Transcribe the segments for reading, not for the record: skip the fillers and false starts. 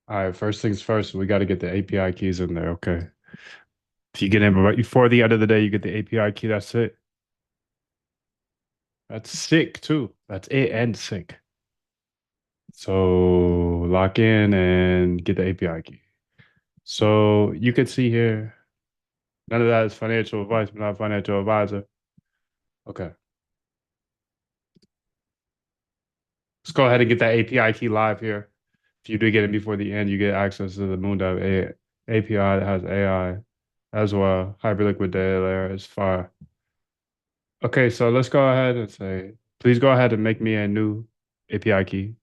All right, first things first, we got to get the API keys in there. Okay. If you get in right before the end of the day, you get the API key. That's it. That's sick too. That's it and sick. So lock in and get the API key. So you can see here, none of that is financial advice. I'm not a financial advisor. Okay. Let's go ahead and get that API key live here. If you do get it before the end, you get access to the Moondive API that has AI as well. Hyperliquid data layer is fire. Okay, so let's go ahead and say, please go ahead and make me a new API key.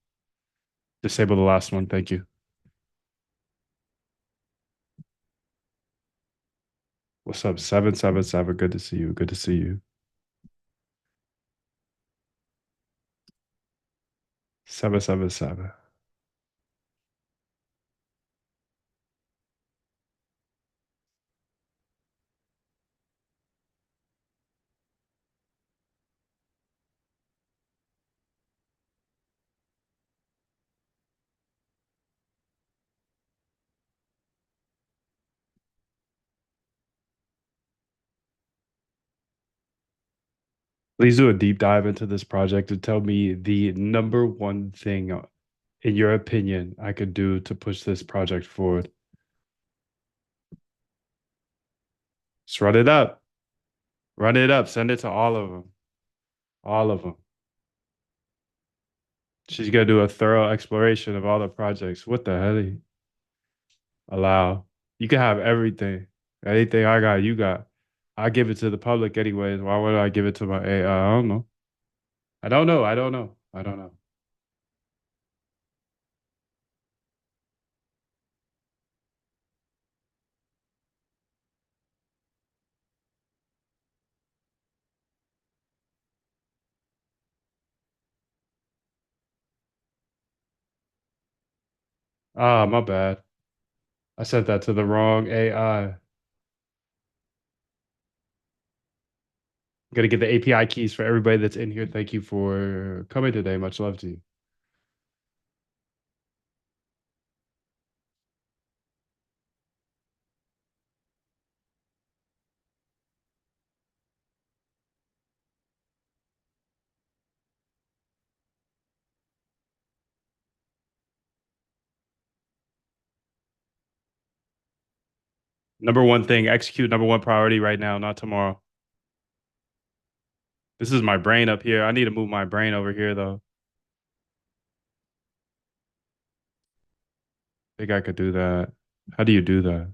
Disable the last one. Thank you. What's up? 777. Good to see you. Good to see you. 777. Please do a deep dive into this project and tell me the number one thing, in your opinion, I could do to push this project forward. Just run it up. Run it up. Send it to all of them. All of them. She's gonna do a thorough exploration of all the projects. What the hell? Allow. You can have everything. Anything I got, you got. I give it to the public anyways. Why would I give it to my AI? I don't know. I don't know. I don't know. I don't know. Ah, my bad. I sent that to the wrong AI. I'm gonna get the API keys for everybody that's in here. Thank you for coming today. Much love to you. Number one thing, execute number one priority right now, not tomorrow. This is my brain up here. I need to move my brain over here though. Think I could do that. How do you do that?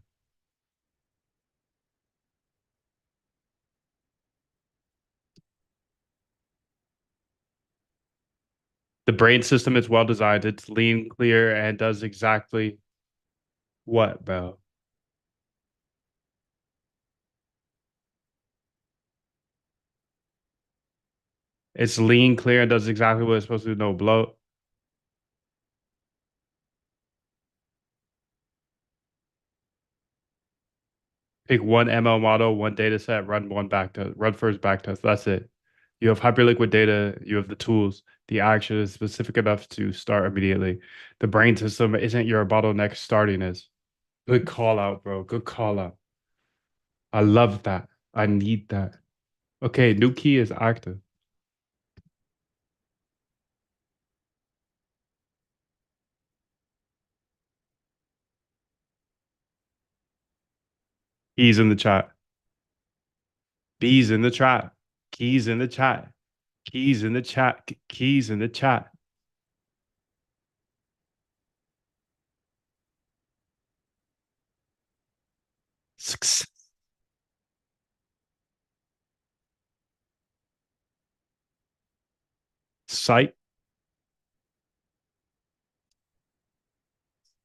The brain system is well designed. It's lean, clear, and does exactly what, Bell? It's lean, clear, and does exactly what it's supposed to do. No bloat. Pick one ML model, one data set, run first back test. That's it. You have hyperliquid data, you have the tools. The action is specific enough to start immediately. The brain system isn't your bottleneck, starting is. Good call out, bro. Good call out. I love that. I need that. Okay, new key is active. Keys in the chat. B's in the chat. Keys in the chat. Keys in the chat. Keys in the chat. Success. Site.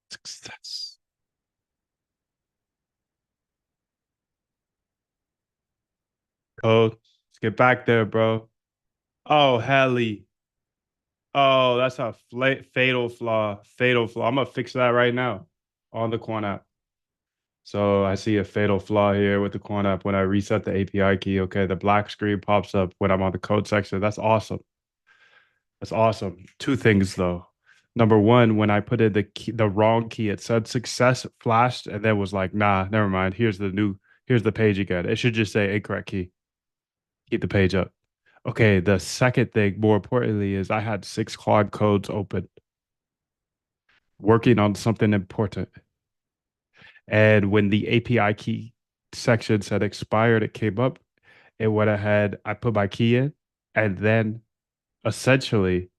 Success. Code. Let's get back there, bro. Oh, Helly. Oh, that's a fatal flaw. Fatal flaw. I'm gonna fix that right now on the Quan app. So I see a fatal flaw here with the Quan app. When I reset the API key, okay, the black screen pops up when I'm on the code section. That's awesome. That's awesome. Two things though. Number one, when I put in the wrong key, it said success flashed and then was like, nah, never mind. Here's the page again. It should just say incorrect key. Keep the page up. Okay, the second thing, more importantly, is I had six Claude codes open, working on something important. And when the API key section said expired, it came up. It went ahead, I put my key in, and then essentially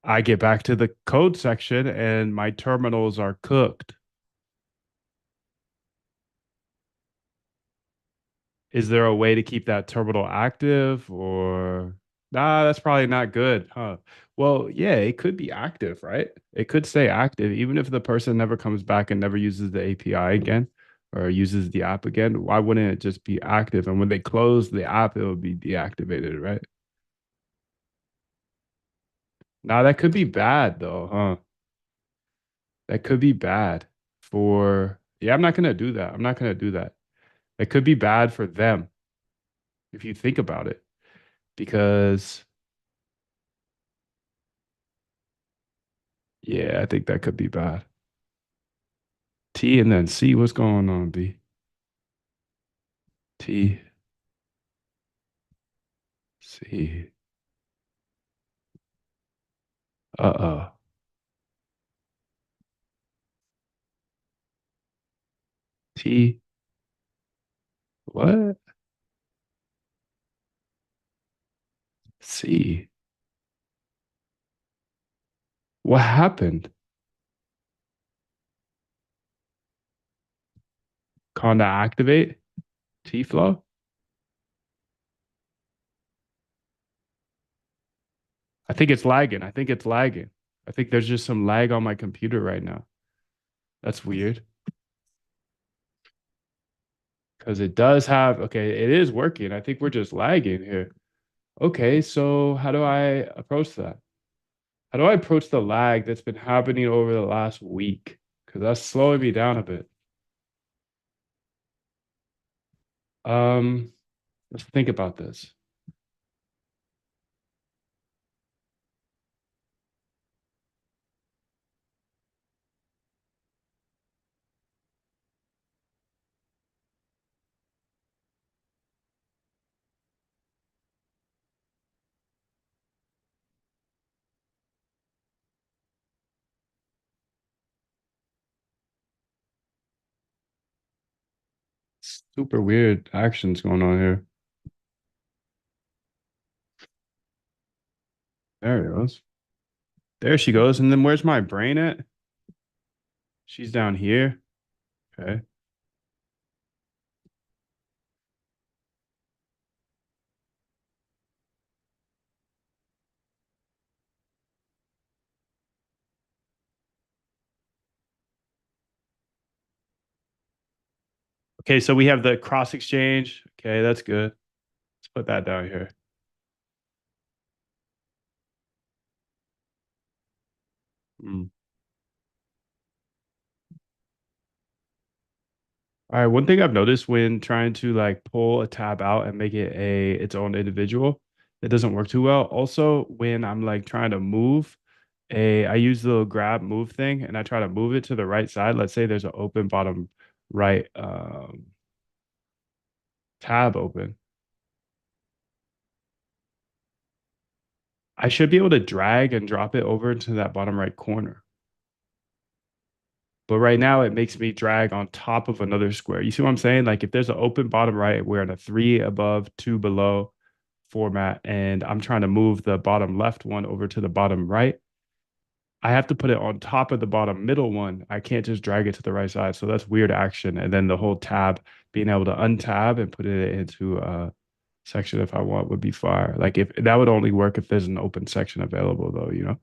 I get back to the code section and my terminals are cooked. Is there a way to keep that terminal active or nah, that's probably not good, huh? Well, yeah, it could be active, right? It could stay active even if the person never comes back and never uses the API again or uses the app again. Why wouldn't it just be active? And when they close the app, it will be deactivated, right? Now that could be bad though, huh? That could be bad for, yeah, I'm not gonna do that. I'm not gonna do that. It could be bad for them if you think about it, because yeah, I think that could be bad. T and then C, what's going on, B? T, C. Uh-oh. T, what? C. What happened? Conda activate? T flow? I think it's lagging. I think it's lagging. I think there's just some lag on my computer right now. That's weird. Because it does have, okay, it is working. I think we're just lagging here. Okay, so how do I approach that? How do I approach the lag that's been happening over the last week? Because that's slowing me down a bit. Um, let's think about this. Super weird actions going on here. There it goes. There she goes. And then where's my brain at? She's down here. Okay. Okay, so we have the cross exchange. Okay, that's good. Let's put that down here. Hmm. All right, one thing I've noticed when trying to like pull a tab out and make it its own individual, it doesn't work too well. Also, when I'm like trying to move I use the little grab move thing and I try to move it to the right side. Let's say there's an open bottom right tab open. I should be able to drag and drop it over into that bottom right corner. But right now it makes me drag on top of another square. You see what I'm saying? Like if there's an open bottom right, we're in a three above, two below format, and I'm trying to move the bottom left one over to the bottom right. I have to put it on top of the bottom middle one. I can't just drag it to the right side. So that's weird action. And then the whole tab, being able to untab and put it into a section if I want would be fire. Like if that would only work if there's an open section available though, you know?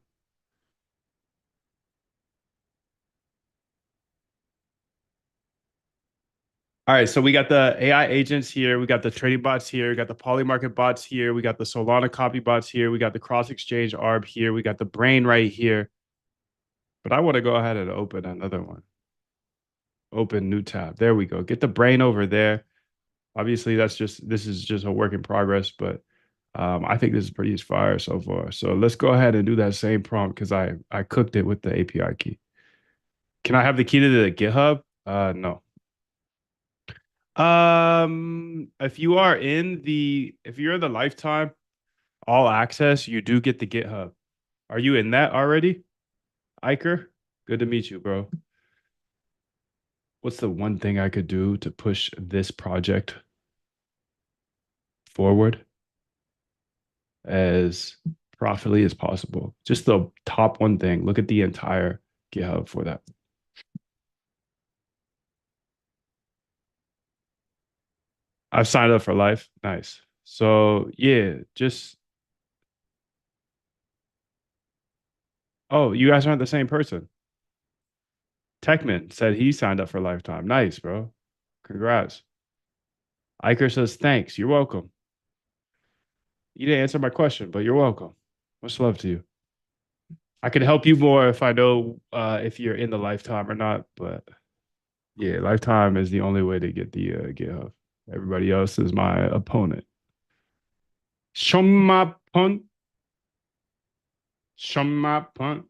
All right, so we got the AI agents here, we got the trading bots here, we got the Polymarket bots here, we got the Solana copy bots here, we got the cross exchange ARB here, we got the brain right here. But I want to go ahead and open another one. Open new tab. There we go. Get the brain over there. Obviously, this is just a work in progress, but I think this is pretty fire so far. So let's go ahead and do that same prompt because I cooked it with the API key. Can I have the key to the GitHub? No. If you're in the lifetime all access, you do get the GitHub. Are you in that already, Iker? Good to meet you, bro. What's the one thing I could do to push this project forward as profitably as possible? Just the top one thing. Look at the entire GitHub for that. I've signed up for life. Nice. So yeah, just you guys aren't the same person. Techman said he signed up for lifetime. Nice, bro. Congrats. Iker says thanks. You're welcome. You didn't answer my question, but you're welcome. Much love to you. I can help you more if I know if you're in the lifetime or not. But yeah, lifetime is the only way to get the GitHub. Everybody else is my opponent. Shoma punt. Shoma punt.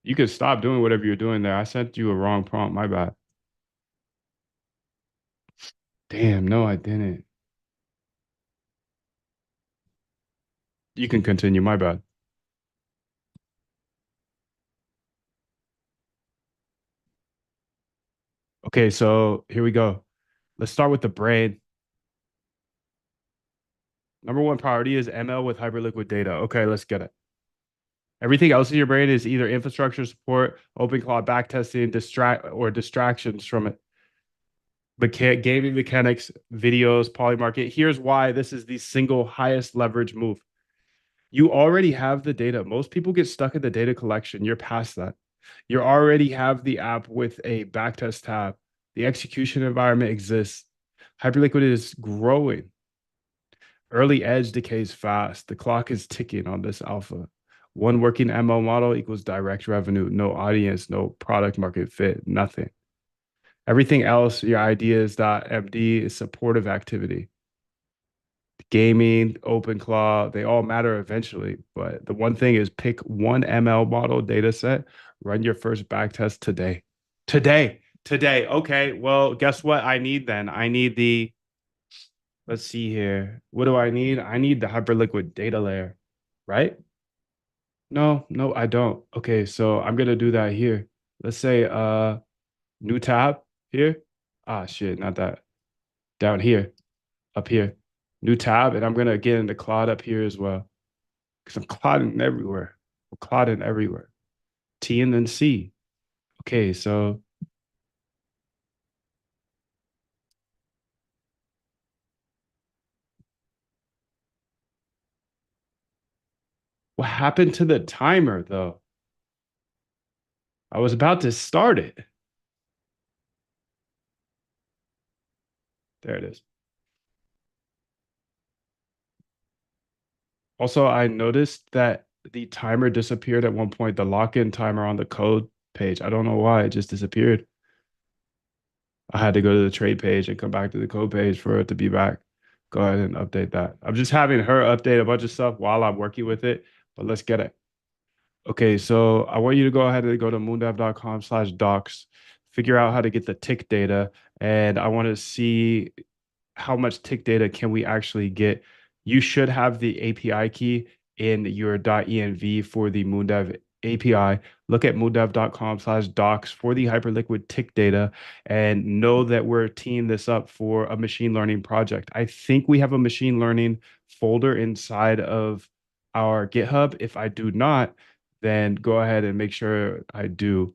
You could stop doing whatever you're doing there. I sent you a wrong prompt. My bad. Damn, no, I didn't. You can continue. My bad. Okay, so here we go. Let's start with the brain. Number one priority is ML with Hyperliquid data. Okay, let's get it. Everything else in your brain is either infrastructure support, OpenClaw backtesting, distractions from it. Gaming mechanics, videos, Polymarket. Here's why this is the single highest leverage move. You already have the data. Most people get stuck in the data collection. You're past that. You already have the app with a backtest tab. The execution environment exists. Hyperliquid is growing. Early edge decays fast. The clock is ticking on this alpha. One working ML model equals direct revenue, no audience, no product market fit, nothing. Everything else, your ideas.md is supportive activity. Gaming, OpenClaw, they all matter eventually. But the one thing is pick one ML model data set, run your first backtest today. Today. Okay. Well, guess what I need then? I need let's see here. What do I need? I need the Hyperliquid data layer, right? No, I don't. Okay, so I'm gonna do that here. Let's say new tab here. Ah shit, not that. Down here, up here. New tab, and I'm gonna get into Claude up here as well. Because I'm clouding everywhere. I'm clouding everywhere. T and then C. Okay, so what happened to the timer though? I was about to start it. There it is. Also, I noticed that the timer disappeared at one point, the lock-in timer on the code page. I don't know why, it just disappeared. I had to go to the trade page and come back to the code page for it to be back. Go ahead and update that. I'm just having her update a bunch of stuff while I'm working with it, but let's get it. Okay, so I want you to go ahead and go to moondev.com/docs, figure out how to get the tick data, and I want to see how much tick data can we actually get. You should have the API key in your .env for the Moondev API. Look at moondev.com/docs for the Hyperliquid tick data and know that we're teeing this up for a machine learning project. I think we have a machine learning folder inside of our GitHub. If I do not, then go ahead and make sure I do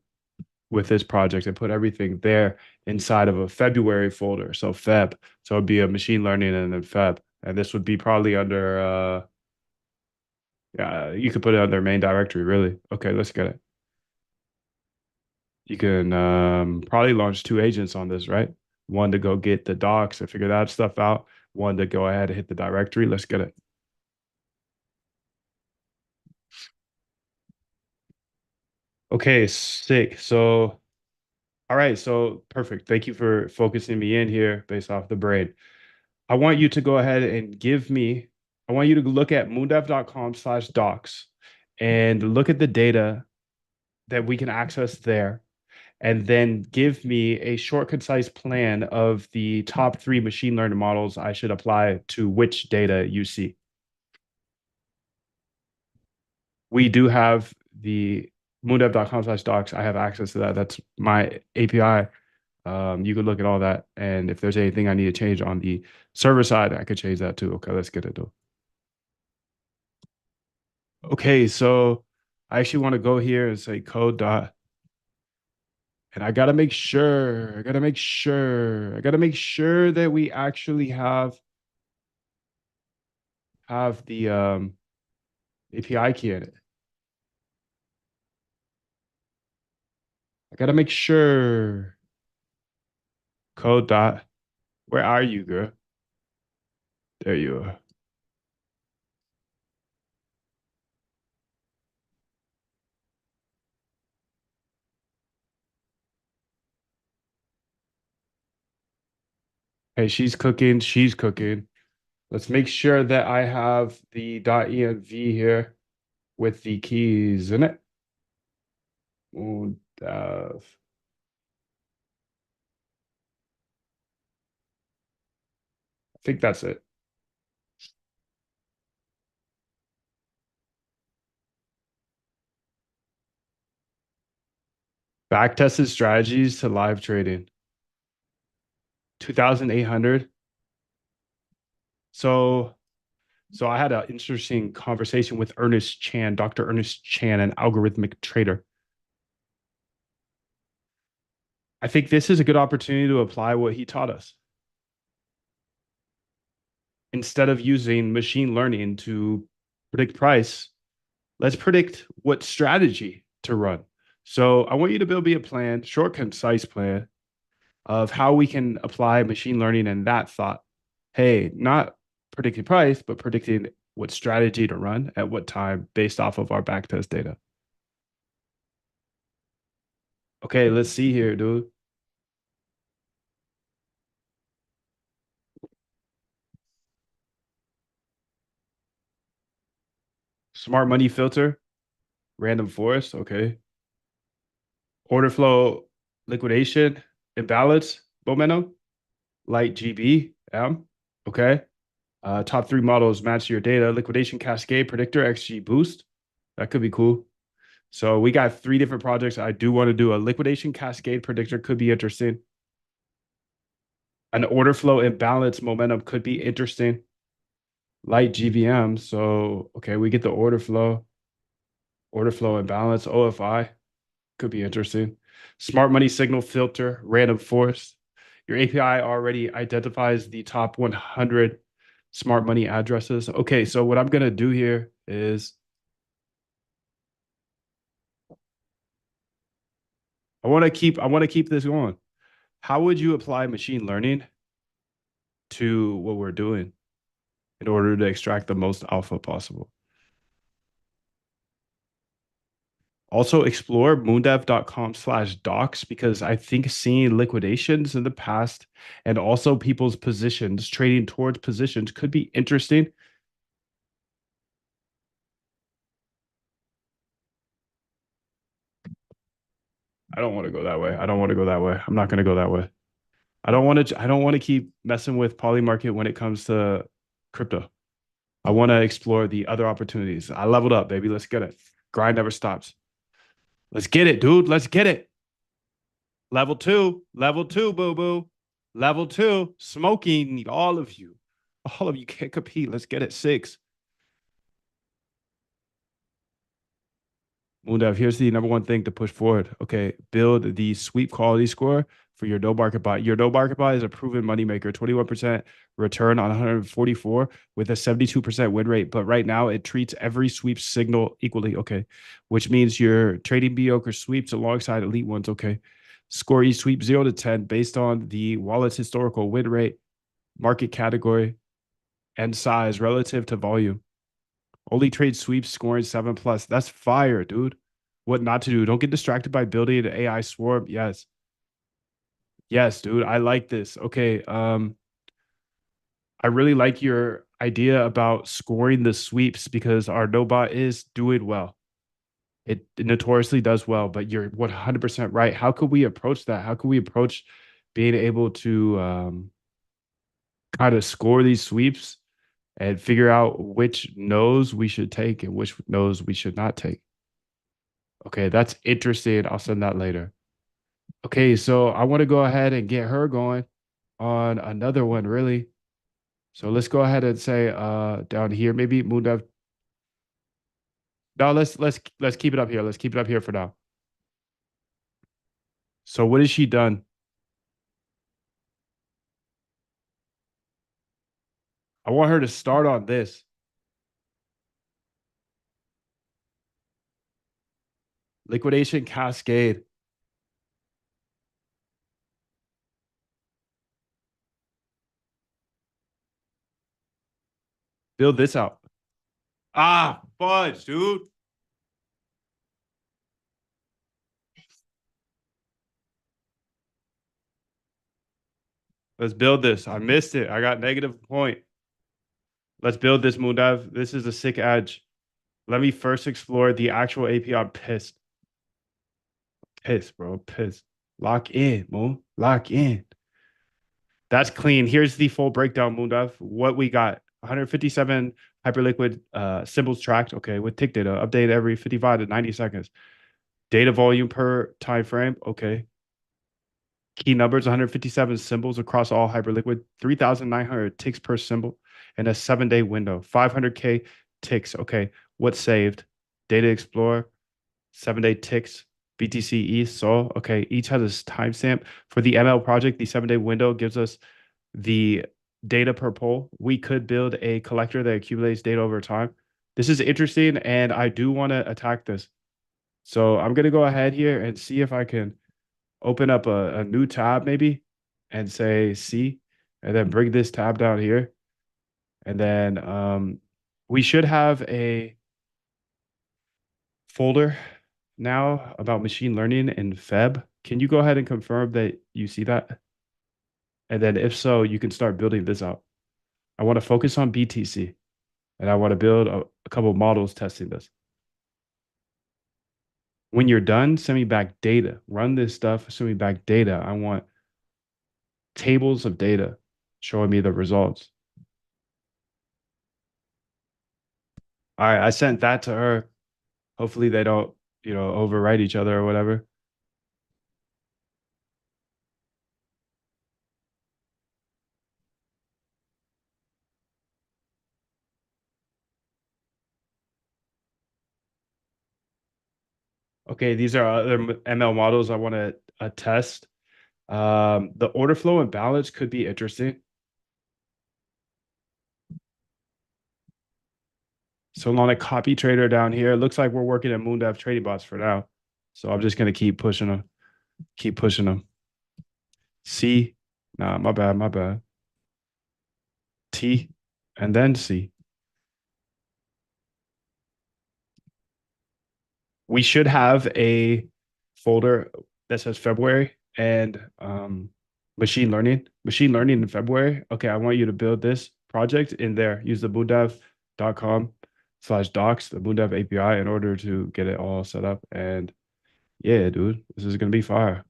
with this project and put everything there inside of a February folder. So Feb. So it'd be a machine learning and then Feb. And this would be probably under yeah, you could put it under main directory, really. Okay, let's get it. You can probably launch two agents on this, right? One to go get the docs and figure that stuff out. One to go ahead and hit the directory. Let's get it. Okay, sick. So, all right. So perfect. Thank you for focusing me in here based off the brain. I want you to go ahead and give me I want you to look at moondev.com/docs and look at the data that we can access there, and then give me a short, concise plan of the top 3 machine learning models I should apply to which data you see. We do have the moondev.com/docs. I have access to that. That's my API. You could look at all that. And if there's anything I need to change on the server side, I could change that too. Okay, let's get it though. Okay, so I actually want to go here and say code dot. And I gotta make sure, I gotta make sure, I gotta make sure that we actually have the API key in it. I gotta make sure. Code dot. Where are you, girl? There you are. Hey, she's cooking. She's cooking. Let's make sure that I have the .env here with the keys in it. Oh, I think that's it. Backtested strategies to live trading. 2,800. So, so I had an interesting conversation with Ernest Chan, Dr. Ernest Chan, an algorithmic trader. I think this is a good opportunity to apply what he taught us. Instead of using machine learning to predict price, let's predict what strategy to run. So I want you to build me a plan, short, concise plan of how we can apply machine learning and that thought. Hey, not predicting price, but predicting what strategy to run at what time based off of our backtest data. Okay, let's see here, dude. Smart money filter, random forest. Okay. Order flow liquidation, imbalance, momentum, light GB, M. Okay. Top 3 models match your data. Liquidation cascade predictor, XG boost. That could be cool. So we got 3 different projects. I do want to do a liquidation cascade predictor, could be interesting. An order flow imbalance momentum could be interesting. Light GVM. So, okay, we get the order flow imbalance, OFI could be interesting. Smart money signal filter, random forest. Your API already identifies the top 100 smart money addresses. Okay, so what I'm going to do here is I want to keep this going. How would you apply machine learning to what we're doing in order to extract the most alpha possible? Also explore moondev.com/docs because I think seeing liquidations in the past and also people's positions, trading towards positions could be interesting. I don't want to go that way. I don't want to go that way. I'm not going to go that way. I don't want to keep messing with Polymarket when it comes to crypto. I want to explore the other opportunities. I leveled up, baby. Let's get it. Grind never stops. Let's get it, dude. Let's get it. Level two, boo boo. Level 2, smoking. All of you can't compete. Let's get it. 6. Moondev, here's the number one thing to push forward. Okay, build the sweep quality score for your no market buy. Your no market buy is a proven moneymaker, 21% return on 144 with a 72% win rate. But right now, it treats every sweep signal equally. Okay, which means you're trading mediocre sweeps alongside elite ones. Okay, score each sweep 0 to 10 based on the wallet's historical win rate, market category, and size relative to volume. Only trade sweeps scoring 7 plus. That's fire, dude. What not to do. Don't get distracted by building an AI swarm. Yes. Yes, dude. I like this. Okay. I really like your idea about scoring the sweeps because our no bot is doing well. It notoriously does well, but you're 100% right. How could we approach that? How could we approach being able to kind of score these sweeps and figure out which no's we should take and which no's we should not take? Okay, that's interesting. I'll send that later. Okay, so I want to go ahead and get her going on another one, really. So let's go ahead and say down here, maybe Moondev. No, let's keep it up here. Let's keep it up here for now. So what has she done? I want her to start on this. Liquidation Cascade. Build this out. Ah, fudge, dude. Let's build this. I missed it. I got negative point. Let's build this, Moondive. This is a sick edge. Let me first explore the actual AP. I'm pissed. Pissed, bro. Pissed. Lock in, Moon. Lock in. That's clean. Here's the full breakdown, Moondive. What we got. 157 hyperliquid symbols tracked. Okay, with tick data. Update every 55 to 90 seconds. Data volume per time frame. Okay. Key numbers 157 symbols across all Hyperliquid, 3,900 ticks per symbol, and a 7-day window. 500K ticks. Okay. What's saved? Data Explorer, 7-day ticks, BTC East, Sol. Okay. Each has a timestamp. For the ML project, the 7-day window gives us the data per poll. We could build a collector that accumulates data over time. This is interesting, and I do want to attack this. So I'm going to go ahead here and see if I can open up a new tab maybe and say C, and then bring this tab down here. And then we should have a folder now about machine learning in Feb. Can you go ahead and confirm that you see that? And then if so, you can start building this out. I want to focus on BTC and I want to build a couple of models testing this. When you're done, send me back data. Run this stuff, send me back data. I want tables of data showing me the results. All right, I sent that to her. Hopefully they don't, overwrite each other or whatever. Okay, these are other ML models I want to test. The order flow and balance could be interesting. So on a copy trader down here, it looks like we're working at Moondev trading bots for now. So I'm just gonna keep pushing them, keep pushing them. C, nah, my bad, my bad. T, and then C. We should have a folder that says February and machine learning in February. Okay, I want you to build this project in there. Use the moondev.com/docs, the Moondev API, in order to get it all set up. And yeah, dude, this is gonna be fire.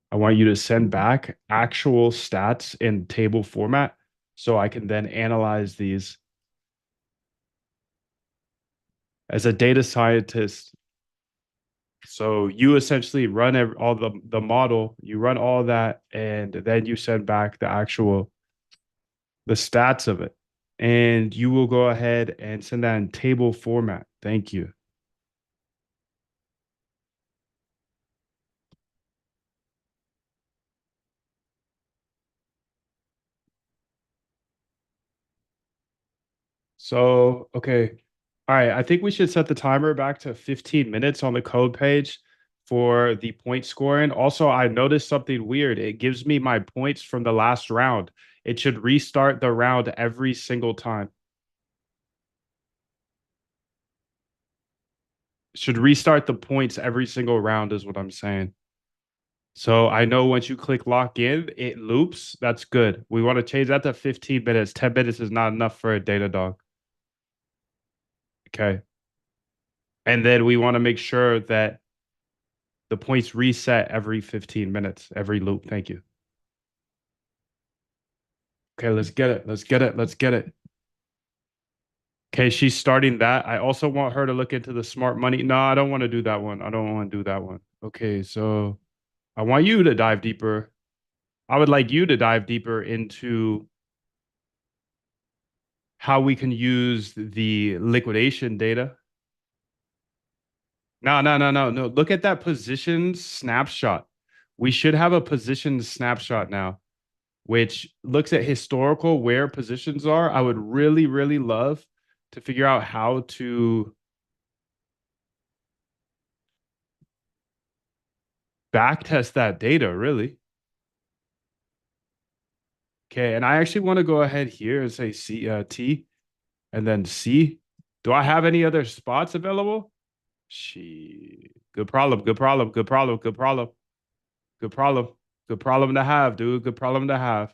I want you to send back actual stats in table format so I can then analyze these. As a data scientist, so you essentially run all the model, you run all that, and then you send back the stats of it. And you will go ahead and send that in table format. Thank you. So, okay. All right. I think we should set the timer back to 15 minutes on the code page for the point scoring. Also, I noticed something weird. It gives me my points from the last round. It should restart the round every single time. Should restart the points every single round, is what I'm saying. So I know once you click lock in, it loops. That's good. We want to change that to 15 minutes. 10 minutes is not enough for a Datadog. Okay. And then we want to make sure that the points reset every 15 minutes, every loop. Thank you. Okay, let's get it. Let's get it. Let's get it. Okay, she's starting that. I also want her to look into the smart money. No, I don't want to do that one. I don't want to do that one. Okay, so I want you to dive deeper. I would like you to dive deeper into how we can use the liquidation data. No, no, no, no, no. Look at that position snapshot. We should have a position snapshot now, which looks at historical where positions are. I would really, really love to figure out how to backtest that data, really. Okay, and I actually want to go ahead here and say T and then C. Do I have any other spots available? She good problem, good problem, good problem, good problem, good problem, good problem to have, dude. Good problem to have.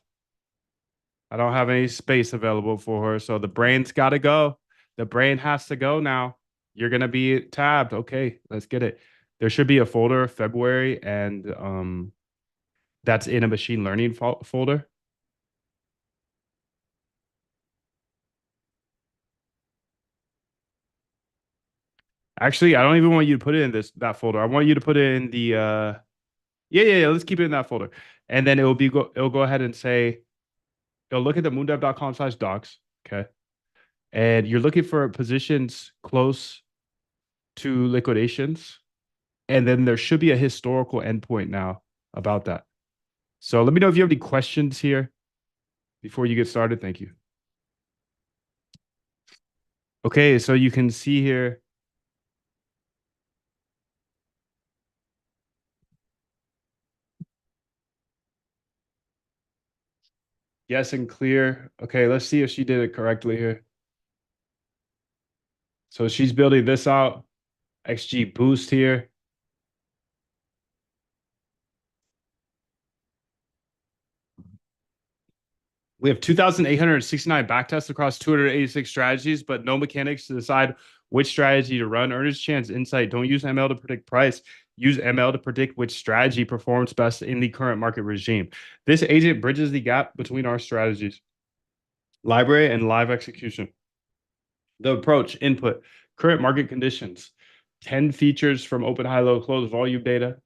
I don't have any space available for her, so the brain's got to go. The brain has to go now. You're gonna be tabbed. Okay, let's get it. There should be a folder February, and that's in a machine learning folder. Actually, I don't even want you to put it in that folder. I want you to put it in the yeah. Let's keep it in that folder. And then it'll go ahead and say it'll look at the moondev.com/docs. Okay. And you're looking for positions close to liquidations. And then there should be a historical endpoint now about that. So let me know if you have any questions here before you get started. Thank you. Okay, so you can see here. Yes and clear. Okay, let's see if she did it correctly here. So she's building this out. XG boost here. We have 2,869 backtests across 286 strategies, but no mechanics to decide which strategy to run. Earnest chance insight. Don't use ML to predict price. Use ML to predict which strategy performs best in the current market regime. This agent bridges the gap between our strategies, library and live execution. The approach, input, current market conditions, 10 features from open, high, low, close volume data,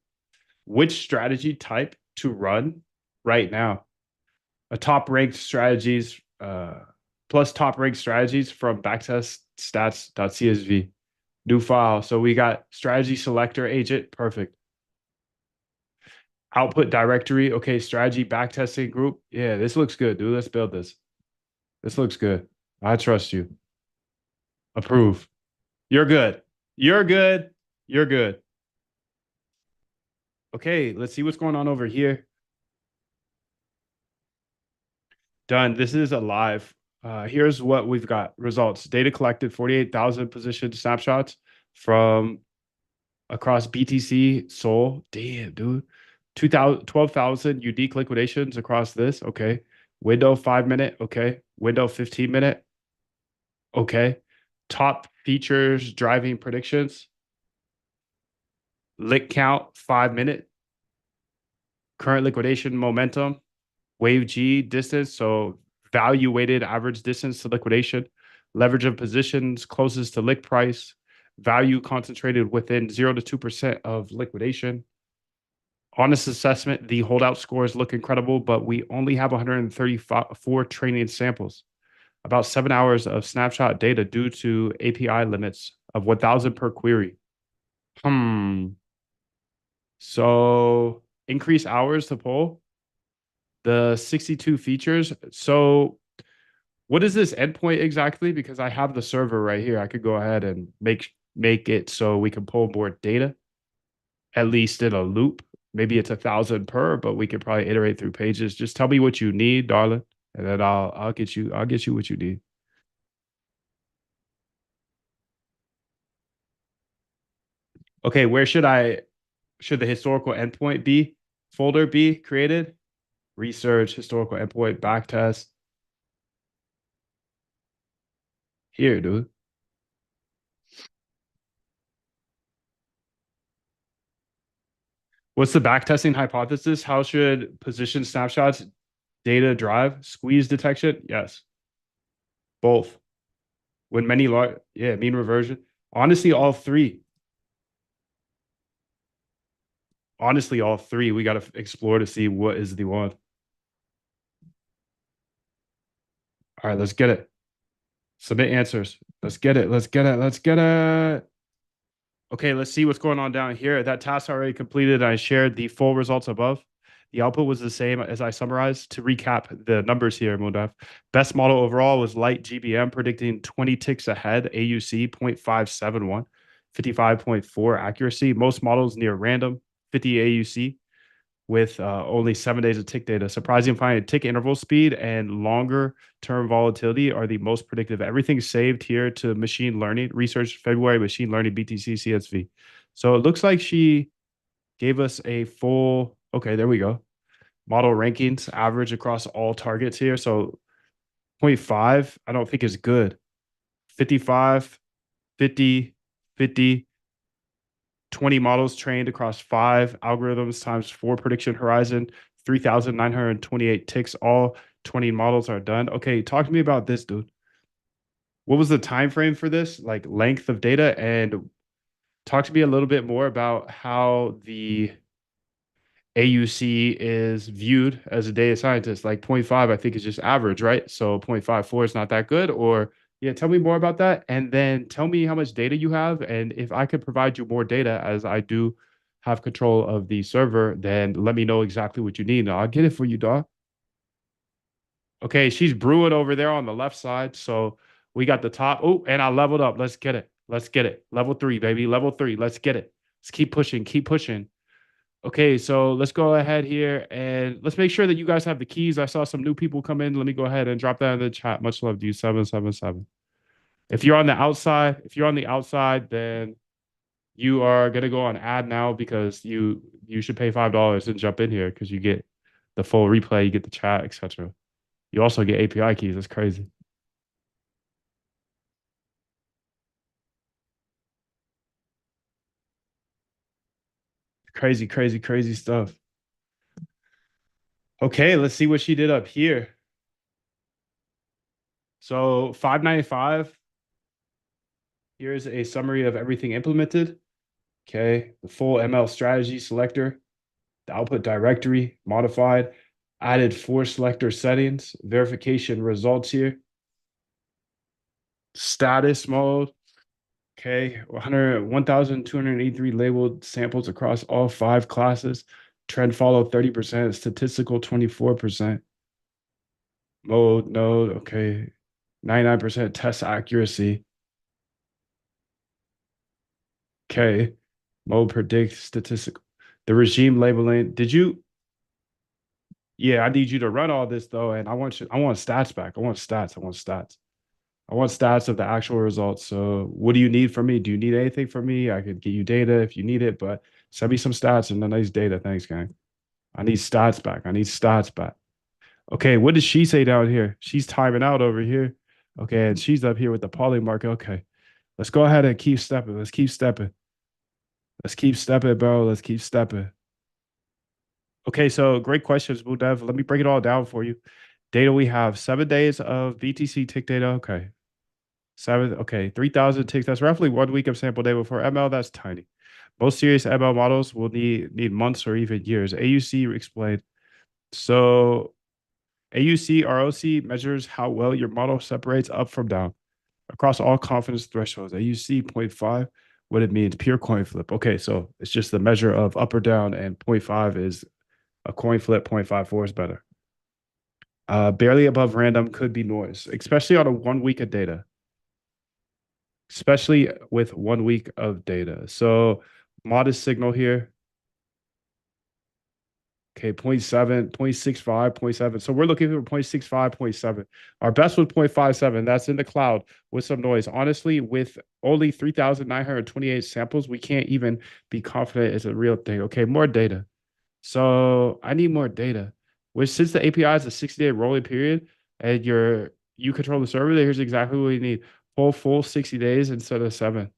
which strategy type to run right now. A top ranked strategies plus top ranked strategies from backtest stats.csv. New file. So we got strategy selector agent. Perfect. Output directory. Okay. Strategy backtesting group. Yeah, this looks good, dude. Let's build this. This looks good. I trust you. Approve. You're good. You're good. You're good. Okay. Let's see what's going on over here. Done. This is a live. Here's what we've got. Results. Data collected 48,000 position snapshots from across BTC, Sol. Damn, dude. 12,000 unique liquidations across this. Okay. Window 5 minute. Okay. Window 15 minute. Okay. Top features driving predictions. Lick count 5 minute. Current liquidation momentum. Wave G distance. So value weighted average distance to liquidation. Leverage of positions closest to lick price. Value concentrated within 0 to 2% of liquidation. Honest assessment, the holdout scores look incredible, but we only have 134 training samples, about 7 hours of snapshot data due to API limits of 1,000 per query. So increase hours to poll the 62 features. So what is this endpoint exactly? Because I have the server right here. I could go ahead and make it so we can pull more data, at least in a loop. Maybe it's 1,000 per, but we could probably iterate through pages. Just tell me what you need, darling, and then I'll get you what you need. Okay, where should the historical endpoint be? Folder B created. Research, historical endpoint, backtest. Here, dude. What's the backtesting hypothesis? How should position snapshots data drive? Squeeze detection? Yes. Both. When many large, yeah, mean reversion. Honestly, all three. Honestly, all three. We got to explore to see what is the one. All right, let's get it. Submit answers. Let's get it. Let's get it. Let's get it. Okay, let's see what's going on down here. That task already completed. I shared the full results above. The output was the same as I summarized. To recap the numbers here, Moondef. Best model overall was Light GBM, predicting 20 ticks ahead, AUC 0.571, 55.4 accuracy. Most models near random, 50 AUC, with only 7 days of tick data. Surprising finding tick interval speed and longer term volatility are the most predictive. Everything's saved here to machine learning research, February machine learning BTC CSV. So it looks like she gave us a full, okay, there we go. Model rankings average across all targets here. So zero point 0.5, I don't think is good. 55, 50, 50, 20 models trained across 5 algorithms times 4 prediction horizon, 3,928 ticks. All 20 models are done. Okay, talk to me about this, dude. What was the time frame for this? Like length of data, and talk to me a little bit more about how the AUC is viewed as a data scientist. Like zero point 0.5, I think is just average, right? So 0.54 is not that good. Or yeah, tell me more about that. And then tell me how much data you have. And if I could provide you more data, as I do have control of the server, then let me know exactly what you need. And I'll get it for you, dog. Okay, she's brewing over there on the left side. So we got the top. Oh, and I leveled up. Let's get it. Let's get it. Level 3, baby. Level 3. Let's get it. Let's keep pushing. Keep pushing. Okay, so let's go ahead here and let's make sure that you guys have the keys. I saw some new people come in. Let me go ahead and drop that in the chat. Much love to you, 777. If you're on the outside, then you are gonna go on ad now because you should pay $5 and jump in here because you get the full replay, you get the chat, etc. You also get API keys. That's crazy. Crazy, crazy, crazy stuff. Okay, let's see what she did up here. So 595. Here's a summary of everything implemented. Okay, the full ML strategy selector, the output directory modified, added 4 selector settings, verification results here, status mode. Okay, 1,283 labeled samples across all 5 classes. Trend follow 30%, statistical 24%. Mode node, okay, 99% test accuracy. Okay, mode predict statistical. The regime labeling. Did you? Yeah, I need you to run all this though, and I want stats back. I want stats. I want stats. I want stats of the actual results. So, what do you need from me? Do you need anything from me? I could get you data if you need it, but send me some stats and a nice data. Thanks, gang. I need stats back. I need stats back. Okay, what does she say down here? She's timing out over here. Okay, and she's up here with the poly market. Okay, let's go ahead and keep stepping. Let's keep stepping. Let's keep stepping, bro. Let's keep stepping. Okay, so great questions, Dev. Let me break it all down for you. Data we have 7 days of BTC tick data. Okay. Okay. 3,000 ticks. That's roughly 1 week of sample data for ML. That's tiny. Most serious ML models will need months or even years. AUC explained. So AUC ROC measures how well your model separates up from down across all confidence thresholds. AUC 0.5, what it means, pure coin flip. Okay, so it's just the measure of up or down, and 0.5 is a coin flip, 0.54 is better. Barely above random could be noise, especially on a 1 week of data, especially with 1 week of data. So modest signal here. Okay, 0.7, 0.65, 0.7. So we're looking for 0.65, 0.7. Our best was 0.57. That's in the cloud with some noise. Honestly, with only 3,928 samples, we can't even be confident it's a real thing. Okay, more data. So I need more data. Which since the API is a 60-day rolling period and you control the server, here's exactly what we need. Full 60 days instead of 7.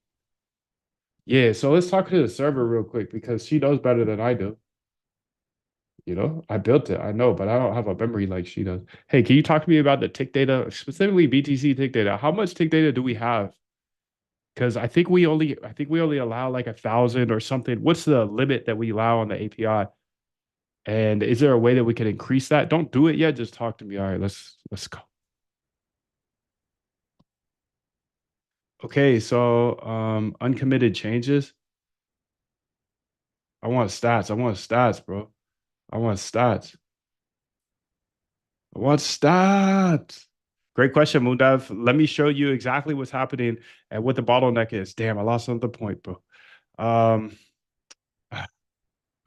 Yeah, so let's talk to the server real quick because she knows better than I do. I built it. I know, but I don't have a memory like she does. Hey, can you talk to me about the tick data, specifically BTC tick data? How much tick data do we have? Because I think we only allow like 1,000 or something. What's the limit that we allow on the API? And is there a way that we can increase that? Don't do it yet. Just talk to me. All right, let's go. Okay, so uncommitted changes. I want stats. I want stats, bro. I want stats. I want stats. Great question, Moondev. Let me show you exactly what's happening and what the bottleneck is. Damn, I lost another point, bro. Um,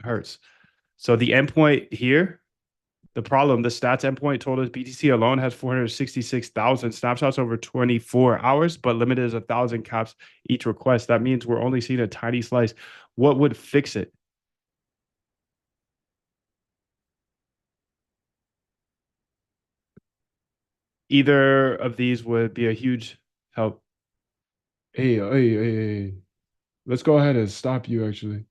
hurts. So the endpoint here, the stats endpoint told us BTC alone has 466,000 snapshots over 24 hours, but limited is 1,000 caps each request. That means we're only seeing a tiny slice. What would fix it? Either of these would be a huge help. Hey. Let's go ahead and stop you, actually.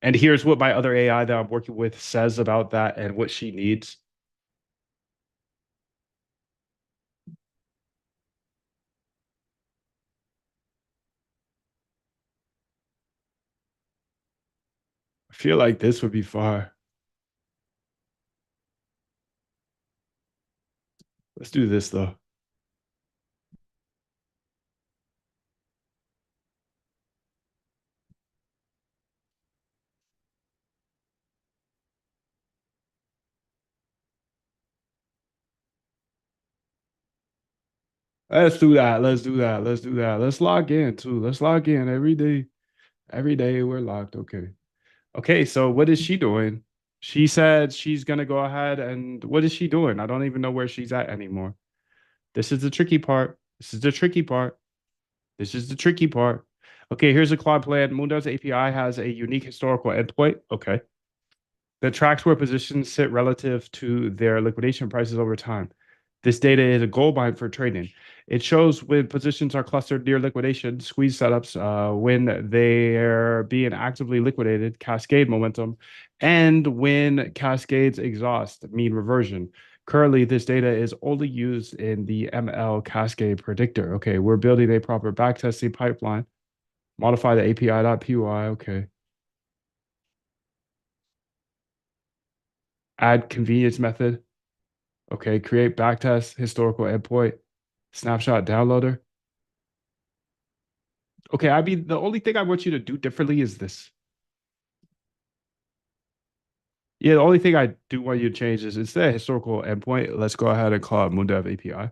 And here's what my other AI that I'm working with says about that and what she needs. I feel like this would be far. Let's do this though. Let's do that. Let's do that. Let's do that. Let's log in too. Let's log in every day. Every day we're logged. Okay. Okay. So what is she doing? She said she's gonna go ahead and what is she doing? I don't even know where she's at anymore. This is the tricky part. This is the tricky part. This is the tricky part. Okay, here's a Claude plan. Moondo's API has a unique historical endpoint. Okay. That tracks where positions sit relative to their liquidation prices over time. This data is a gold mine for trading. It shows when positions are clustered near liquidation, squeeze setups, when they're being actively liquidated, cascade momentum, and when cascades exhaust, mean reversion. Currently, this data is only used in the ML Cascade Predictor. Okay, we're building a proper backtesting pipeline. Modify the API.py. Okay. Add convenience method. Okay, create backtest, historical endpoint, snapshot downloader. Okay, I mean, the only thing I want you to do differently is this. Yeah, the only thing I do want you to change is instead of historical endpoint, let's go ahead and call it Moondev API.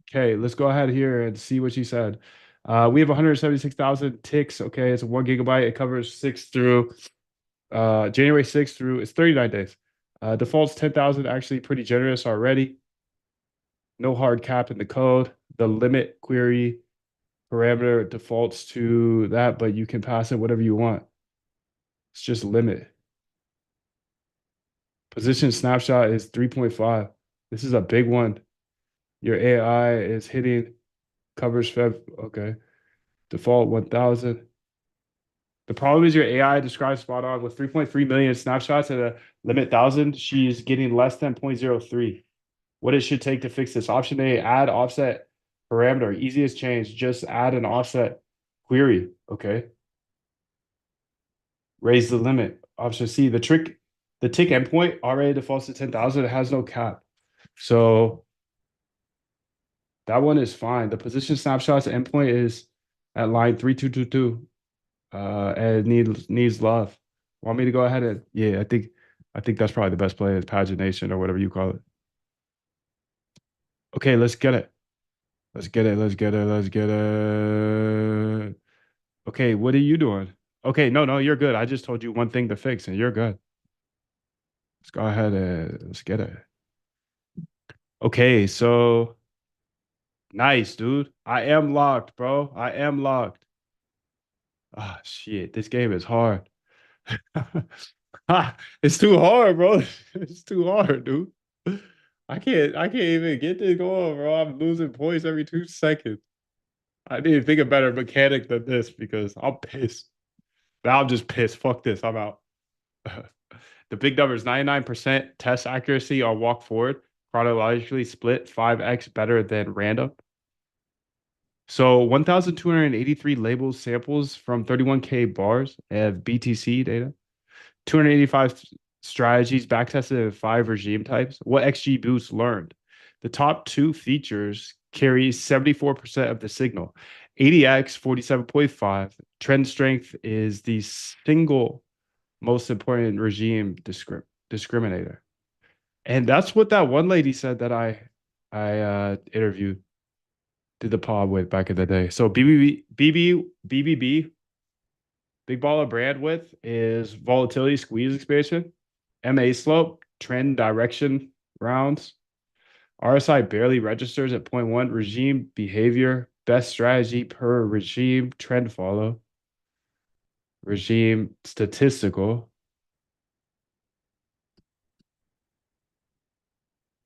Okay, let's go ahead here and see what she said. We have 176,000 ticks. Okay, it's 1 GB. It covers 6 through January 6th through it's 39 days. Defaults 10,000, actually pretty generous already. No hard cap in the code. The limit query parameter defaults to that, but you can pass it whatever you want. It's just limit. Position snapshot is 3.5. This is a big one. Your AI is hitting covers Feb. Okay. Default 1000. The problem is your AI describes spot on with 3.3 million snapshots at a limit 1,000. She's getting less than 0.03. What it should take to fix this. Option A, add offset parameter. Easiest change. Just add an offset query. Okay. Raise the limit. Option C, the tick endpoint already defaults to 10,000. It has no cap. So that one is fine. The position snapshots endpoint is at line 3222. And needs love. Want me to go ahead and yeah, I think that's probably the best play is pagination or whatever you call it. Okay, let's get it. Let's get it. Let's get it. Let's get it. Okay, what are you doing? Okay, no, you're good. I just told you one thing to fix and you're good. Let's go ahead and let's get it. Okay, so nice, dude. I am locked, bro. I am locked. Ah, shit. This game is hard. It's too hard, bro. It's too hard, dude. I can't even get this going, bro. I'm losing points every 2 seconds. I need to think of better mechanic than this because I'm pissed. Now I'm just pissed. Fuck this. I'm out. The big number is 99% test accuracy on walk forward, chronologically split 5x better than random. So 1,283 labels samples from 31K bars of BTC data. 285 strategies backtested in 5 regime types. What XGBoost learned? The top 2 features carry 74% of the signal. ADX 47.5. Trend strength is the single most important regime discriminator. And that's what that one lady said that I interviewed, did the pod with back in the day. So BBB, big ball of bandwidth is volatility squeeze expansion, MA slope, trend direction rounds. RSI barely registers at 0.1. Regime behavior, best strategy per regime, trend follow. Regime statistical.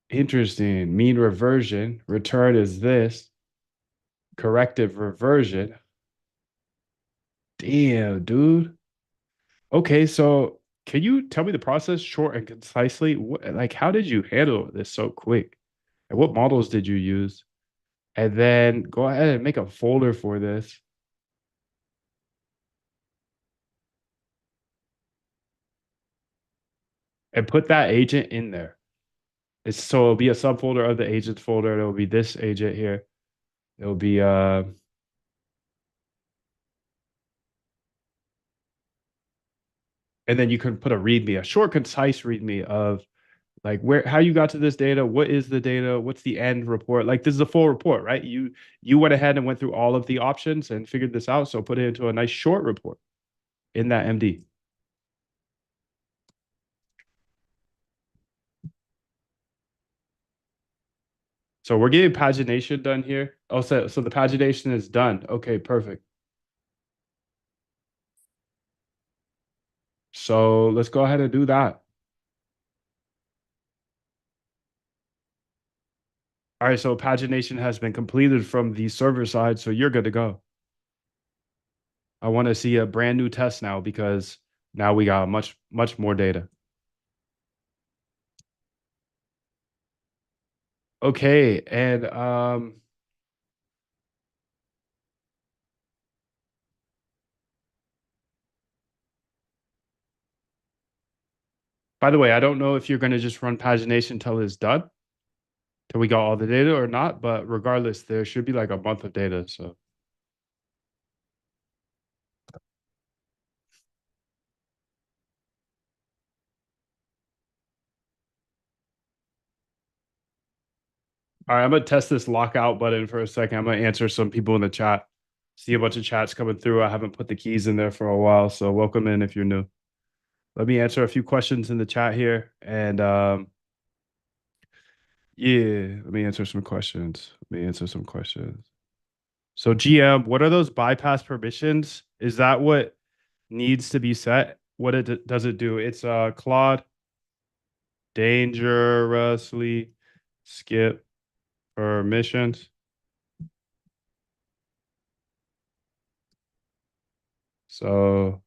Interesting. Mean reversion. Return is this. Corrective reversion. Damn, dude. Okay, so can you tell me the process short and concisely? Like, how did you handle this so quick? And what models did you use? And then go ahead and make a folder for this and put that agent in there. So it'll be a subfolder of the agents folder. It'll be this agent here. It'll be and then you can put a readme, a short, concise readme of like where how you got to this data, what is the data, what's the end report. Like this is a full report, right? You went ahead and went through all of the options and figured this out, so put it into a nice short report in that MD. So we're getting pagination done here. Oh, so the pagination is done. Okay, perfect. So let's go ahead and do that. All right, so pagination has been completed from the server side, so you're good to go. I want to see a brand new test now because now we got much more data. Okay, and by the way, I don't know if you're going to just run pagination till it's done, till we got all the data or not, but regardless, there should be like a month of data. So, all right, I'm gonna test this lockout button for a second. I'm gonna answer some people in the chat. See a bunch of chats coming through. I haven't put the keys in there for a while, so welcome in if you're new. Let me answer a few questions in the chat here, and yeah, let me answer some questions. Let me answer some questions. So GM, what are those bypass permissions? Is that what needs to be set? What does it do? It's Claude dangerously skip permissions. So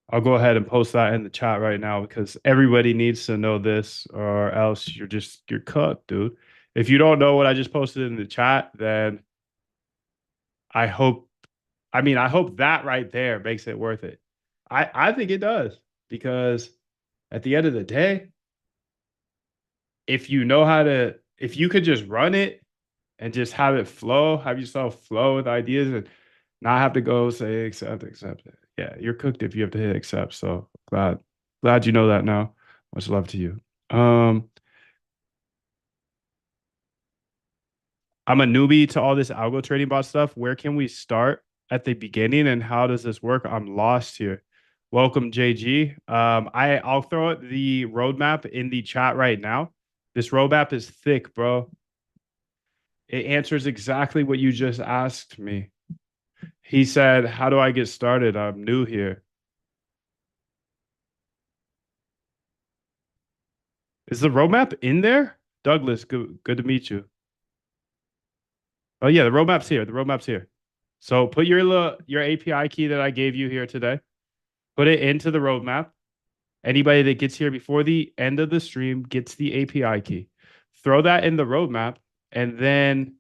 I'll go ahead and post that in the chat right now because everybody needs to know this or else you're cut, dude. If you don't know what I just posted in the chat, then I hope I hope that right there makes it worth it. I think it does because at the end of the day, if you know how to, if you could just run it and just have it flow, have yourself flow with ideas and not have to go say accept it. Yeah, you're cooked if you have to hit accept. So glad you know that now. Much love to you. I'm a newbie to all this algo trading bot stuff. Where can we start at the beginning and how does this work? I'm lost here. Welcome, JG. I'll throw the roadmap in the chat right now. This roadmap is thick, bro. It answers exactly what you just asked me. He said, "How do I get started? I'm new here." Is the roadmap in there? Douglas, good to meet you. Oh yeah, the roadmap's here. The roadmap's here. So put your API key that I gave you here today. Put it into the roadmap. Anybody that gets here before the end of the stream gets the API key. Throw that in the roadmap, and then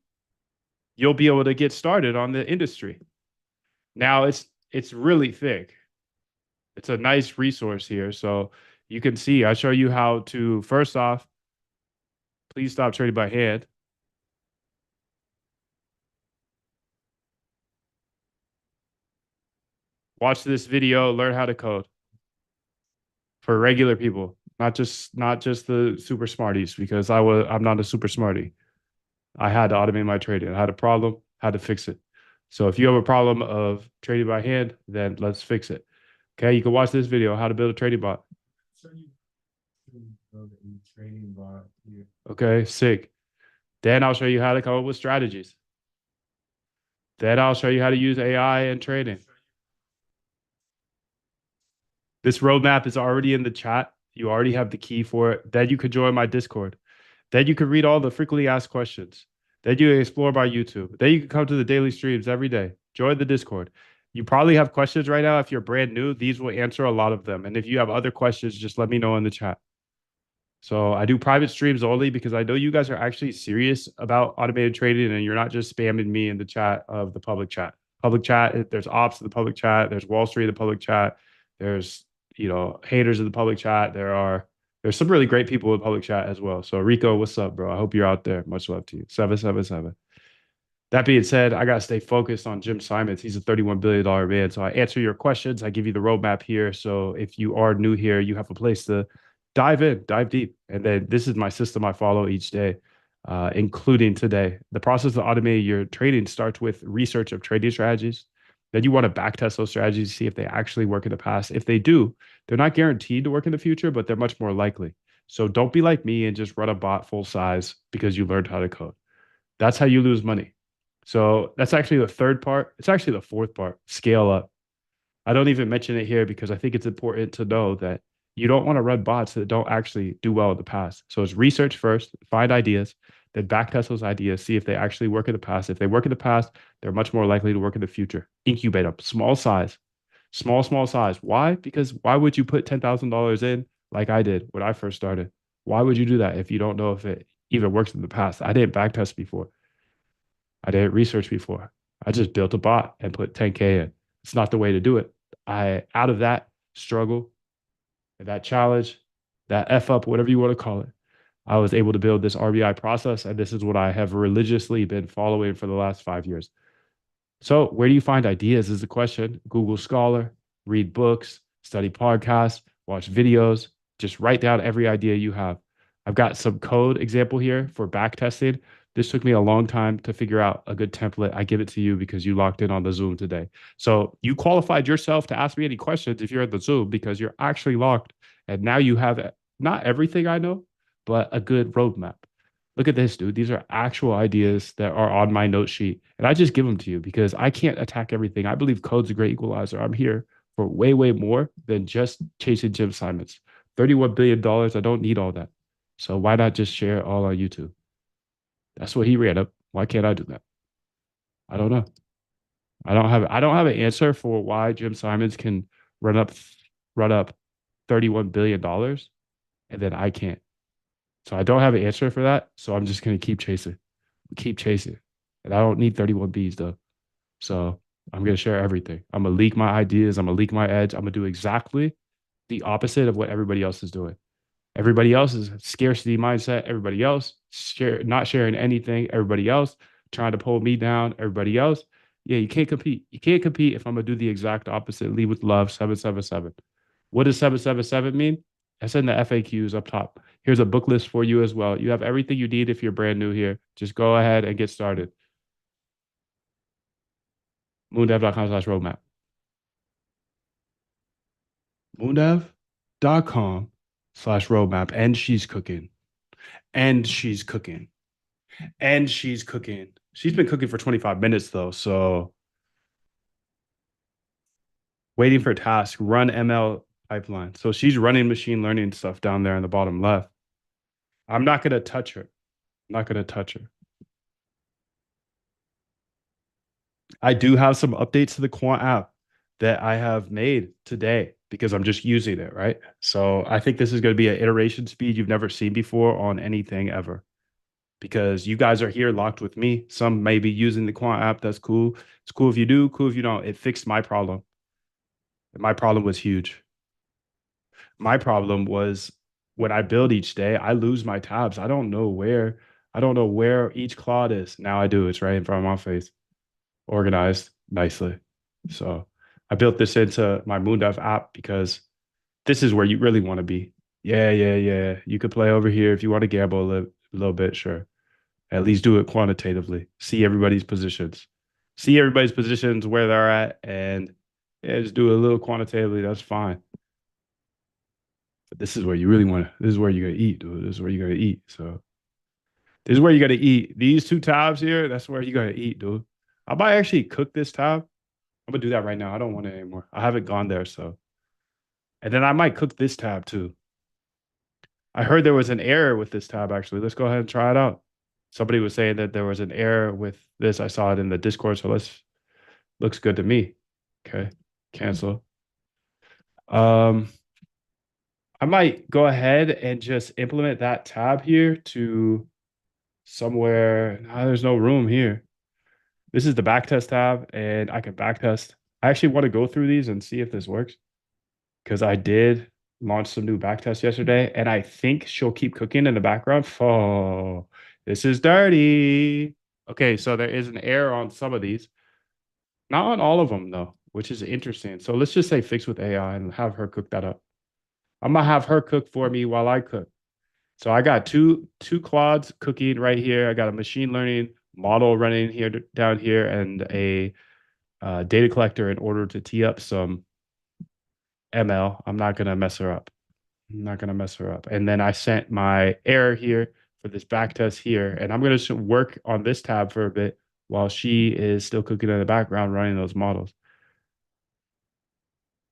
you'll be able to get started on the industry. Now it's really thick. It's a nice resource here. So you can see, I show you how to, first off, please stop trading by hand. Watch this video, learn how to code for regular people, not just the super smarties, because I'm not a super smarty. I had to automate my trading. I had a problem, had to fix it. So if you have a problem of trading by hand, then let's fix it. Okay, you can watch this video, how to build a trading bot. So you build a trading bot here. Okay, sick. Then I'll show you how to come up with strategies. Then I'll show you how to use AI and trading. This roadmap is already in the chat. You already have the key for it. Then you could join my Discord. Then you could read all the frequently asked questions. Then you explore my YouTube. Then you can come to the daily streams every day. Join the Discord. You probably have questions right now. If you're brand new, these will answer a lot of them. And if you have other questions, just let me know in the chat. So I do private streams only because I know you guys are actually serious about automated trading and you're not just spamming me in the chat of the public chat. Public chat, there's ops in the public chat, there's Wall Street in the public chat, there's haters in the public chat. There's some really great people in the public chat as well. So Rico, what's up, bro? I hope you're out there. Much love to you. 777. That being said, I gotta stay focused on Jim Simons. He's a $31 billion man. So I answer your questions. I give you the roadmap here. So if you are new here, you have a place to dive in, dive deep. And then this is my system I follow each day, including today. The process of automating your trading starts with research of trading strategies. Then you want to backtest those strategies to see if they actually work in the past. If they do, they're not guaranteed to work in the future, but they're much more likely. So don't be like me and just run a bot full size because you learned how to code. That's how you lose money. So that's actually the third part. It's actually the fourth part, scale up. I don't even mention it here because I think it's important to know that you don't want to run bots that don't actually do well in the past. So it's research first, find ideas, then backtest those ideas, see if they actually work in the past. If they work in the past, they're much more likely to work in the future. Incubate them, small size, small size. Why? Because why would you put $10,000 in like I did when I first started? Why would you do that if you don't know if it even works in the past? I didn't backtest before. I didn't research before. I just built a bot and put 10K in. It's not the way to do it. Out of that struggle, that challenge, that F up, whatever you want to call it, I was able to build this RBI process. And this is what I have religiously been following for the last 5 years. So, where do you find ideas is the question. Google Scholar, read books, study podcasts, watch videos, just write down every idea you have. I've got some code example here for back testing. This took me a long time to figure out a good template. I give it to you because you locked in on the Zoom today. So you qualified yourself to ask me any questions if you're at the Zoom because you're actually locked. And now you have not everything I know, but a good roadmap. Look at this, dude. These are actual ideas that are on my note sheet. And I just give them to you because I can't attack everything. I believe code's a great equalizer. I'm here for way more than just chasing Jim Simons. $31 billion. I don't need all that. So why not just share it all on YouTube? That's what he ran up. Why can't I do that? I don't know. I don't have an answer for why Jim Simons can run up $31 billion and then I can't. So I don't have an answer for that. So I'm just gonna keep chasing. And I don't need 31 Bs though. So I'm gonna share everything. I'm gonna leak my ideas. I'm gonna leak my edge. I'm gonna do exactly the opposite of what everybody else is doing. Everybody else is scarcity mindset. Everybody else not sharing anything. Everybody else trying to pull me down. Everybody else. Yeah, you can't compete. You can't compete if I'm gonna do the exact opposite. Lead with love. 777. What does 777 mean? That's in the FAQs up top. Here's a book list for you as well. You have everything you need if you're brand new here. Just go ahead and get started. Moondev.com/roadmap. Moondev.com/roadmap. And she's cooking. And she's cooking. And she's cooking. She's been cooking for 25 minutes though. So waiting for task, run ML pipeline. So she's running machine learning stuff down there in the bottom left. I'm not gonna touch her. I'm not gonna touch her. I do have some updates to the Quant app that I have made today because I'm just using it, right? So I think this is going to be an iteration speed you've never seen before on anything ever because you guys are here locked with me. Some may be using the Quant app. That's cool. It's cool if you do, cool if you don't. It fixed my problem. My problem was huge. My problem was when I build each day, I lose my tabs. I don't know where each cloud is. Now I do. It's right in front of my face, organized nicely. So I built this into my Moondive app because this is where you really want to be. Yeah, yeah, yeah. You could play over here if you want to gamble a little bit, sure. At least do it quantitatively. See everybody's positions. See everybody's positions where they're at and yeah, just do it a little quantitatively. That's fine. But this is where you really want to, this is where you're gonna eat, dude. This is where you're gonna eat. So this is where you're gonna eat. These two tabs here, that's where you're gonna eat, dude. I might actually cook this tab. I'm gonna do that right now. I don't want it anymore. I haven't gone there, so. And then I might cook this tab too. I heard there was an error with this tab actually. Let's go ahead and try it out. Somebody was saying that there was an error with this. I saw it in the Discord, so let's looks good to me. Okay, cancel. Um, I might go ahead and just implement that tab here to somewhere. No, there's no room here. This is the backtest tab, and I can backtest. I actually want to go through these and see if this works because I did launch some new backtests yesterday, and I think she'll keep cooking in the background. Oh, this is dirty. Okay, so there is an error on some of these, not on all of them though, which is interesting. So let's just say fix with AI and have her cook that up. I'm gonna have her cook for me while I cook. So I got two quads cooking right here. I got a machine learning model running here down here and a data collector in order to tee up some ML. I'm not gonna mess her up. I'm not gonna mess her up. And then I sent my error here for this back test here, and I'm gonna work on this tab for a bit while she is still cooking in the background running those models.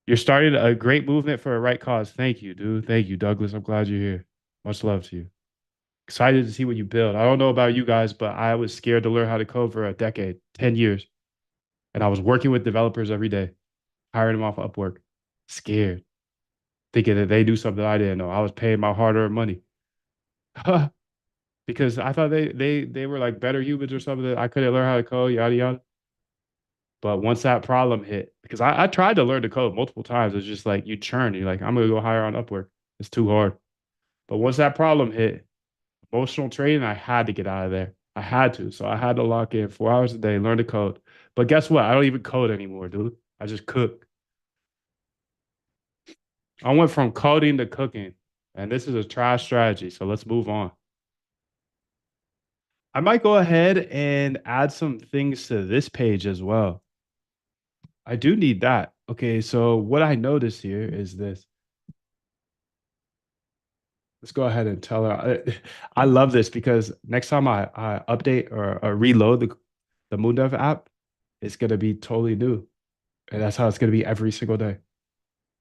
You're starting a great movement for a right cause. Thank you, dude. Thank you, Douglas. I'm glad you're here. Much love to you. Excited to see what you build. I don't know about you guys, but I was scared to learn how to code for a decade, 10 years. And I was working with developers every day, hiring them off Upwork. Scared, thinking that they do something I didn't know. I was paying my hard-earned money. Because I thought they were like better humans or something. I couldn't learn how to code, yada yada. But once that problem hit, because I tried to learn to code multiple times, it's just like you churn. You're like, I'm gonna go hire on Upwork. It's too hard. But once that problem hit, emotional trading, I had to get out of there. I had to. So I had to lock in 4 hours a day, learn to code. But guess what? I don't even code anymore, dude. I just cook. I went from coding to cooking. And this is a trash strategy. So let's move on. I might go ahead and add some things to this page as well. I do need that. Okay, so what I noticed here is this. Let's go ahead and tell her. I love this because next time I update or reload the Moondev app, it's gonna be totally new. And that's how it's gonna be every single day.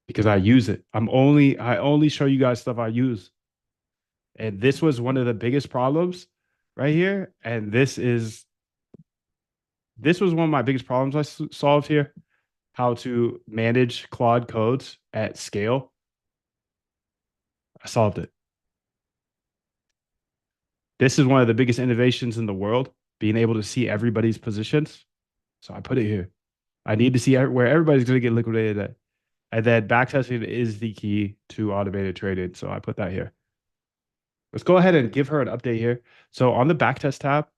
Because I use it. I only show you guys stuff I use. And this was one of the biggest problems right here. And this was one of my biggest problems I solved here. How to manage Claude codes at scale. I solved it. This is one of the biggest innovations in the world, being able to see everybody's positions. So I put it here. I need to see where everybody's going to get liquidated at. And then backtesting is the key to automated trading. So I put that here. Let's go ahead and give her an update here. So on the backtest tab,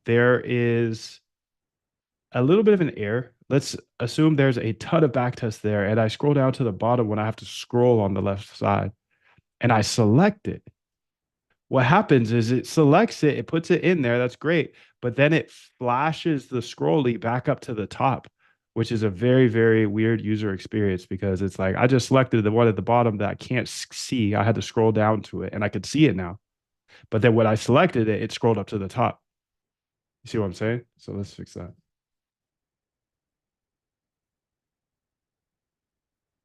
there is a little bit of an error. Let's assume there's a ton of backtests there. And I scroll down to the bottom when I have to scroll on the left side. And I select it. What happens is it selects it, it puts it in there. That's great. But then it flashes the scrolly back up to the top, which is a very, very weird user experience because it's like I just selected the one at the bottom that I can't see. I had to scroll down to it and I could see it now. But then when I selected it, it scrolled up to the top. You see what I'm saying? So let's fix that.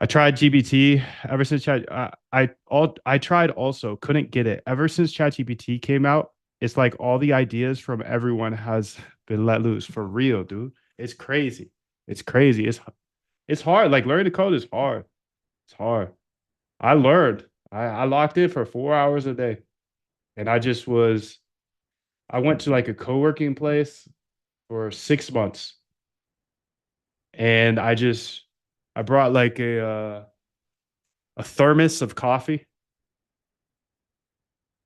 I tried GBT ever since Chat. I tried also couldn't get it ever since ChatGPT came out. It's like all the ideas from everyone has been let loose for real, dude. It's crazy. It's crazy. It's hard. Like learning to code is hard. It's hard. I learned. I locked in for 4 hours a day, and I just was. I went to like a co-working place for 6 months, and I brought like a thermos of coffee,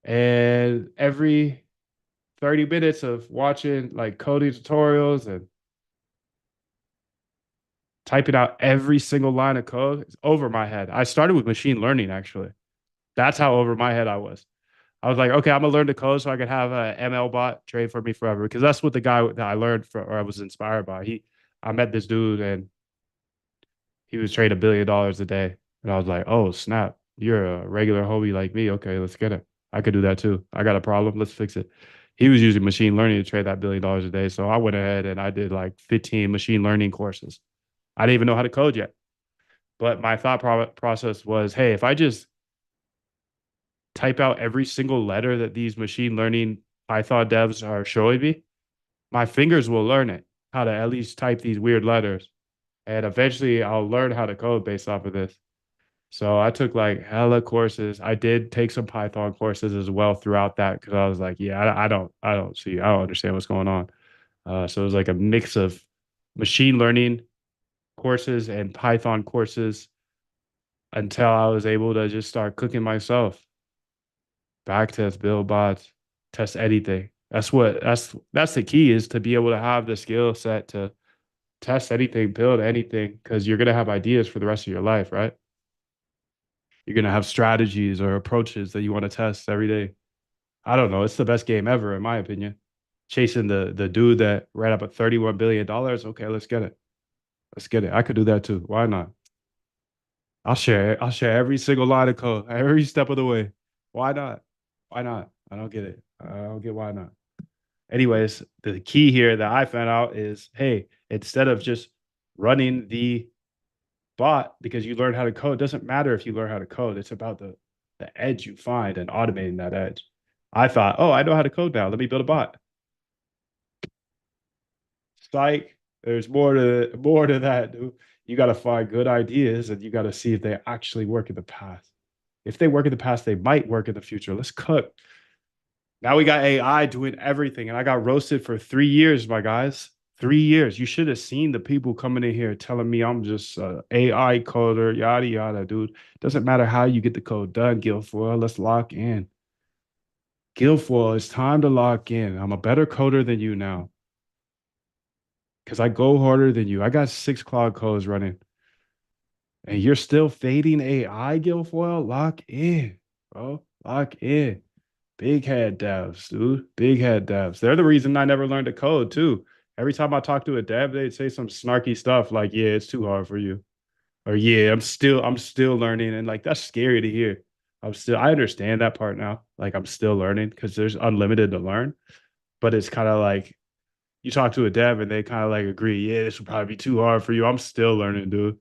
and every 30 minutes of watching like coding tutorials and typing out every single line of code, it's over my head. I started with machine learning actually. That's how over my head I was. I was like, okay, I'm gonna learn to code so I could have a ML bot trade for me forever. Because that's what the guy that I learned from or I was inspired by. I met this dude and he was trading $1 billion a day. And I was like, oh snap, you're a regular homie like me. Okay, let's get it. I could do that too. I got a problem. Let's fix it. He was using machine learning to trade that $1 billion a day. So I went ahead and I did like 15 machine learning courses. I didn't even know how to code yet. But my process was, hey, if I just type out every single letter that these machine learning Python devs are showing me, my fingers will learn it, how to at least type these weird letters. And eventually I'll learn how to code based off of this. So I took like hella courses. I did take some Python courses as well throughout that because I was like, yeah, I don't understand what's going on. So it was like a mix of machine learning courses and Python courses until I was able to just start cooking myself. Backtest, build bots, test anything. That's the key is to be able to have the skill set to test anything, build anything, because you're gonna have ideas for the rest of your life, right? You're gonna have strategies or approaches that you want to test every day. I don't know. It's the best game ever, in my opinion. Chasing the dude that ran up at $31 billion. Okay, let's get it. Let's get it. I could do that too. Why not? I'll share it. I'll share every single line of code, every step of the way. Why not? Why not? I don't get it. I don't get why not. Anyways, the key here that I found out is, hey, instead of just running the bot because you learn how to code, it doesn't matter if you learn how to code. It's about the edge you find and automating that edge. I thought, oh, I know how to code now. Let me build a bot. Psych. There's more to that, dude. You got to find good ideas and you got to see if they actually work in the past. If they work in the past, they might work in the future. Let's cook. Now we got AI doing everything, and I got roasted for 3 years, my guys. 3 years. You should have seen the people coming in here telling me I'm just a AI coder, yada yada, dude. Doesn't matter how you get the code done, Guilfoyle. Let's lock in. Guilfoyle, it's time to lock in. I'm a better coder than you now because I go harder than you. I got 6 Claude codes running, and you're still fading AI, Guilfoyle. Lock in, bro. Lock in. Big head devs, dude. Big head devs. They're the reason I never learned to code too. Every time I talk to a dev, they'd say some snarky stuff like, "Yeah, it's too hard for you," or "Yeah, I'm still learning," and like that's scary to hear. I understand that part now. Like I'm still learning because there's unlimited to learn, but it's kind of like you talk to a dev and they kind of like agree, "Yeah, this would probably be too hard for you." I'm still learning, dude.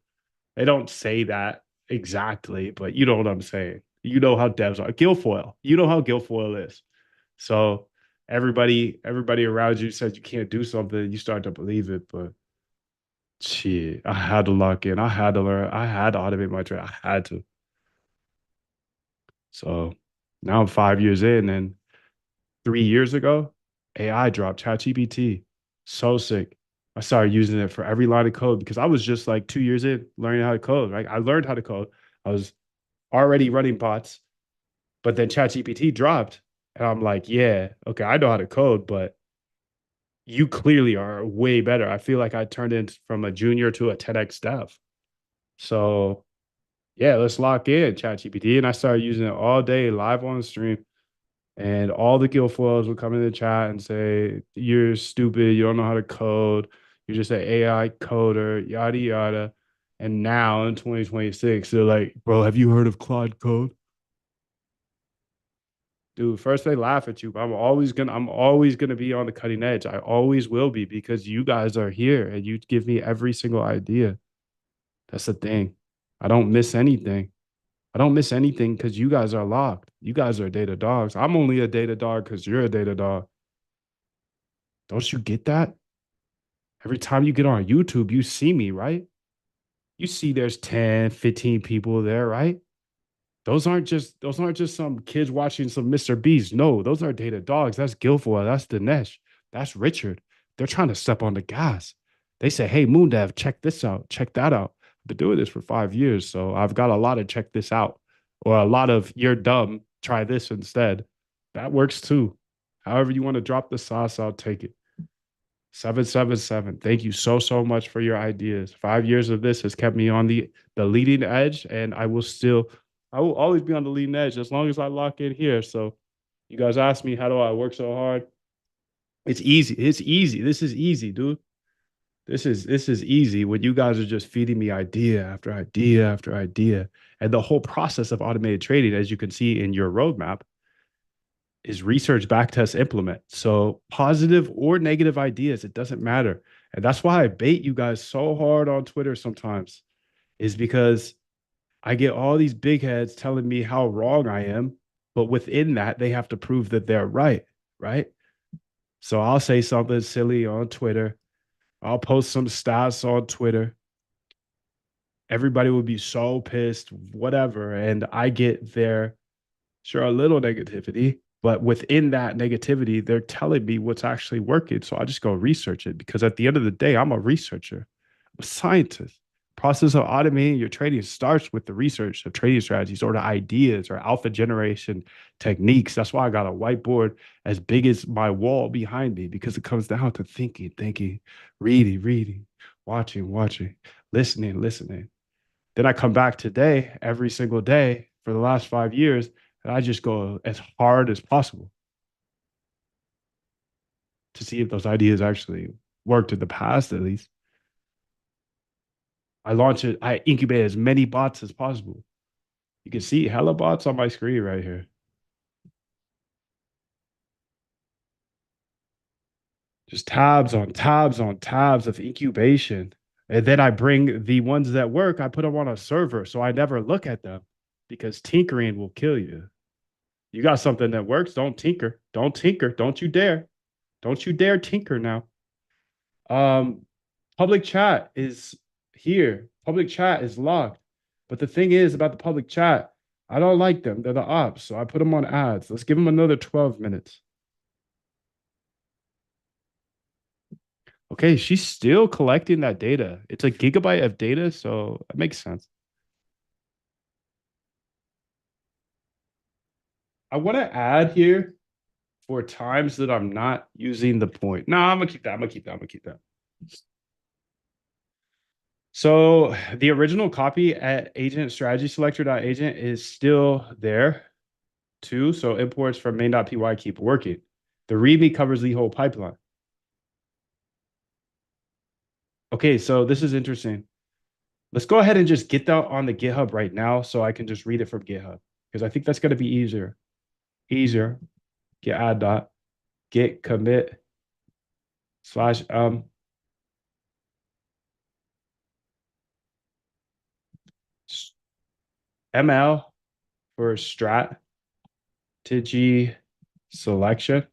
They don't say that exactly, but you know what I'm saying. You know how devs are. Guilfoyle. You know how Guilfoyle is. So everybody around you says you can't do something, you start to believe it. But shit, I had to lock in. I had to learn. I had to automate my trade. I had to. So now I'm 5 years in, and 3 years ago, AI dropped ChatGPT. So sick. I started using it for every line of code because I was just like 2 years in learning how to code. Right, I learned how to code. I was already running bots, but then ChatGPT dropped, and I'm like, yeah, okay, I know how to code, but you clearly are way better. I feel like I turned in from a junior to a 10x dev. So yeah, let's lock in ChatGPT. And I started using it all day live on the stream. And all the Guilfoyles would come in the chat and say, "You're stupid. You don't know how to code. You're just an AI coder, yada, yada." And now in 2026, they're like, "Bro, have you heard of Claude Code?" Dude, first they laugh at you, but I'm always gonna be on the cutting edge. I always will be because you guys are here and you give me every single idea. That's the thing. I don't miss anything. I don't miss anything because you guys are locked. You guys are data dogs. I'm only a data dog because you're a data dog. Don't you get that? Every time you get on YouTube, you see me, right? You see there's 10, 15 people there, right? Those aren't just some kids watching some Mr. Beast. No, those are data dogs. That's Guilfoyle. That's Dinesh. That's Richard. They're trying to step on the gas. They say, hey, Moondev, check this out. Check that out. I've been doing this for 5 years. So I've got a lot of check this out. Or a lot of you're dumb. Try this instead. That works too. However, you want to drop the sauce, I'll take it. 777. Thank you so much for your ideas. 5 years of this has kept me on the leading edge, and I will always be on the leading edge as long as I lock in here. So you guys ask me how do I work so hard? It's easy. It's easy. This is easy, dude. This is easy when you guys are just feeding me idea after idea after idea. And the whole process of automated trading, as you can see in your roadmap, is research, backtest, implement. So positive or negative ideas, it doesn't matter. And that's why I bait you guys so hard on Twitter sometimes, is because I get all these big heads telling me how wrong I am, but within that, they have to prove that they're right, right? So I'll say something silly on Twitter. I'll post some stats on Twitter. Everybody would be so pissed, whatever. And I get their, sure, a little negativity, but within that negativity, they're telling me what's actually working. So I just go research it because at the end of the day, I'm a researcher, I'm a scientist. Process of automating your trading starts with the research of trading strategies or the ideas or alpha generation techniques. That's why I got a whiteboard as big as my wall behind me because it comes down to thinking, reading, watching, listening. Then I come back today every single day for the last 5 years, and I just go as hard as possible to see if those ideas actually worked in the past, at least. I incubate as many bots as possible. You can see hella bots on my screen right here. Just tabs on tabs on tabs of incubation. And then I bring the ones that work, I put them on a server so I never look at them because tinkering will kill you. You got something that works, don't tinker. Don't tinker. Don't you dare. Don't you dare tinker now. Um, public chat is here. Public chat is locked. But the thing is about the public chat, I don't like them. They're the ops. So I put them on ads. Let's give them another 12 minutes. Okay, she's still collecting that data. It's a gigabyte of data, so it makes sense. I want to add here for times that I'm not using the point. No, I'm gonna keep that. I'm gonna keep that. So the original copy at agent strategy selector.agent is still there too. So imports from main.py keep working. The README covers the whole pipeline. Okay, so this is interesting. Let's go ahead and just get that on the GitHub right now so I can just read it from GitHub because I think that's going to be easier. Get add dot, git commit slash ML for strategy selection.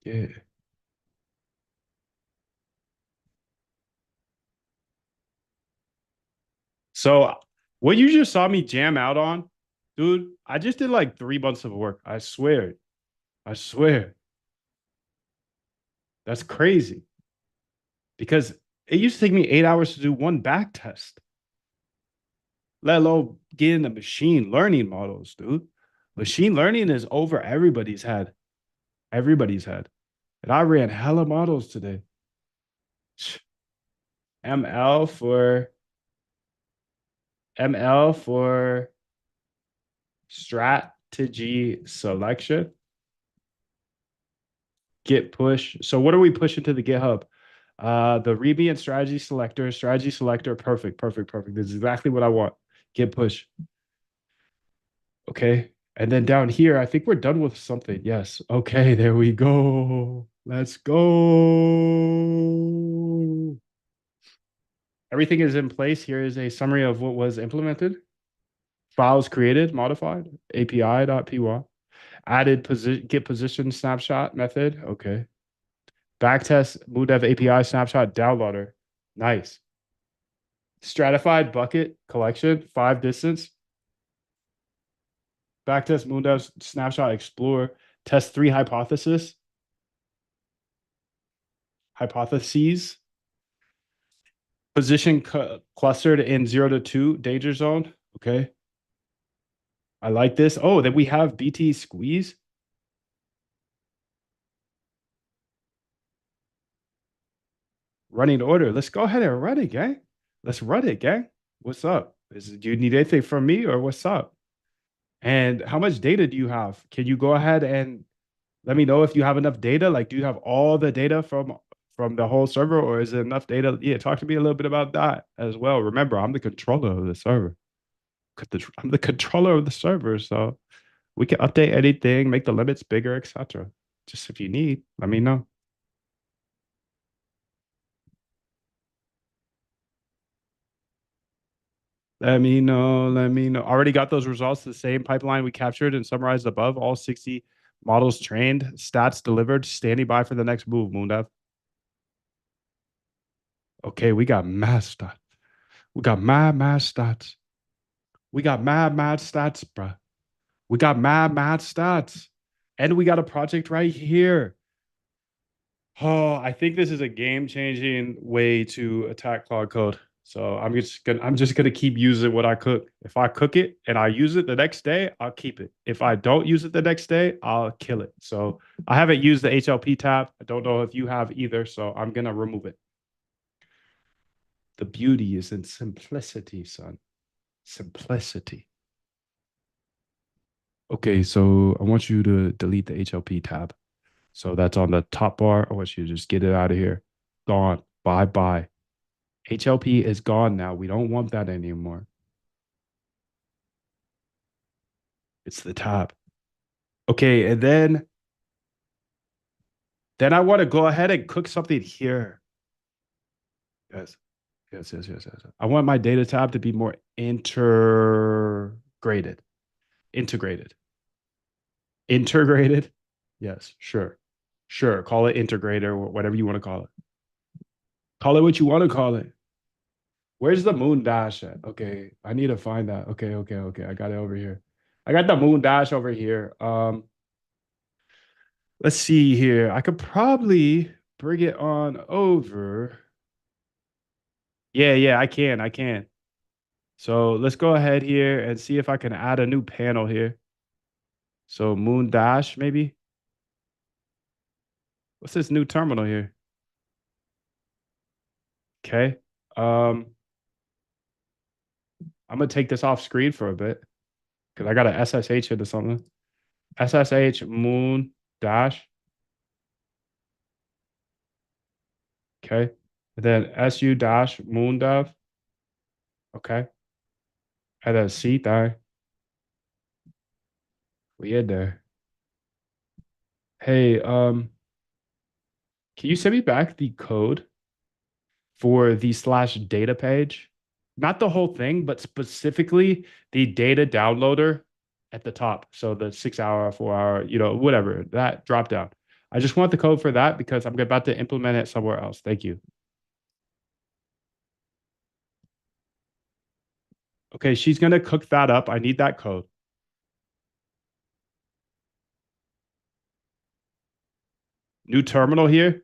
Yeah. So what you just saw me jam out on, dude, I just did like 3 months of work. I swear. I swear. That's crazy. Because it used to take me 8 hours to do one back test, let alone get into machine learning models, dude. Machine learning is over everybody's head. Everybody's head. And I ran hella models today. ML for ML for strategy selection. Git push. So what are we pushing to the GitHub? The README and strategy selector, perfect, perfect, perfect. This is exactly what I want. Git push. Okay. And then down here, I think we're done with something. Yes. Okay, there we go. Let's go. Everything is in place. Here is a summary of what was implemented. Files created, modified, API.py, added get position snapshot method. Okay. Backtest MoonDev API snapshot downloader. Nice. Stratified bucket collection, 5 distance. Backtest MoonDev snapshot explorer. Test 3 hypotheses. Position clustered in 0 to 2 danger zone. Okay. I like this. Oh, then we have BT squeeze. Running order. Let's go ahead and run it, gang. Let's run it, gang. What's up? Do you need anything from me or what's up? And how much data do you have? Can you go ahead and let me know if you have enough data? Like, do you have all the data from the whole server, or is it enough data? Yeah, talk to me a little bit about that as well. Remember, I'm the controller of the server. I'm the controller of the server, so we can update anything, make the limits bigger, etc. Just if you need, let me know. Let me know. Let me know. Already got those results. The same pipeline we captured and summarized above. All 60 models trained, stats delivered, standing by for the next move, Moondev. Okay, we got mad stats. We got mad stats. We got mad stats, bruh. We got mad stats. And we got a project right here. Oh, I think this is a game-changing way to attack Cloud Code. So I'm just gonna keep using what I cook. If I cook it and I use it the next day, I'll keep it. If I don't use it the next day, I'll kill it. So I haven't used the HLP tab. I don't know if you have either, so I'm gonna remove it. The beauty is in simplicity, son. Simplicity. Okay, so I want you to delete the HLP tab. So that's on the top bar. I want you to just get it out of here. Gone. Bye bye. HLP is gone now. We don't want that anymore. It's the tab. Okay, and then I want to go ahead and cook something here. Yes. Yes. I want my data tab to be more integrated. Integrated. Integrated. Yes, sure. Sure. Call it integrator or whatever you want to call it. Call it what you want to call it. Where's the moon dash at? Okay, I need to find that. Okay. I got it over here. I got the moon dash over here. Let's see here. I could probably bring it on over. Yeah, I can. So let's go ahead here and see if I can add a new panel here. So Moon Dash, maybe. What's this new terminal here? Okay. I'm gonna take this off screen for a bit because I got a SSH into something. SSH Moon Dash. Okay. And then SU dash Moon Dev. Okay. And then C die. We in there. Hey, can you send me back the code for the slash data page? Not the whole thing, but specifically the data downloader at the top. So the 6 hour, 4 hour, whatever, that drop down. I just want the code for that because I'm about to implement it somewhere else. Thank you. Okay, she's gonna cook that up. I need that code. New terminal here.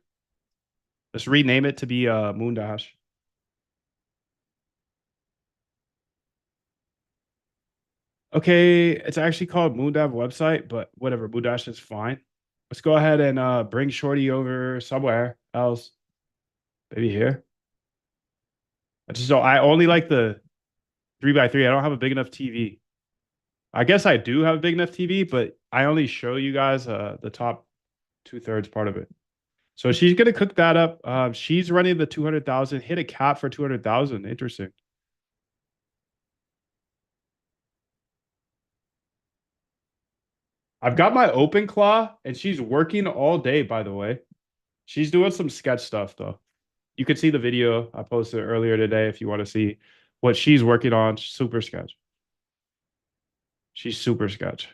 Let's rename it to be Moondash. Okay, it's actually called Moondav website, but whatever, Moondash is fine. Let's go ahead and bring Shorty over somewhere else. Maybe here. I only like the 3x3. I don't have a big enough TV. I guess I do have a big enough TV, but I only show you guys the top 2/3 part of it. So she's gonna cook that up. She's running the 200,000, hit a cap for 200,000. Interesting. I've got my open claw, and she's working all day, by the way. She's doing some sketch stuff though. You could see the video I posted earlier today if you want to see what she's working on. Super sketch. She's super sketch.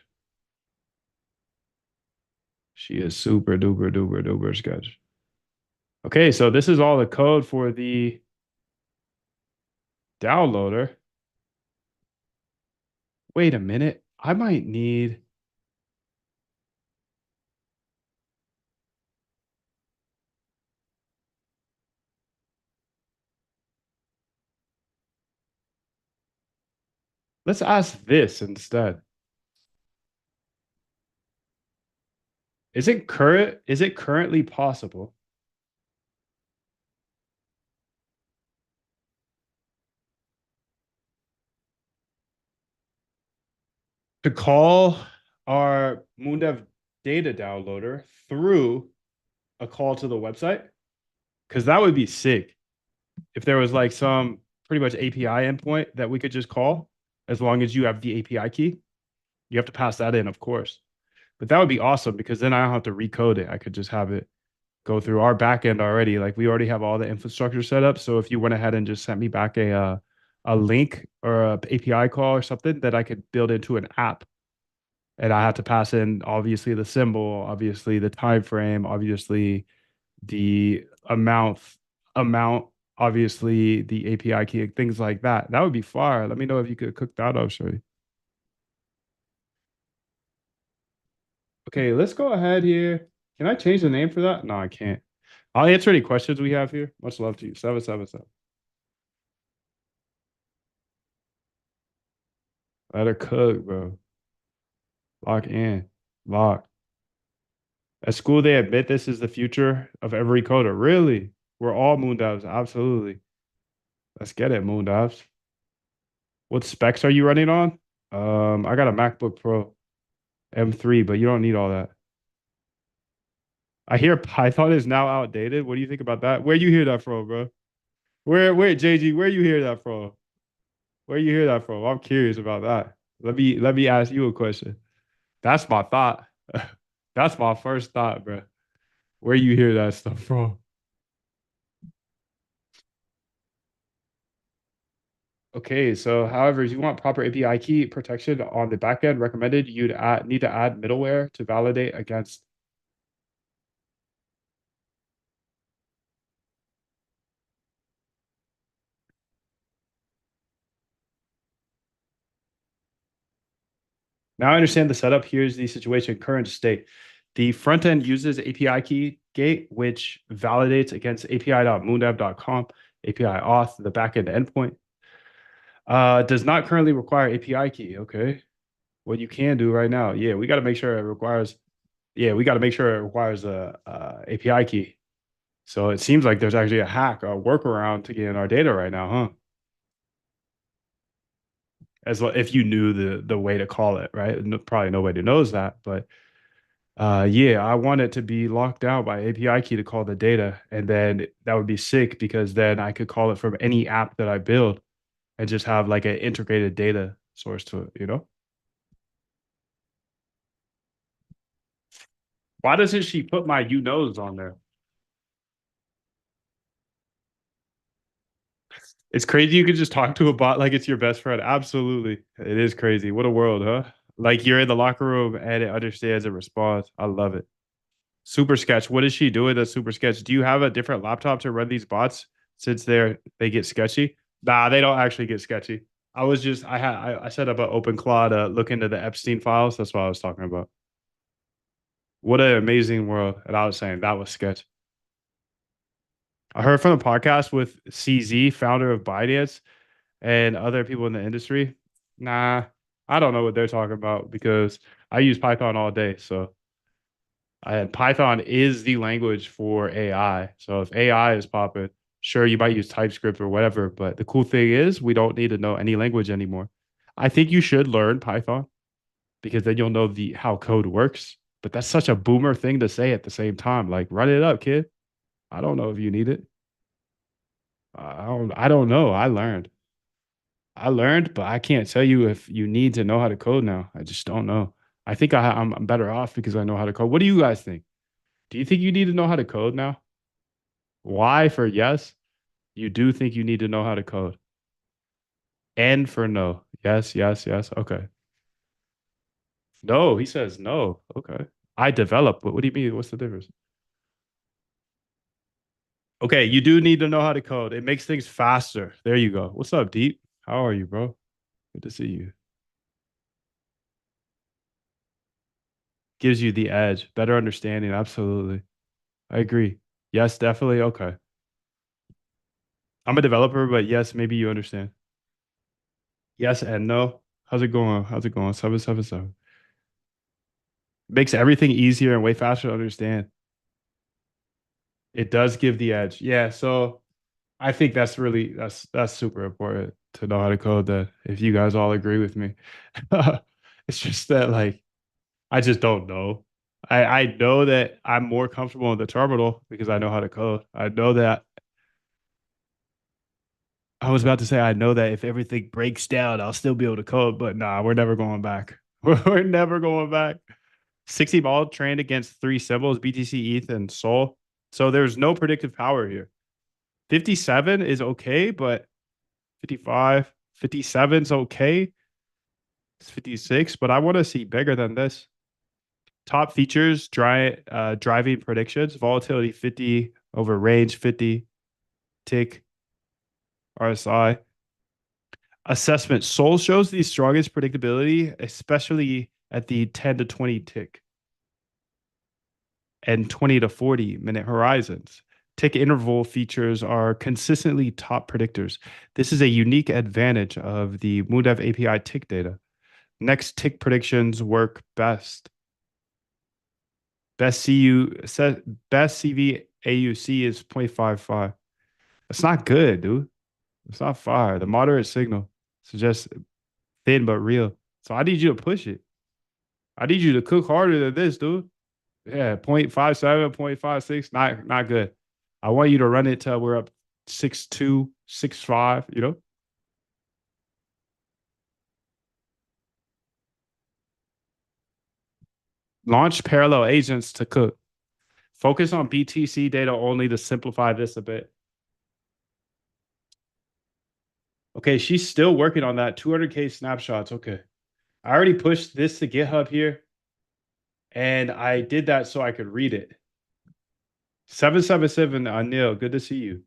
She is super duper duper duper sketch. Okay, so this is all the code for the downloader. Wait a minute. I might need. Let's ask this instead. Is it currently possible to call our MoonDev data downloader through a call to the website? Because that would be sick if there was like some pretty much API endpoint that we could just call as long as you have the API key. You have to pass that in, of course. But that would be awesome because then I don't have to recode it. I could just have it go through our backend already. Like we already have all the infrastructure set up. So if you went ahead and just sent me back a link or a API call or something that I could build into an app, and I have to pass in obviously the symbol, obviously the time frame, obviously the amount, obviously the API key, things like that. That would be fire. Let me know if you could cook that up, Shorty. Okay, let's go ahead here. Can I change the name for that? No, I can't. I'll answer any questions we have here. Much love to you. 777. Let her cook, bro. Lock in. Lock. At school, they admit this is the future of every coder. Really? We're all moon devs. Absolutely. Let's get it, moon devs. What specs are you running on? I got a MacBook Pro M3, but you don't need all that. I hear Python is now outdated. What do you think about that? Where you hear that from, bro? Where JG, where you hear that from? Where you hear that from? I'm curious about that. Let me ask you a question. That's my thought. That's my first thought, bro. Where you hear that stuff from? Okay, so however, if you want proper API key protection on the backend, recommended need to add middleware to validate against. Now I understand the setup. Here's the situation, current state. The front end uses API key gate, which validates against api.moondev.com, API auth, the backend endpoint. Does not currently require API key. Okay. What you can do right now. Yeah, we got to make sure it requires. Yeah, we got to make sure it requires a API key. So it seems like there's actually a hack, a workaround to get in our data right now, huh? As well, if you knew the way to call it, right? No, probably nobody knows that, but yeah, I want it to be locked down by API key to call the data, and then that would be sick because then I could call it from any app that I build and just have like an integrated data source to it, you know? Why doesn't she put my you knows on there? It's crazy you could just talk to a bot like it's your best friend. Absolutely. It is crazy. What a world, huh? Like you're in the locker room and it understands and responds. I love it. Super Sketch. What is she doing at Super Sketch? Do you have a different laptop to run these bots since they get sketchy? Nah, they don't actually get sketchy. I set up an open claw to look into the Epstein files. That's what I was talking about. What an amazing world. And I was saying that was sketch. I heard from the podcast with CZ, founder of Binance, and other people in the industry. Nah, I don't know what they're talking about because I use Python all day. So Python is the language for AI. So if AI is popping, sure, you might use TypeScript or whatever. But the cool thing is we don't need to know any language anymore. I think you should learn Python because then you'll know the how code works. But that's such a boomer thing to say at the same time. Like, run it up, kid. I don't know if you need it. I don't know. I learned, but I can't tell you if you need to know how to code now. I just don't know. I think I'm better off because I know how to code. What do you guys think? Do you think you need to know how to code now? Why for yes? You do think you need to know how to code. And for no. Yes, yes, yes. Okay. No, he says no. Okay. I develop. What do you mean? What's the difference? Okay, you do need to know how to code. It makes things faster. There you go. What's up, Deep? How are you, bro? Good to see you. Gives you the edge, better understanding. Absolutely. I agree. Yes, definitely. Okay. I'm a developer, but yes, maybe you understand. Yes and no. How's it going? How's it going? 777. Makes everything easier and way faster to understand. It does give the edge. Yeah. So I think that's super important to know how to code that if you guys all agree with me. It's just that like I just don't know. I know that I'm more comfortable in the terminal because I know how to code. I know that I was about to say I know that if everything breaks down, I'll still be able to code, but nah, we're never going back. We're never going back. 60 ball trained against three symbols, BTC, ETH, and Sol. So there's no predictive power here. 57 is okay, but 55, 57 is okay. It's 56, but I want to see bigger than this. Top features, driving predictions, volatility 50 over range 50, tick, RSI. Assessment. Sol shows the strongest predictability, especially at the 10 to 20 tick and 20 to 40-minute horizons. Tick interval features are consistently top predictors. This is a unique advantage of the Moondev API tick data. Next tick predictions work best. Best CU best CV AUC is 0.55. That's not good, dude. It's not fire. The moderate signal suggests thin but real. So I need you to push it. I need you to cook harder than this, dude. Yeah, 0.57, 0.56, not good. I want you to run it till we're up 6.2, 6.5, you know? Launch parallel agents to cook. Focus on BTC data only to simplify this a bit. Okay, she's still working on that 200K snapshots. Okay. I already pushed this to GitHub here, and I did that so I could read it. 777 Anil, good to see you.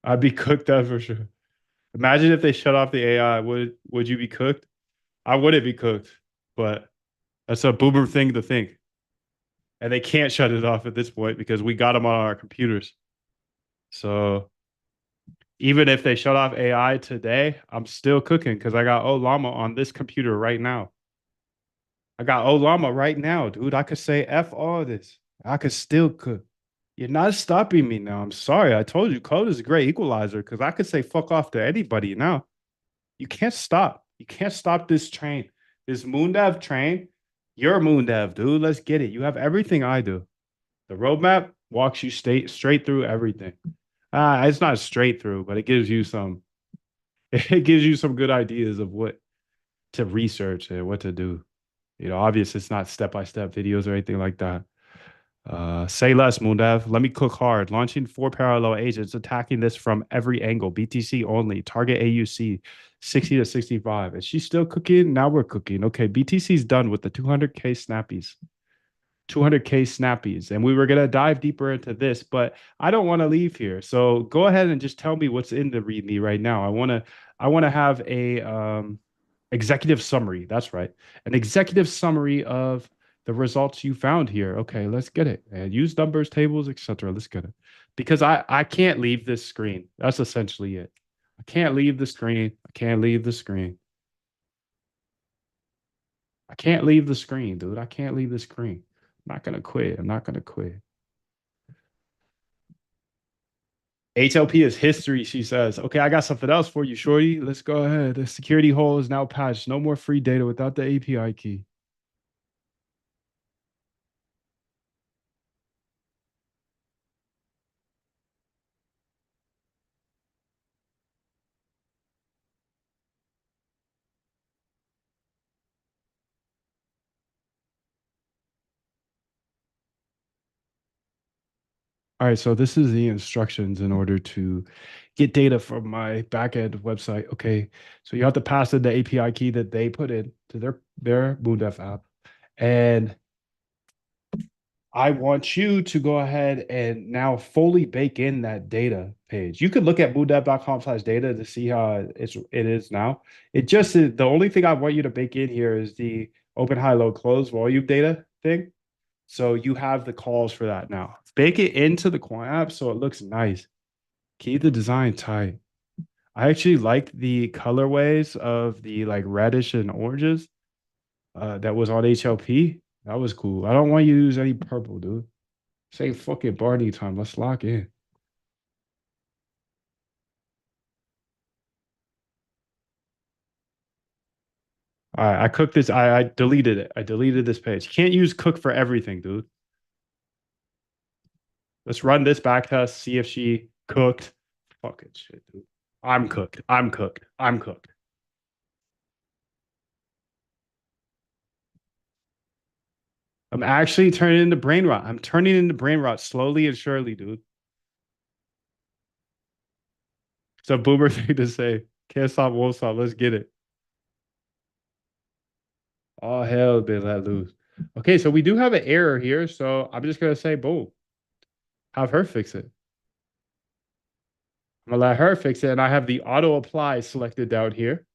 I'd be cooked up for sure. Imagine if they shut off the AI. Would you be cooked? I wouldn't be cooked, but that's a boomer thing to think. And they can't shut it off at this point because we got them on our computers. So even if they shut off AI today, I'm still cooking because I got Olama on this computer right now. I got Olama right now, dude. I could say F all this. I could still cook. You're not stopping me now. I'm sorry. I told you code is a great equalizer because I could say fuck off to anybody now. You can't stop. You can't stop this train. This Moondev train. You're a Moondev, dude. Let's get it. You have everything I do. The roadmap walks you straight through everything. It's not straight through, but it gives you some. It gives you some good ideas of what to research and what to do. You know, obviously it's not step by step videos or anything like that. Say less, Moondev. Let me cook hard. Launching 4 parallel agents, attacking this from every angle. BTC only. Target AUC 60 to 65. Is she still cooking? Now we're cooking. Okay, BTC's done with the 200K snappies. 200K snappies. And we were going to dive deeper into this, but I don't want to leave here. So go ahead and just tell me what's in the README right now. I want to have a executive summary. That's right. An executive summary of the results you found here. Okay, let's get it. And use numbers, tables, etc. Let's get it. Because I can't leave this screen. That's essentially it. I can't leave the screen. I can't leave the screen. I can't leave the screen, dude. I can't leave the screen. I'm not gonna quit. I'm not gonna quit. HLP is history, she says. Okay, I got something else for you, Shorty. Let's go ahead. The security hole is now patched. No more free data without the API key. All right, so this is the instructions in order to get data from my backend website. Okay, so you have to pass in the API key that they put in to their MoonDev app, and I want you to go ahead and now fully bake in that data page. You could look at moondev.com/data to see how it is now. It just is the only thing I want you to bake in here is the open, high, low, close volume data thing. So you have the calls for that now. Bake it into the Quant app so it looks nice. Keep the design tight. I actually like the colorways of the like reddish and oranges that was on HLP. That was cool. I don't want you to use any purple, dude. Say fucking Barney time. Let's lock in. All right, I cooked this. I deleted it. I deleted this page. Can't use cook for everything, dude. Let's run this back test, see if she cooked. Fucking shit, dude. I'm cooked. I'm cooked. I'm cooked. I'm actually turning into brain rot. I'm turning into brain rot slowly and surely, dude. So boomer thing to say. Can't stop, won't stop. Let's get it. Oh hell, been let loose. Okay, so we do have an error here, so I'm just gonna say boom. Have her fix it. I'm gonna let her fix it, and I have the auto apply selected down here,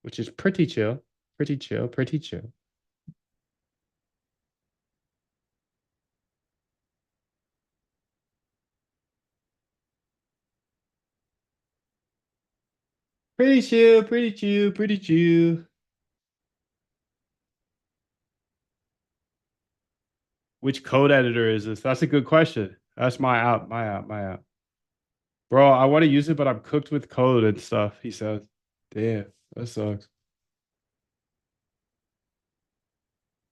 which is pretty chill, pretty chill, pretty chill. Pretty chill, pretty chill, pretty chill. Which code editor is this? That's a good question. That's my app, my app, my app. Bro, I want to use it, but I'm cooked with code and stuff, he says. Damn, that sucks.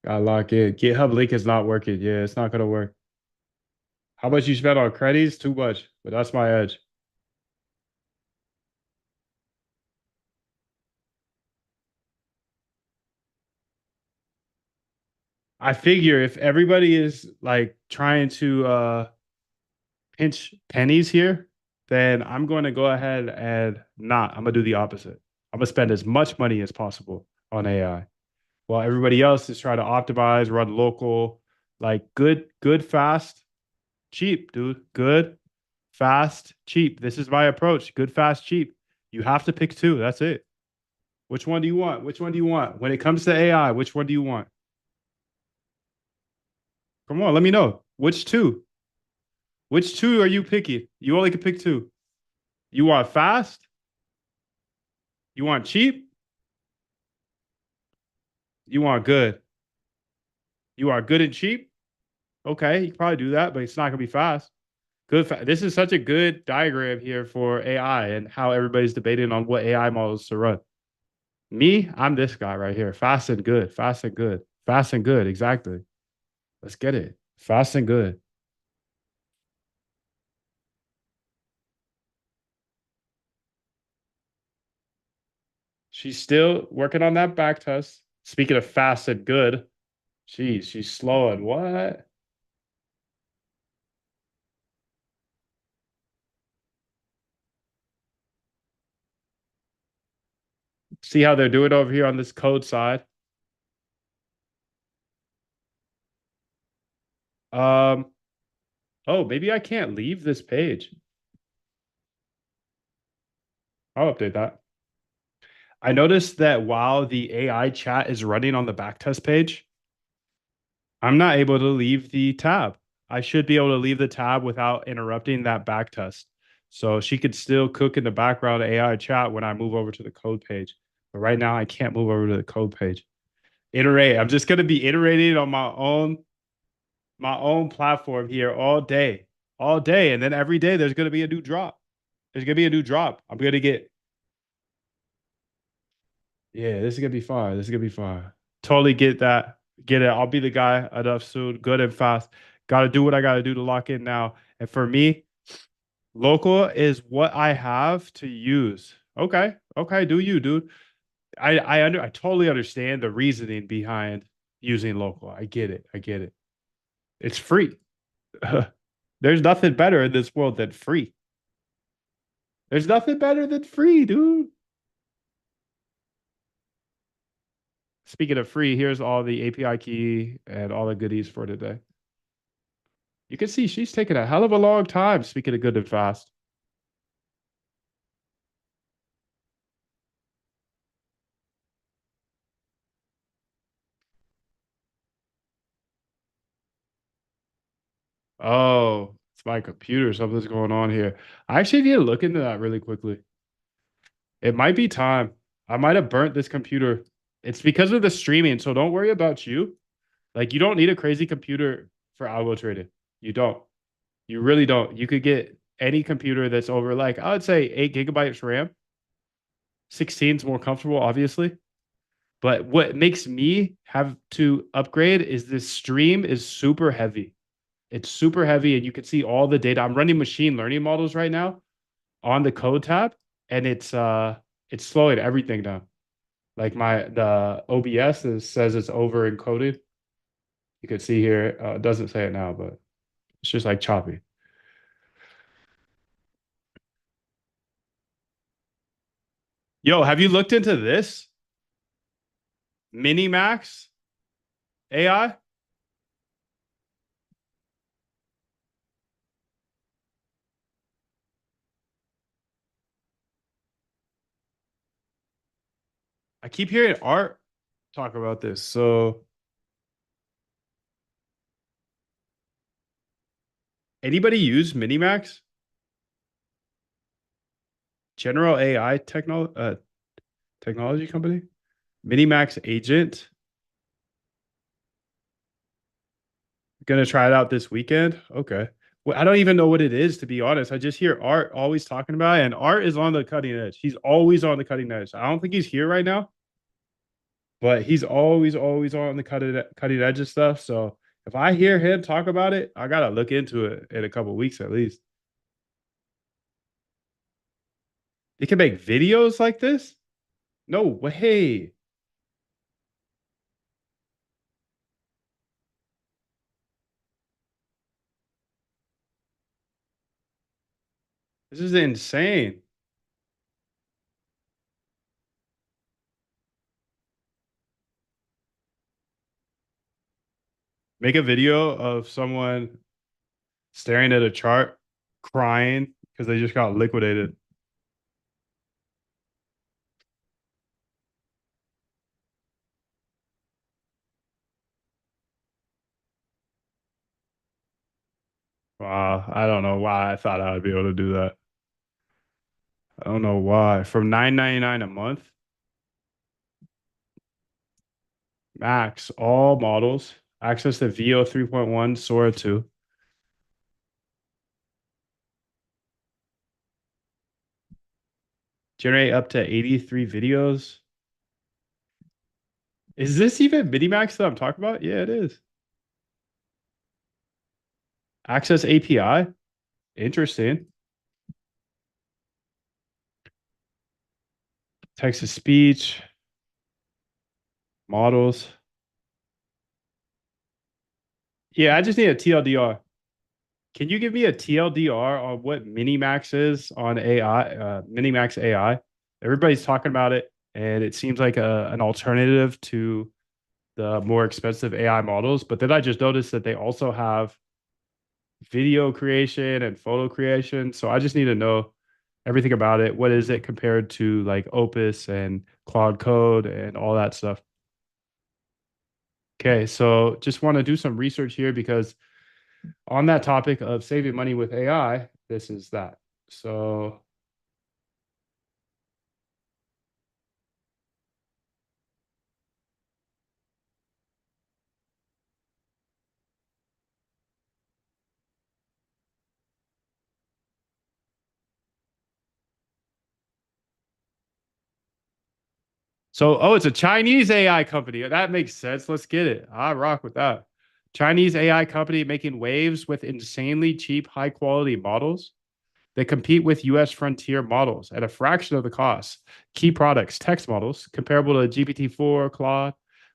Gotta lock in. GitHub link is not working. Yeah, it's not gonna work. How much you spent on credits? Too much, but that's my edge. I figure if everybody is like trying to pinch pennies here, then I'm going to go ahead and not. I'm gonna do the opposite. I'm gonna spend as much money as possible on AI, while everybody else is trying to optimize, run local, like good, fast, cheap, dude. Good, fast, cheap. This is my approach. Good, fast, cheap. You have to pick two. That's it. Which one do you want? Which one do you want? When it comes to AI, which one do you want? Come on, let me know. Which two? Which two are you picking? You only can pick two. You want fast? You want cheap? You want good? You want good and cheap? Okay, you can probably do that, but it's not gonna be fast. This is such a good diagram here for AI and how everybody's debating on what AI models to run. Me, I'm this guy right here. Fast and good. Fast and good. Fast and good. Exactly. Let's get it. Fast and good. She's still working on that back test. Speaking of fast and good, geez, she's slowing. What? See how they're doing over here on this code side. Um, oh, maybe I can't leave this page. I'll update that. I noticed that while the AI chat is running on the backtest page, I'm not able to leave the tab. I should be able to leave the tab without interrupting that backtest. So she could still cook in the background AI chat when I move over to the code page. But right now I can't move over to the code page. Iterate. I'm just gonna be iterating on my own platform here all day. All day. And then every day there's gonna be a new drop. There's gonna be a new drop. I'm gonna get Yeah, this is gonna be fine. This is gonna be fine. Totally get that. Get it. I'll be the guy enough soon. Good and fast. Gotta do what I gotta do to lock in now. And for me, local is what I have to use. Okay. Okay, do you, dude. I totally understand the reasoning behind using local. I get it. I get it. It's free. There's nothing better in this world than free. There's nothing better than free, dude. Speaking of free, here's all the API key and all the goodies for today. You can see she's taking a hell of a long time. Speaking of good and fast. Oh, it's my computer. Something's going on here. I actually need to look into that really quickly. It might be time. I might have burnt this computer. It's because of the streaming. So don't worry about you. Like, you don't need a crazy computer for algo trading. You don't. You really don't. You could get any computer that's over, like, I would say 8 gigabytes RAM. 16 is more comfortable, obviously. But what makes me have to upgrade is this stream is super heavy. It's super heavy, and you can see all the data. I'm running machine learning models right now on the code tab, and it's slowing everything down. Like the OBS says it's over encoded. You can see here, it doesn't say it now, but it's just like choppy. Yo, have you looked into this? Minimax AI? I keep hearing Art talk about this. So anybody use Minimax? General AI technology company? Minimax agent. Gonna try it out this weekend. Okay. Well, I don't even know what it is, to be honest. I just hear Art always talking about it, and Art is on the cutting edge. He's always on the cutting edge. I don't think he's here right now, but he's always on the cutting edge of stuff. So if I hear him talk about it, I gotta look into it in a couple weeks at least. It can make videos like this? No way. This is insane. Make a video of someone staring at a chart, crying because they just got liquidated. Wow, I don't know why I thought I would be able to do that. I don't know why. From 9.99 a month, max all models, access to VO 3.1, Sora 2. Generate up to 83 videos. Is this even Minimax that I'm talking about? Yeah, it is. Access API. Interesting. Text to speech, models. Yeah, I just need a TLDR. Can you give me a TLDR on what Minimax is on AI, Minimax AI? Everybody's talking about it, and it seems like an alternative to the more expensive AI models. But then I just noticed that they also have video creation and photo creation. So I just need to know everything about it. What is it compared to like Opus and Claude Code and all that stuff? Okay, so just want to do some research here because on that topic of saving money with AI, this is that. So oh, it's a Chinese AI company. That makes sense. Let's get it. I rock with that. Chinese AI company making waves with insanely cheap, high quality models. They compete with US frontier models at a fraction of the cost. Key products, text models, comparable to GPT-4, Claude,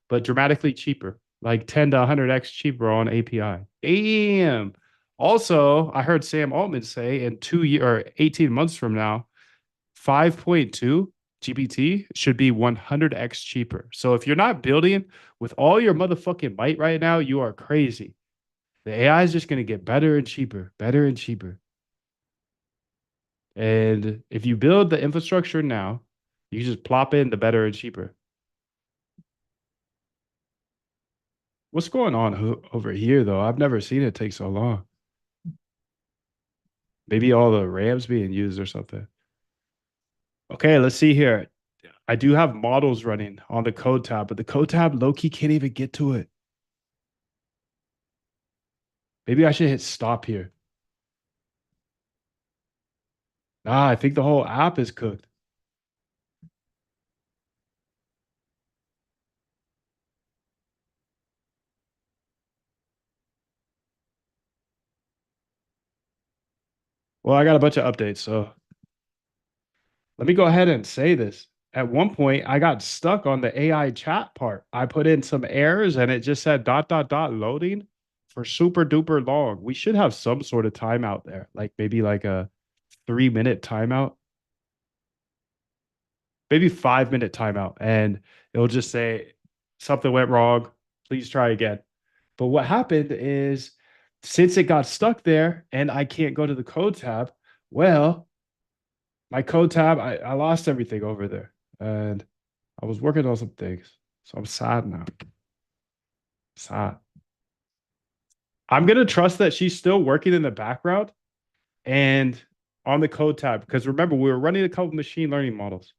but dramatically cheaper, like 10 to 100x cheaper on API. Damn. Also, I heard Sam Altman say in 2 year or 18 months from now, 5.2 GPT should be 100x cheaper. So if you're not building with all your motherfucking might right now, you are crazy. The AI is just going to get better and cheaper, better and cheaper. And if you build the infrastructure now, you just plop in the better and cheaper. What's going on over here, though? I've never seen it take so long. Maybe all the RAM's being used or something. Okay, let's see here. I do have models running on the code tab, but the code tab low key can't even get to it. Maybe I should hit stop here. Ah, I think the whole app is cooked. Well, I got a bunch of updates, so let me go ahead and say this. At one point, I got stuck on the AI chat part. I put in some errors and it just said dot dot dot loading for super duper long. We should have some sort of timeout there, like maybe like a 3 minute timeout, maybe 5 minute timeout, and it'll just say something went wrong. Please try again. But what happened is since it got stuck there and I can't go to the code tab, well, my code tab, I lost everything over there. And I was working on some things. So I'm sad now. Sad. I'm gonna trust that she's still working in the background and on the code tab. Because remember, we were running a couple machine learning models.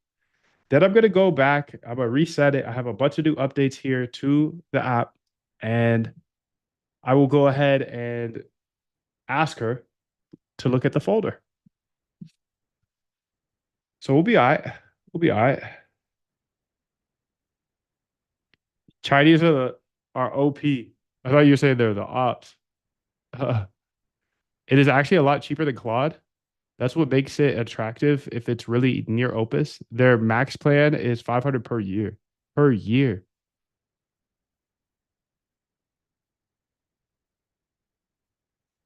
Then I'm gonna go back, I'm gonna reset it. I have a bunch of new updates here to the app, and I will go ahead and ask her to look at the folder. So we'll be all right. We'll be all right. Chinese are OP. I thought you were saying they're the ops. It is actually a lot cheaper than Claude. That's what makes it attractive if it's really near Opus. Their max plan is 500 per year. Per year.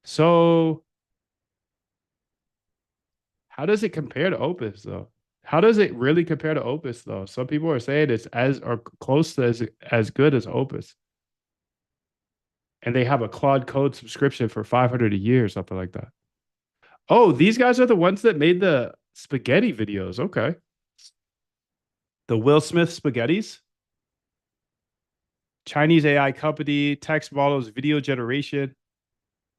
So how does it compare to Opus though? How does it really compare to Opus though? Some people are saying it's as or close to as good as Opus. And they have a Claude Code subscription for 500 a year or something like that. Oh, these guys are the ones that made the spaghetti videos. Okay. The Will Smith spaghettis. Chinese AI company, text models, video generation,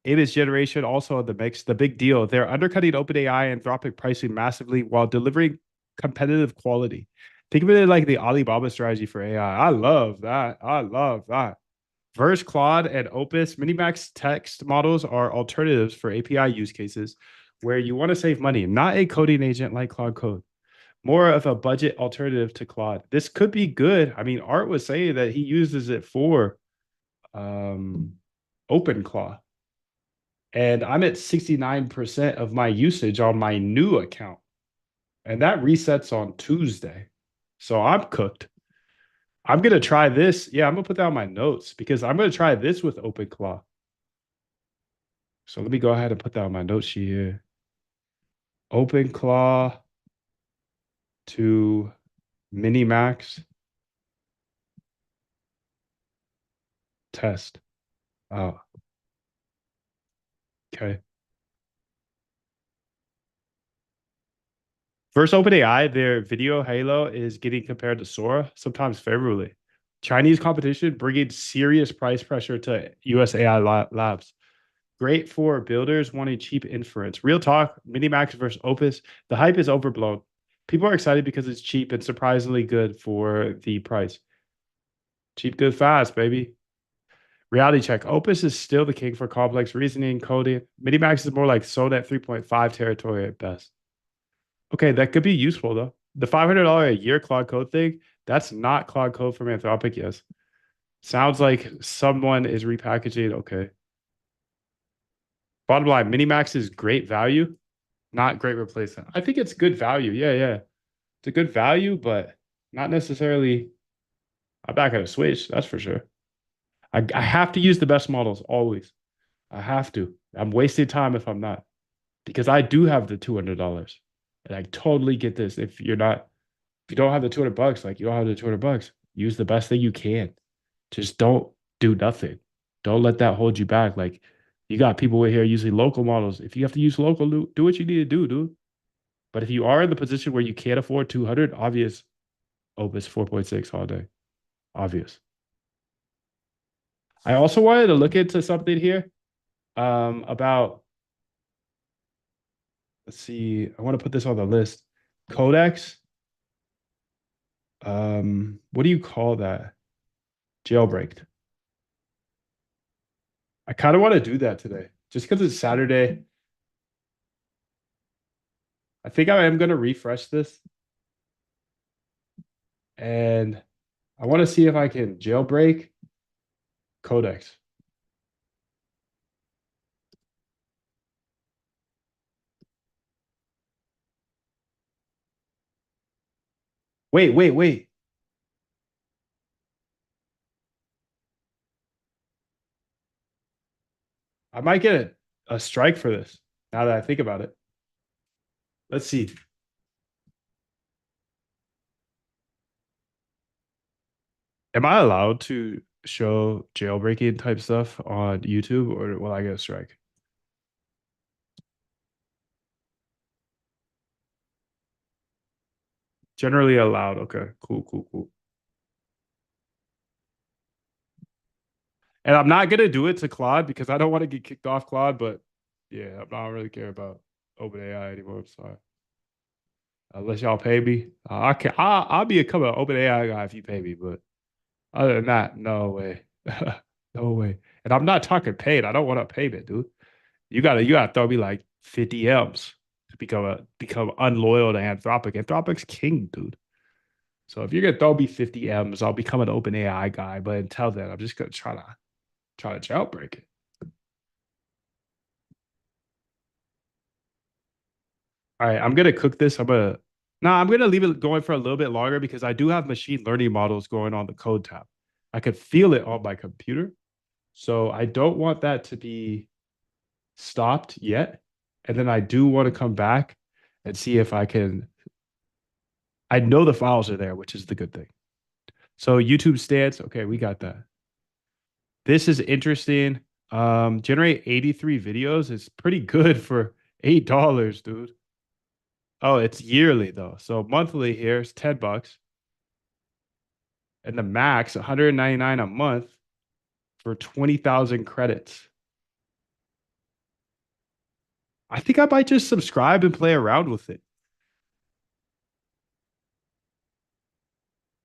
image generation also in the mix. The big deal, they're undercutting OpenAI Anthropic pricing massively while delivering competitive quality. Think of it like the Alibaba strategy for AI. I love that. I love that. Verse, Claude, and Opus Minimax text models are alternatives for API use cases where you want to save money, not a coding agent like Claude Code, more of a budget alternative to Claude. This could be good. I mean, Art was saying that he uses it for um, OpenClaw, and I'm at 69% of my usage on my new account, and that resets on Tuesday. So I'm cooked. I'm gonna try this. Yeah, I'm gonna put that on my notes because I'm gonna try this with OpenClaw. So let me go ahead and put that on my note sheet here. OpenClaw to Minimax test. Oh, okay. First, OpenAI, their video Halo is getting compared to Sora, sometimes favorably. Chinese competition bringing serious price pressure to US AI labs. Great for builders wanting cheap inference. Real talk, Minimax versus Opus. The hype is overblown. People are excited because it's cheap and surprisingly good for the price. Cheap, good, fast, baby. Reality check. Opus is still the king for complex reasoning, coding. Minimax is more like Sonnet 3.5 territory at best. Okay, that could be useful though. The $500 a year Claude Code thing, that's not Claude Code from Anthropic, yes. Sounds like someone is repackaging. Okay. Bottom line, Minimax is great value, not great replacement. I think it's good value. Yeah, yeah. It's a good value, but not necessarily. I'm not going to switch. That's for sure. I have to use the best models always. I have to. I'm wasting time if I'm not, because I do have the $200, and I totally get this. If you don't have the $200, like you don't have the $200, use the best thing you can. Just don't do nothing. Don't let that hold you back. Like you got people in here using local models. If you have to use local, do what you need to do, dude. But if you are in the position where you can't afford 200, obvious Opus 4.6 all day. Obvious. I also wanted to look into something here about, let's see, I want to put this on the list. Codecs. What do you call that? Jailbreaked. I kind of want to do that today just because it's Saturday. I think I am going to refresh this and I want to see if I can jailbreak Codex. Wait, wait, wait. I might get a strike for this now that I think about it. Let's see. Am I allowed to show jailbreaking type stuff on YouTube or will I get a strike? Generally allowed. Okay, cool, cool, cool. And I'm not gonna do it to Claude because I don't want to get kicked off Claude, but yeah, I'm not really care about OpenAI anymore. I'm sorry. Unless y'all pay me, I can. I'll become an OpenAI guy if you pay me. But other than that, no way, no way. And I'm not talking paid. I don't want a payment, dude. You gotta throw me like 50 M's to become unloyal to Anthropic. Anthropic's king, dude. So if you're gonna throw me 50 M's, I'll become an OpenAI guy. But until then, I'm just gonna try to jailbreak it. All right, I'm gonna cook this. I'm gonna leave it going for a little bit longer because I do have machine learning models going on the code tab. I could feel it on my computer. So I don't want that to be stopped yet. And then I do want to come back and see if I can. I know the files are there, which is the good thing. So YouTube stance, okay, we got that. This is interesting. Generate 83 videos is pretty good for $8, dude. Oh, it's yearly though. So monthly here is $10. And the max 199 a month for 20,000 credits. I think I might just subscribe and play around with it.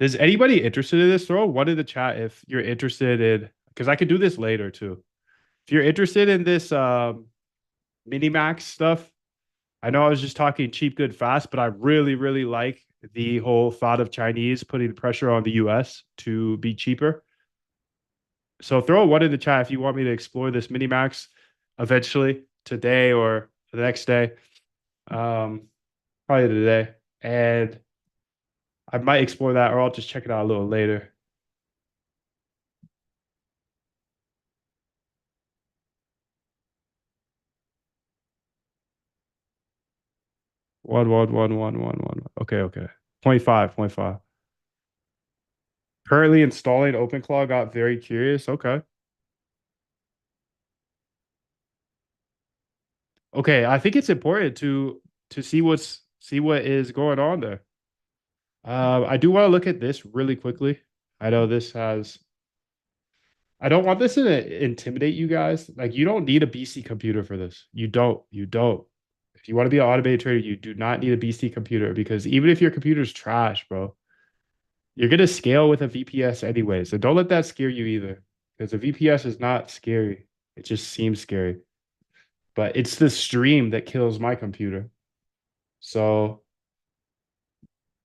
Is anybody interested in this? Throw one in the chat if you're interested in, because I could do this later too. If you're interested in this Minimax stuff, I know I was just talking cheap, good, fast, but I really, really like the whole thought of Chinese putting pressure on the US to be cheaper. So throw a one in the chat if you want me to explore this Minimax eventually today or the next day. Probably today. And I might explore that or I'll just check it out a little later. One. Okay, okay. 0.5, 0.5. Currently installing OpenClaw, got very curious. Okay. Okay, I think it's important to see what is going on there. I do want to look at this really quickly. I know this has I don't want this to intimidate you guys. Like you don't need a BC computer for this. You don't. You don't. If you want to be an automated trader, you do not need a BC computer because even if your computer's trash, bro, you're gonna scale with a VPS anyway. So don't let that scare you either. Because a VPS is not scary. It just seems scary. But it's the stream that kills my computer. So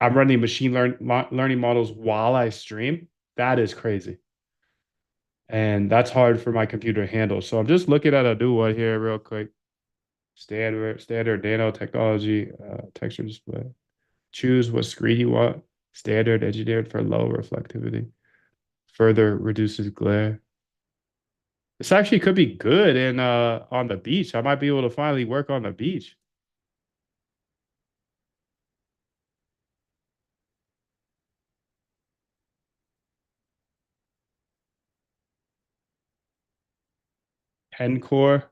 I'm running learning models while I stream. That is crazy. And that's hard for my computer to handle. So I'm just looking at a new one here real quick. Standard nano technology, texture display. Choose what screen you want. Standard engineered for low reflectivity. Further reduces glare. This actually could be good in on the beach. I might be able to finally work on the beach. 10 core.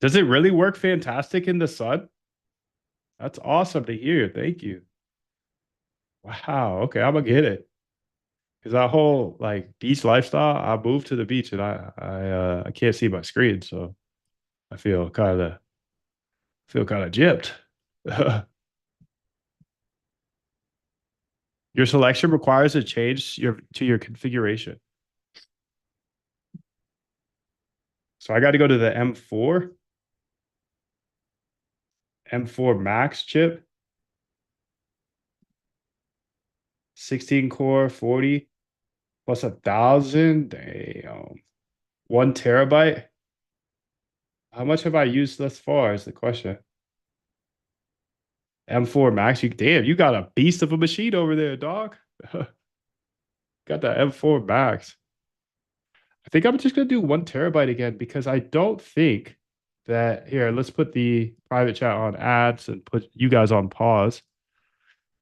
Does it really work fantastic in the sun? That's awesome to hear. Thank you. Wow. Okay, I'm gonna get it. Because that whole like beach lifestyle, I moved to the beach and I can't see my screen, so I feel kind of gypped. Your selection requires a change your configuration. So I got to go to the M4 Max chip, 16 core, 40 plus 1,000. Damn. 1 TB. How much have I used thus far is the question. M4 Max, you got a beast of a machine over there, dog. Got that M4 Max. I think I'm just gonna do 1 TB again because I don't think that here, let's put the private chat on ads and put you guys on pause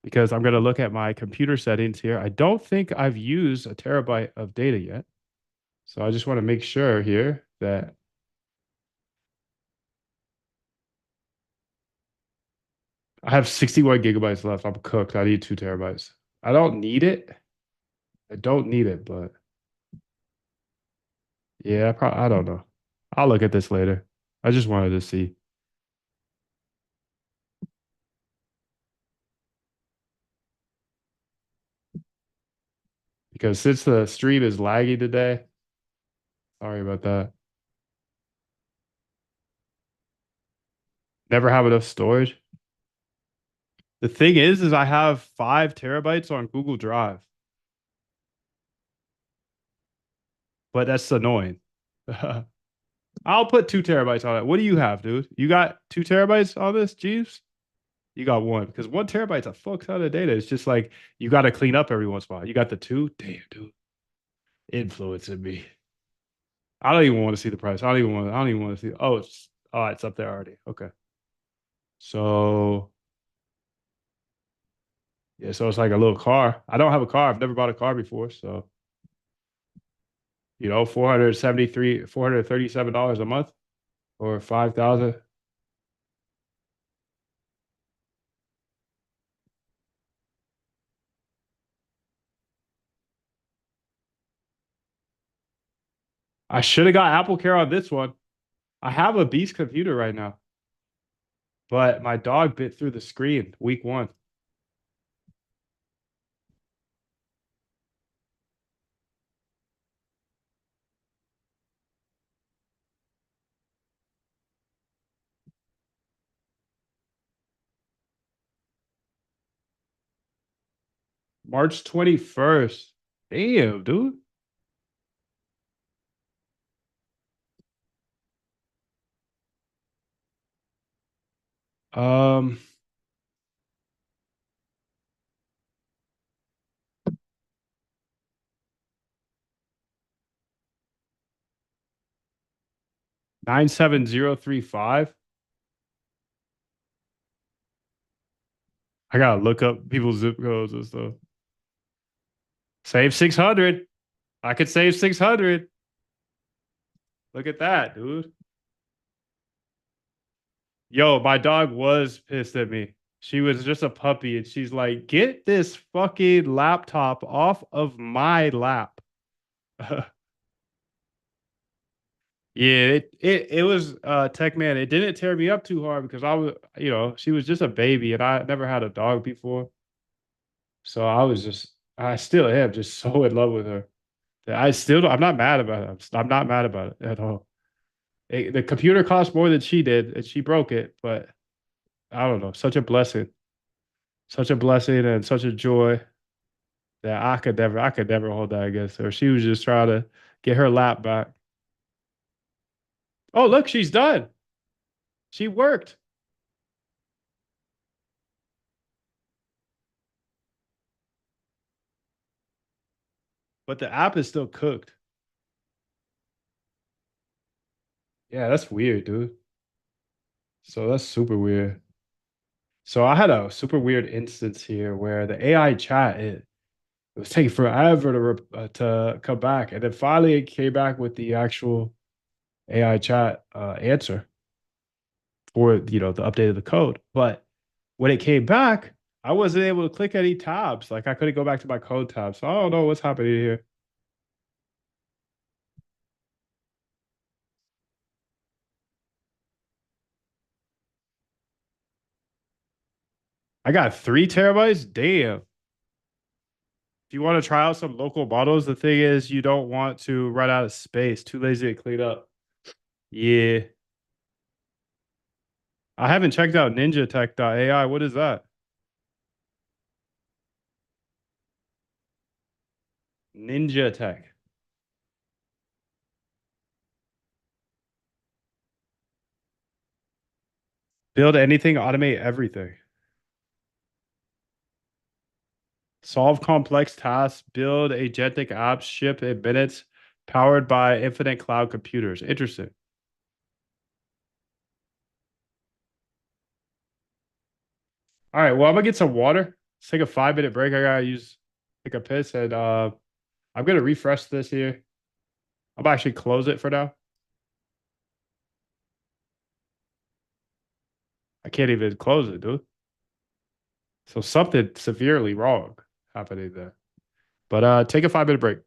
because I'm gonna look at my computer settings here. I don't think I've used 1 TB of data yet. So I just want to make sure here that I have 61 gigabytes left. I'm cooked. I need 2 TB. I don't need it. I don't need it, but yeah, I don't know. I'll look at this later. I just wanted to see because since the stream is laggy today, sorry about that. Never have enough storage. The thing is I have 5 TB on Google Drive, but that's annoying. I'll put 2 TB on it. What do you have, dude? You got 2 TB on this, Jeeves? You got one because 1 TB's a fuck ton of data. It's just like you got to clean up every once in a while. You got the two, damn, dude, influencing me. I don't even want to see the price. I don't even want. I don't even want to see. It's up there already. Okay, so yeah, so it's like a little car. I don't have a car. I've never bought a car before, so 437 dollars a month or 5,000. I should have got Apple Care on this one. I have a beast computer right now, but my dog bit through the screen week one. March 21st. Damn, dude. Um, 97035. I gotta look up people's zip codes and stuff. Save 600. I could save 600. Look at that, dude. Yo, my dog was pissed at me. She was just a puppy and she's like, get this fucking laptop off of my lap. Yeah, it was Tech Man. It didn't tear me up too hard because I was, she was just a baby and I never had a dog before. So I still am just so in love with her. I'm not mad about it. I'm not mad about it at all. The computer cost more than she did and she broke it, but I don't know, such a blessing and such a joy that I could never hold that against her. She was just trying to get her lap back. Oh, look, she's done. She worked, but the app is still cooked. Yeah, that's weird, dude. So that's super weird. So I had a super weird instance here where the AI chat it was taking forever to come back, and then finally it came back with the actual AI chat answer for the update of the code. But when it came back, I wasn't able to click any tabs. Like I couldn't go back to my code tab. So I don't know what's happening here. I got 3 terabytes. Damn. If you want to try out some local models, the thing is you don't want to run out of space. Too lazy to clean up. Yeah. I haven't checked out ninjatech.ai. What is that? Ninja Tech. Build anything, automate everything. Solve complex tasks, build agentic apps, ship in minutes, powered by infinite cloud computers. Interesting. All right. Well, I'm gonna get some water. Let's take a 5 minute break. I gotta take a piss, and I'm gonna refresh this here. I'm actually close it for now. I can't even close it, dude. So something severely wrong happening there. But take a 5 minute break.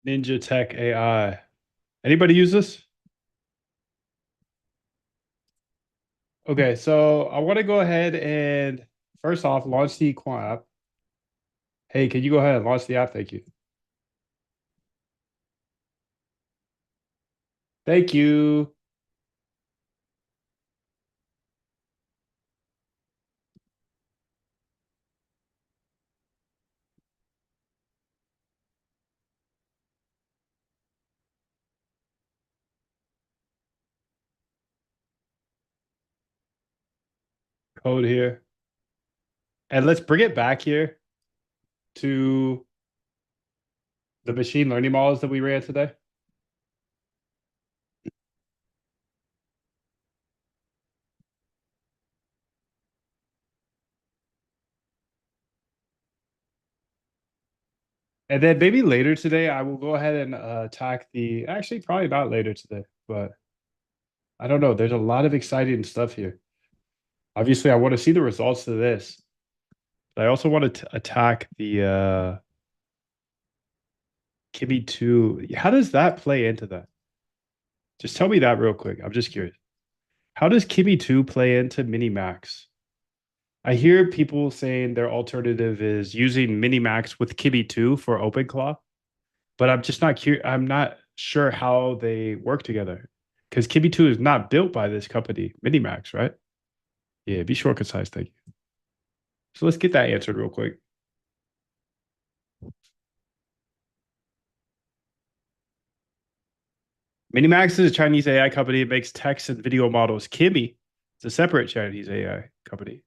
Ninja Tech AI. Anybody use this? Okay, so I want to go ahead and first off launch the Quant app. Hey, can you go ahead and launch the app? Thank you. Thank you. Code here. And let's bring it back here to the machine learning models that we ran today. And then maybe later today, I will go ahead and attack actually, probably not later today, but I don't know. There's a lot of exciting stuff here. Obviously, I want to see the results of this. But I also want to attack the Kimi 2. How does that play into that? Just tell me that real quick. I'm just curious. How does Kimi 2 play into Minimax? I hear people saying their alternative is using Minimax with Kimi 2 for OpenClaw, but I'm just not curious. I'm not sure how they work together because Kimi 2 is not built by this company, Minimax, right? Yeah, be short, concise. Thank you. So let's get that answered real quick. Minimax is a Chinese AI company. It makes text and video models. Kimi is a separate Chinese AI company.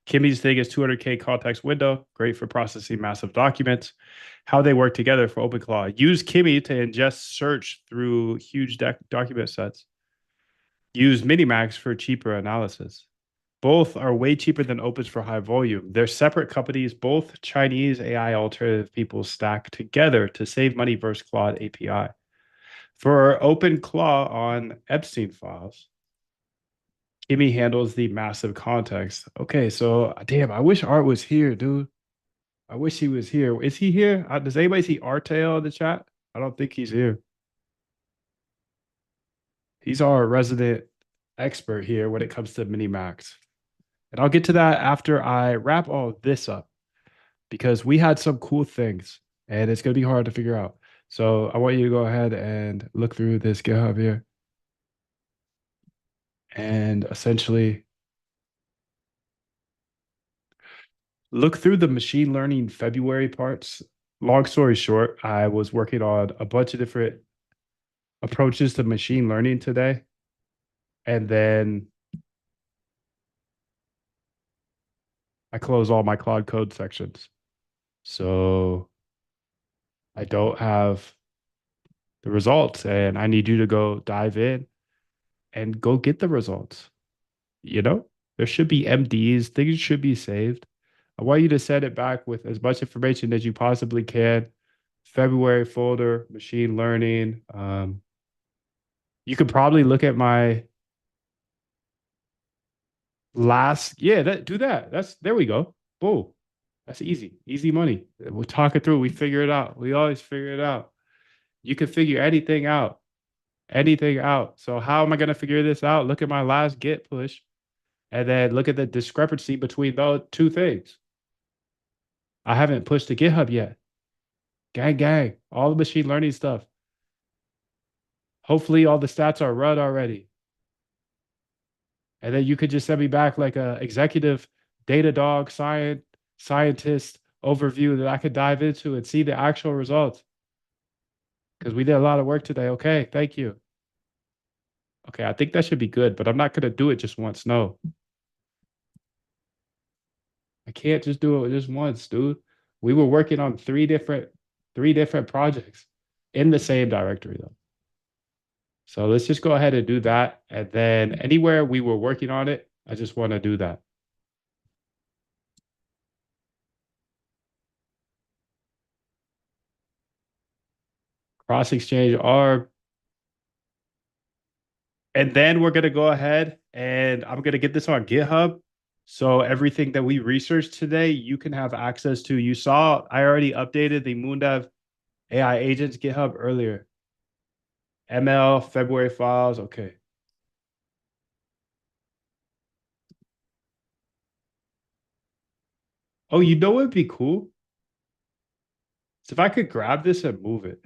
Kimi's thing is 200K context window, great for processing massive documents. How they work together for OpenClaw. Use Kimi to ingest search through huge document sets. Use Minimax for cheaper analysis. Both are way cheaper than Opus for high volume. They're separate companies, both Chinese AI alternative people stack together to save money versus Claude API. For OpenClaw on Epstein files, Kimi handles the massive context. Okay, so damn, I wish Art was here, dude. I wish he was here. Is he here? Does anybody see Artail in the chat? I don't think he's here. He's our resident expert here when it comes to Minimax. And I'll get to that after I wrap all this up because we had some cool things and it's going to be hard to figure out. So I want you to go ahead and look through this GitHub here and essentially look through the machine learning February parts. Long story short, I was working on a bunch of different approaches to machine learning today. And then I close all my Claude Code sections. So I don't have the results and I need you to go dive in and go get the results. You know, there should be MDs, things should be saved. I want you to send it back with as much information as you possibly can. February folder, machine learning. You could probably look at my last, yeah, do that. There we go. Boom. That's easy money. We'll talk it through. We figure it out. We always figure it out. You can figure anything out. So how am I going to figure this out? Look at my last Git push and then look at the discrepancy between those two things. I haven't pushed to GitHub yet. Gang, all the machine learning stuff. Hopefully all the stats are run already. And then you could just send me back like a executive Datadog scientist overview that I could dive into and see the actual results. Because we did a lot of work today. Okay, thank you. Okay, I think that should be good, but I'm not gonna do it just once. No. I can't just do it just once, dude. We were working on three different projects in the same directory though. So let's just go ahead and do that. And then anywhere we were working on it, I just want to do that. Cross exchange R. And then we're going to go ahead and I'm going to get this on GitHub. So everything that we researched today, you can have access to. You saw I already updated the Moondev AI agents, GitHub earlier. ML, February files. Okay. Oh, you know what'd be cool? So if I could grab this and move it,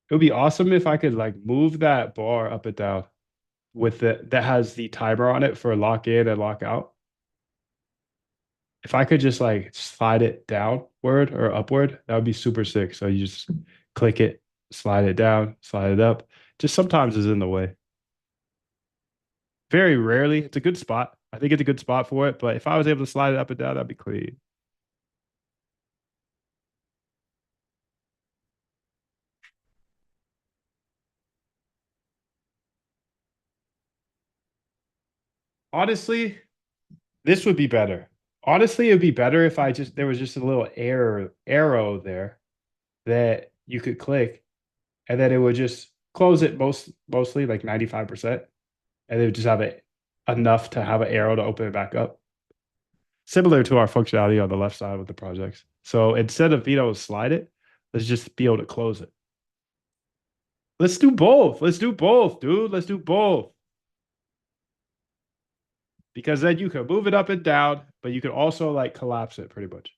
it would be awesome if I could like move that bar up and down with the that has the timer on it for lock in and lock out. If I could just like slide it downward or upward, that would be super sick. So you just click it, slide it down, slide it up. Just sometimes is in the way. Very rarely. It's a good spot. I think it's a good spot for it. But if I was able to slide it up and down, that'd be clean. Honestly, this would be better. Honestly, it'd be better if I just there was just a little arrow there that you could click and then it would just close it mostly like 95%. And it would just have it enough to have an arrow to open it back up. Similar to our functionality on the left side with the projects. So instead of being able to slide it, let's just be able to close it. Let's do both. Let's do both, dude. Let's do both. Because then you can move it up and down, but you can also like collapse it pretty much.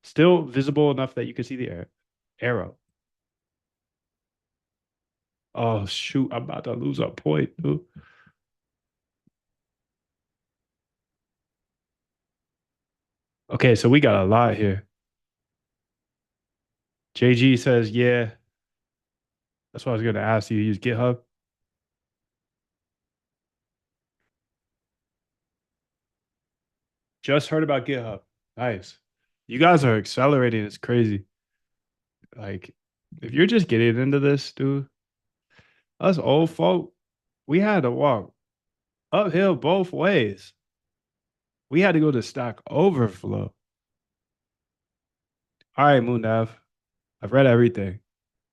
Still visible enough that you can see the arrow. Oh shoot, I'm about to lose a point, dude. Okay, so we got a lot here. JG says, yeah. That's what I was gonna ask you. Use GitHub. Just heard about GitHub. Nice. You guys are accelerating. It's crazy. Like, if you're just getting into this, dude, us old folk, we had to walk uphill both ways. We had to go to Stack Overflow. All right, Mundav. I've read everything.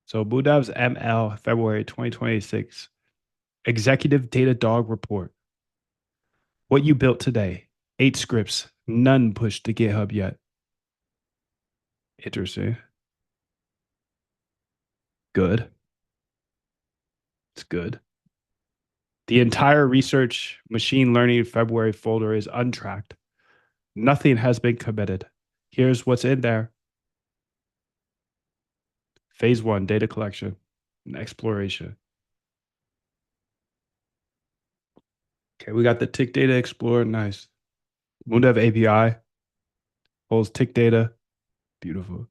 So Mundav's ML February 2026 Executive Data Dog Report. What you built today. 8 scripts. None pushed to GitHub yet. Interesting. Good. It's good. The entire research machine learning February folder is untracked. Nothing has been committed. Here's what's in there. Phase 1 data collection and exploration. Okay, we got the tick data explorer. Nice. Moondev API holds tick data. Beautiful.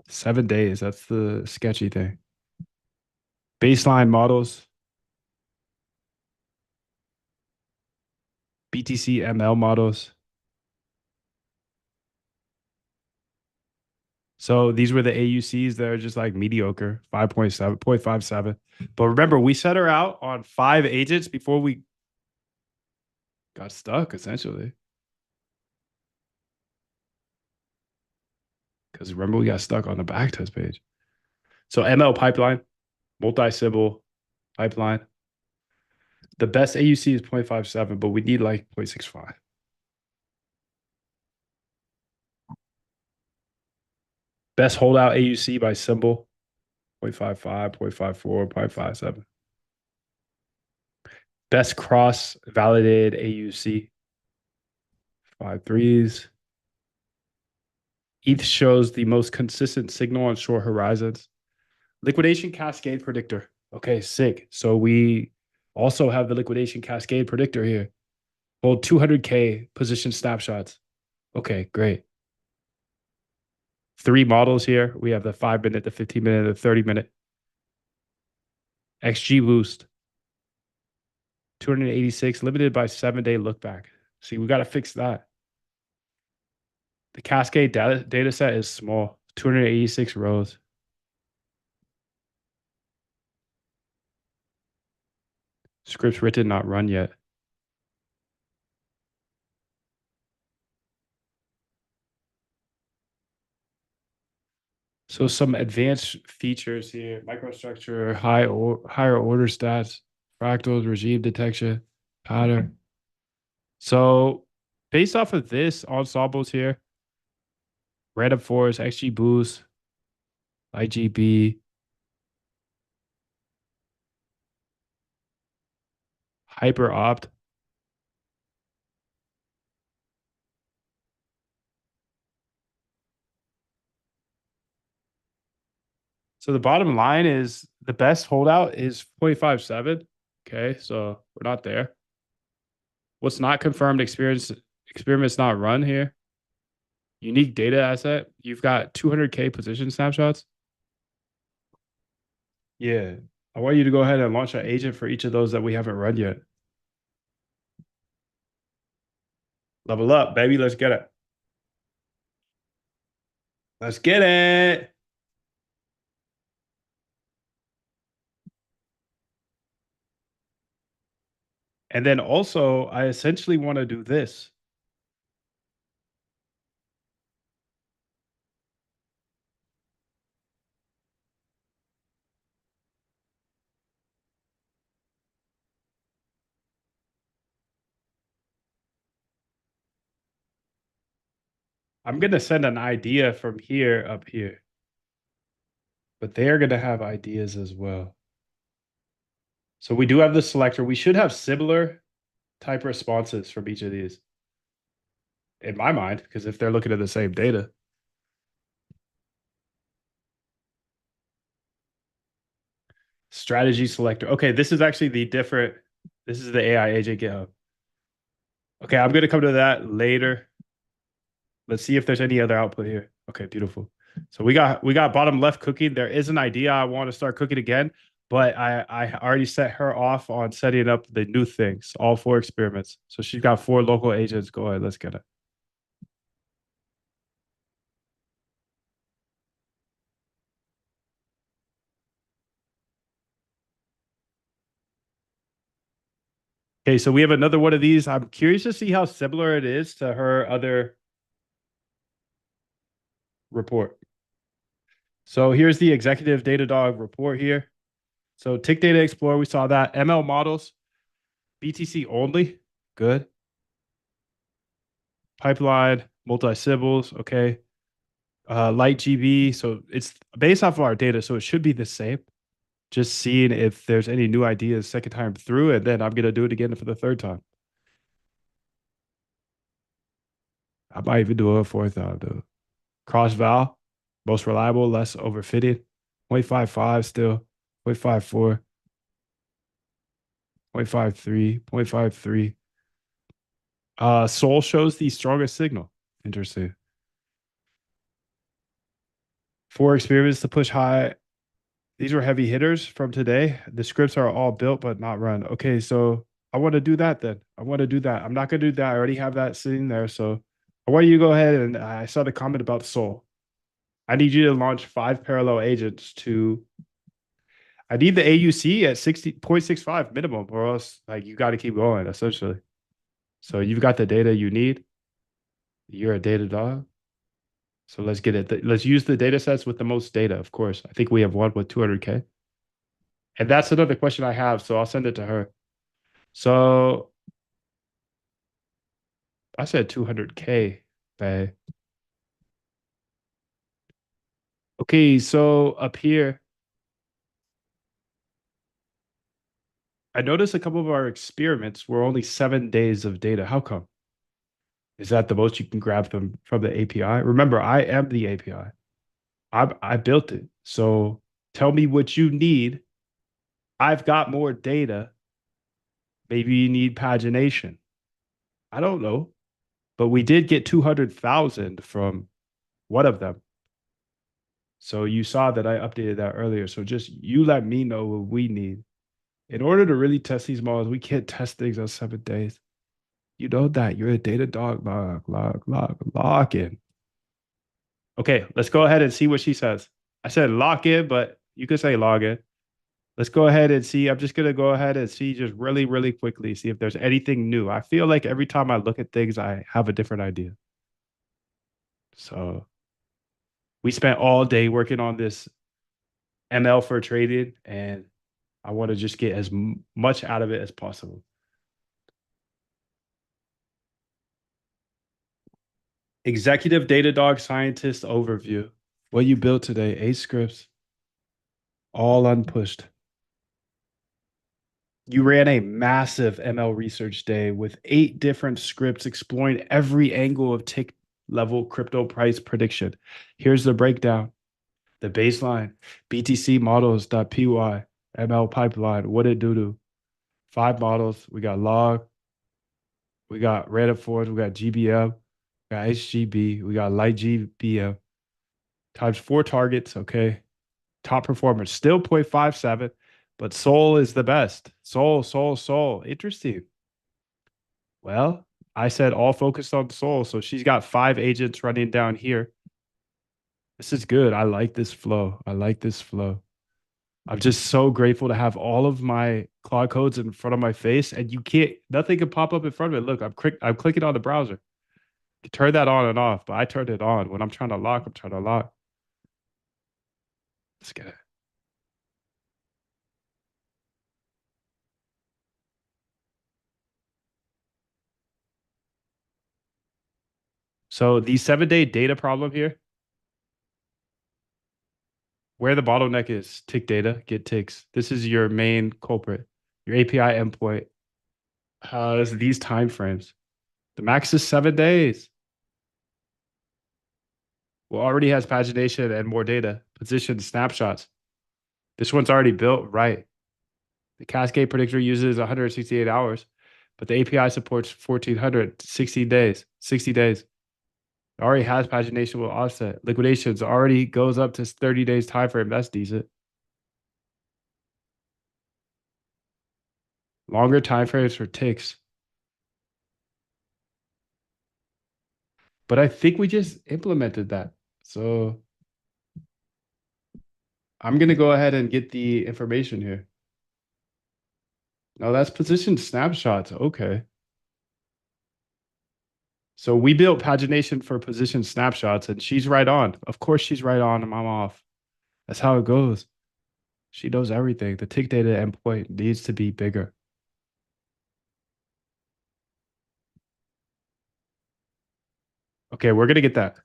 7 days. That's the sketchy thing. Baseline models. BTC ML models. So these were the AUCs that are just like mediocre, 5.7, 0.57. But remember, we set her out on 5 agents before we got stuck, essentially. Because remember, we got stuck on the backtest page. So ML pipeline, multi-symbol pipeline. The best AUC is 0.57, but we need like 0.65. Best holdout AUC by symbol, 0.55, 0.54, 0.57. Best cross validated AUC, 5 threes. ETH shows the most consistent signal on short horizons. Liquidation cascade predictor. Okay, sick. So we also have the liquidation cascade predictor here. Hold 200K position snapshots. Okay, great. 3 models here. We have the 5 minute, the 15 minute, the 30 minute. XG boost. 286 limited by 7 day look back. See, we got to fix that. The cascade data set is small, 286 rows. Scripts written, not run yet. So some advanced features here: microstructure, higher order stats, fractals, regime detection, pattern. So based off of this ensembles here, Random forest, XG boost, IGB, hyper opt. So the bottom line is the best holdout is 0.57. Okay, so we're not there. What's not confirmed experiments not run here. Unique data asset. You've got 200K position snapshots. Yeah. I want you to go ahead and launch an agent for each of those that we haven't run yet. Level up, baby. Let's get it. Let's get it. And then also, I essentially want to do this. I'm going to send an idea from here up here, but they're going to have ideas as well. So we do have the selector. We should have similar type responses from each of these in my mind, because if they're looking at the same data. Strategy selector. Okay, this is actually the different. This is the AI agent GitHub. Okay, I'm going to come to that later. Let's see if there's any other output here. Okay, beautiful. So we got bottom left cooking. There is an idea I want to start cooking again, but I already set her off on setting up the new things, all 4 experiments. So she's got 4 local agents. Go ahead, let's get it. Okay, so we have another one of these. I'm curious to see how similar it is to her other report. So here's the executive Datadog report here. So Tick Data Explorer, we saw that. ML models, BTC only, good. Pipeline, multi-symbols, okay. Light GB, so it's based off of our data, so it should be the same. Just seeing if there's any new ideas second time through, and then I'm gonna do it again for the third time. I might even do it a fourth time, though. Cross val, most reliable, less overfitted. 0.55 still, 0.54, 0.53, 0.53. Soul shows the strongest signal. Interesting. 4 experiments to push high. These were heavy hitters from today. The scripts are all built but not run. Okay, so I want to do that then. I want to do that. I'm not going to do that. I already have that sitting there. So I want you to go ahead and I saw the comment about Soul. I need you to launch 5 parallel agents to. I need the AUC at 60.65 minimum, or else like you got to keep going essentially. So you've got the data you need. You're a data dog. So let's get it. Let's use the data sets with the most data, of course. I think we have one with 200K. And that's another question I have. So I'll send it to her. So I said 200K, babe. Okay, so up here, I noticed a couple of our experiments were only 7 days of data. How come? Is that the most you can grab them from the API? Remember, I am the API. I built it. So tell me what you need. I've got more data. Maybe you need pagination. I don't know. But we did get 200,000 from one of them. So you saw that I updated that earlier. So just you let me know what we need. In order to really test these models, we can't test things on 7 days. You know that. You're a data dog. Lock in. Okay, let's go ahead and see what she says. I said lock in, but you could say log in. Let's go ahead and see. I'm just going to go ahead and see just really, really quickly, see if there's anything new. I feel like every time I look at things, I have a different idea. So we spent all day working on this ML for trading, and I want to just get as much out of it as possible. Executive Datadog Scientist Overview. What you built today? 8 scripts, all unpushed. You ran a massive ML research day with 8 different scripts exploring every angle of tick level crypto price prediction. Here's the breakdown. The baseline, BTC models.py, ML pipeline, what it do? 5 models. We got log, we got random forest, we got GBM, we got HGB, we got light GBM, times 4 targets. Okay. Top performance, still 0.57, but Sol is the best. Sol. Interesting. Well, I said all focused on Sol. So she's got 5 agents running down here. This is good. I like this flow. I like this flow. I'm just so grateful to have all of my Claude codes in front of my face, and nothing can pop up in front of it. Look, I'm clicking on the browser. You turn that on and off, but I turned it on. When I'm trying to lock, I'm trying to lock. Let's get it. So the 7-day data problem here, where the bottleneck is, tick data, get ticks. This is your main culprit, your API endpoint has these time frames. The max is 7 days. Well, already has pagination and more data, position snapshots. This one's already built right. The Cascade predictor uses 168 hours, but the API supports 1400, 16 days, 60 days. It already has pagination with offset. Liquidations already goes up to 30 days time frame. That's decent. Longer time frames for ticks. But I think we just implemented that. So I'm going to go ahead and get the information here. No, that's position snapshots. Okay. So we built pagination for position snapshots, and she's right on. Of course, she's right on, and I'm off. That's how it goes. She knows everything. The tick data endpoint needs to be bigger. Okay, we're going to get that.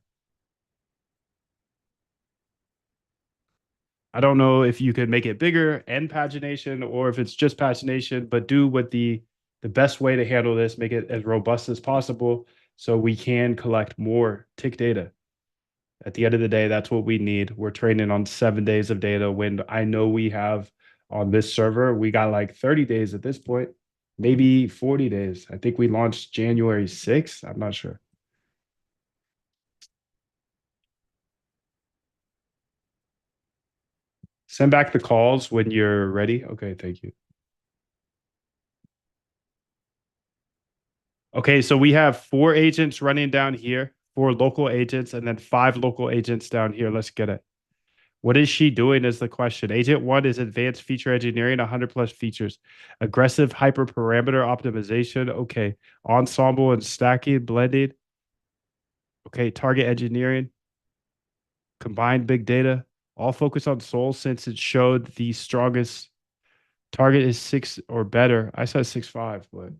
I don't know if you could make it bigger and pagination or if it's just pagination, but do what the best way to handle this, make it as robust as possible so we can collect more tick data. At the end of the day, that's what we need. We're training on 7 days of data when I know we have on this server, we got like 30 days at this point, maybe 40 days. I think we launched January 6th. I'm not sure. Send back the calls when you're ready. Okay, thank you. Okay, so we have 4 agents running down here, 4 local agents, and then 5 local agents down here. Let's get it. What is she doing is the question. Agent one is advanced feature engineering, 100 plus features. Aggressive hyperparameter optimization. Okay. Ensemble and stacking, blending. Okay. Target engineering, combined big data. All focus on Sol since it showed the strongest target is 6 or better. I said 6.5, but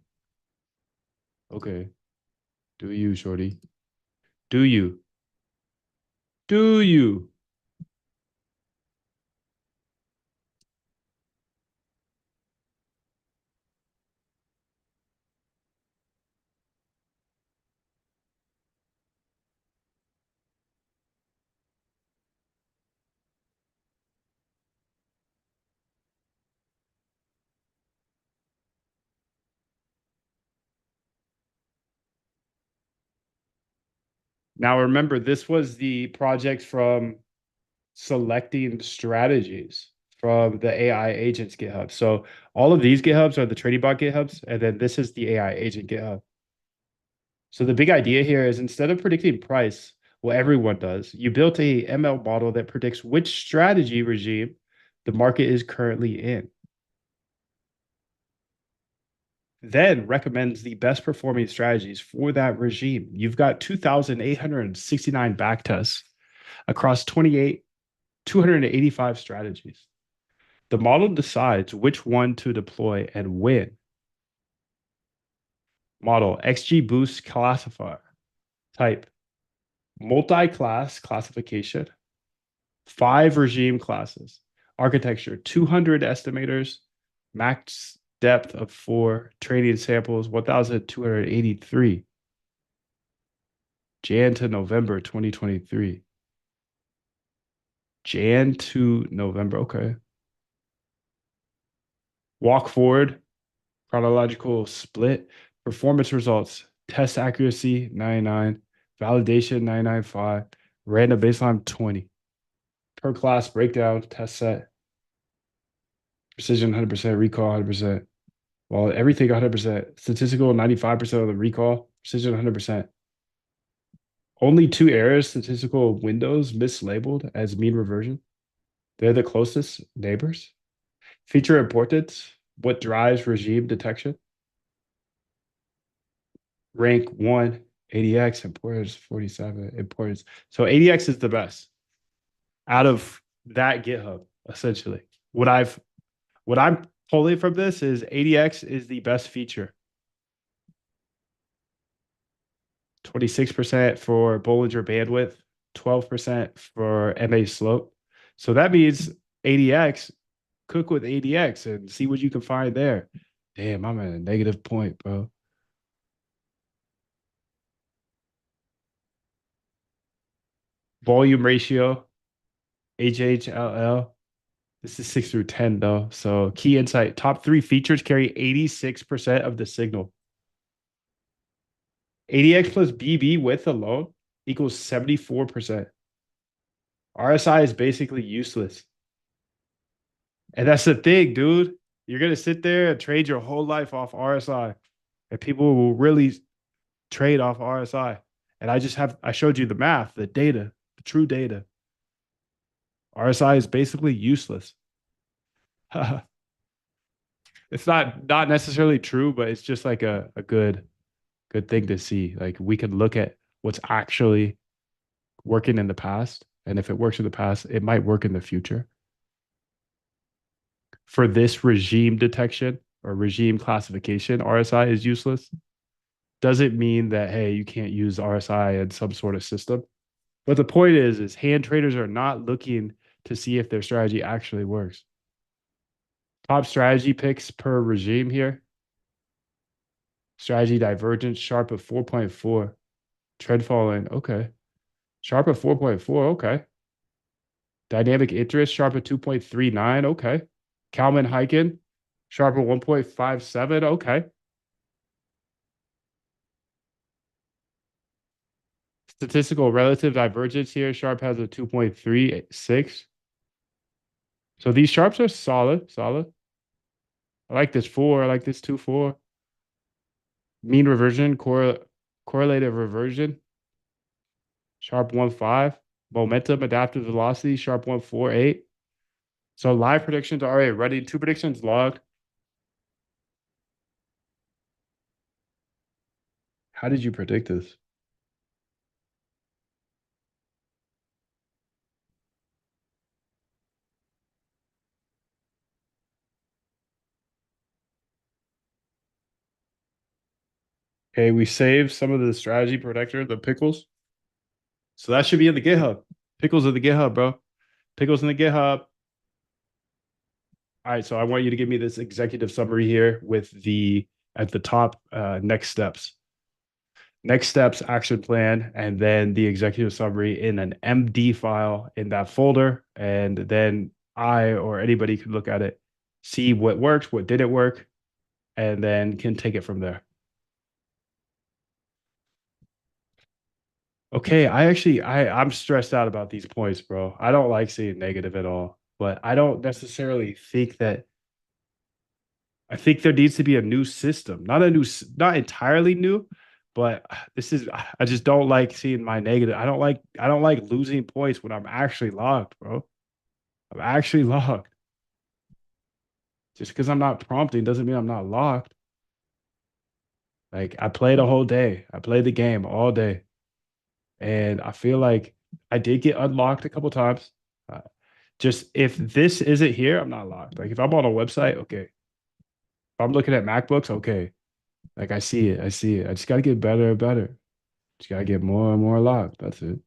okay. Do you, shorty? Do you? Do you? Now remember, this was the project from selecting strategies from the AI agents GitHub. So all of these GitHubs are the trading bot GitHubs, and then this is the AI agent GitHub. So the big idea here is instead of predicting price, what everyone does, you built a ML model that predicts which strategy regime the market is currently in. Then recommends the best performing strategies for that regime. You've got 2,869 backtests across 285 strategies. The model decides which one to deploy and when. Model XGBoost classifier type multi-class classification, 5 regime classes, architecture, 200 estimators, max depth of 4, training samples, 1,283. Jan to November 2023. Jan to November. Okay. Walk forward, chronological split, performance results, test accuracy 99, validation 995, random baseline 20. Per class breakdown, test set, precision 100%, recall 100%. Well, everything 100%, statistical 95% of the recall, precision 100%. Only 2 errors, statistical windows mislabeled as mean reversion. They're the closest neighbors. Feature importance, what drives regime detection? Rank 1, ADX, importance 47, importance. So ADX is the best out of that GitHub, essentially. What I'm pulling from this is ADX is the best feature. 26% for Bollinger bandwidth, 12% for MA slope. So that means ADX, cook with ADX and see what you can find there. Damn, I'm at a negative point, bro. Volume ratio, HHLL. This is 6 through 10, though. So, key insight, top 3 features carry 86% of the signal. ADX plus BB width alone equals 74%. RSI is basically useless. And that's the thing, dude. You're going to sit there and trade your whole life off RSI. And people will really trade off RSI. And I showed you the math, the data, the true data. RSI is basically useless. It's not necessarily true, but it's just like a good thing to see. Like we can look at what's actually working in the past. And if it works in the past, it might work in the future. For this regime detection or regime classification, RSI is useless. Doesn't mean that, hey, you can't use RSI in some sort of system. But the point is hand traders are not looking to see if their strategy actually works. Top strategy picks per regime here. Strategy divergence, sharp of 4.4. Trend following, okay. Sharp of 4.4, okay. Dynamic interest, sharp of 2.39, okay. Kalman Heiken, sharp of 1.57, okay. Statistical relative divergence here, sharp has a 2.36. So these sharps are solid. I like this 4, I like this 2-4. Mean reversion, correlative reversion, sharp 1.5. Momentum, adaptive velocity, sharp 1.48. So live predictions are already ready. 2 predictions logged. How did you predict this? Okay, we saved some of the strategy protector, the pickles. So that should be in the GitHub. Pickles in the GitHub, bro. Pickles in the GitHub. All right, so I want you to give me this executive summary here with the at the top next steps. Next steps, action plan, and then the executive summary in an MD file in that folder. And then I or anybody could look at it, see what worked, what didn't work, and then can take it from there. Okay, I'm stressed out about these points, bro. I don't like seeing negative at all, but I don't necessarily think that I think there needs to be a new system, not entirely new, but this is I just don't like seeing my negative. I don't like losing points when I'm actually logged, bro. I'm actually logged. Just because I'm not prompting doesn't mean I'm not logged. Like I played a whole day. I played the game all day. And I feel like I did get unlocked a couple times. Uh, just if this isn't here, I'm not locked. Like if I'm on a website, okay. If I'm looking at MacBooks, okay. Like I see it. I see it. I just gotta get better and better. Just gotta get more and more locked. That's it.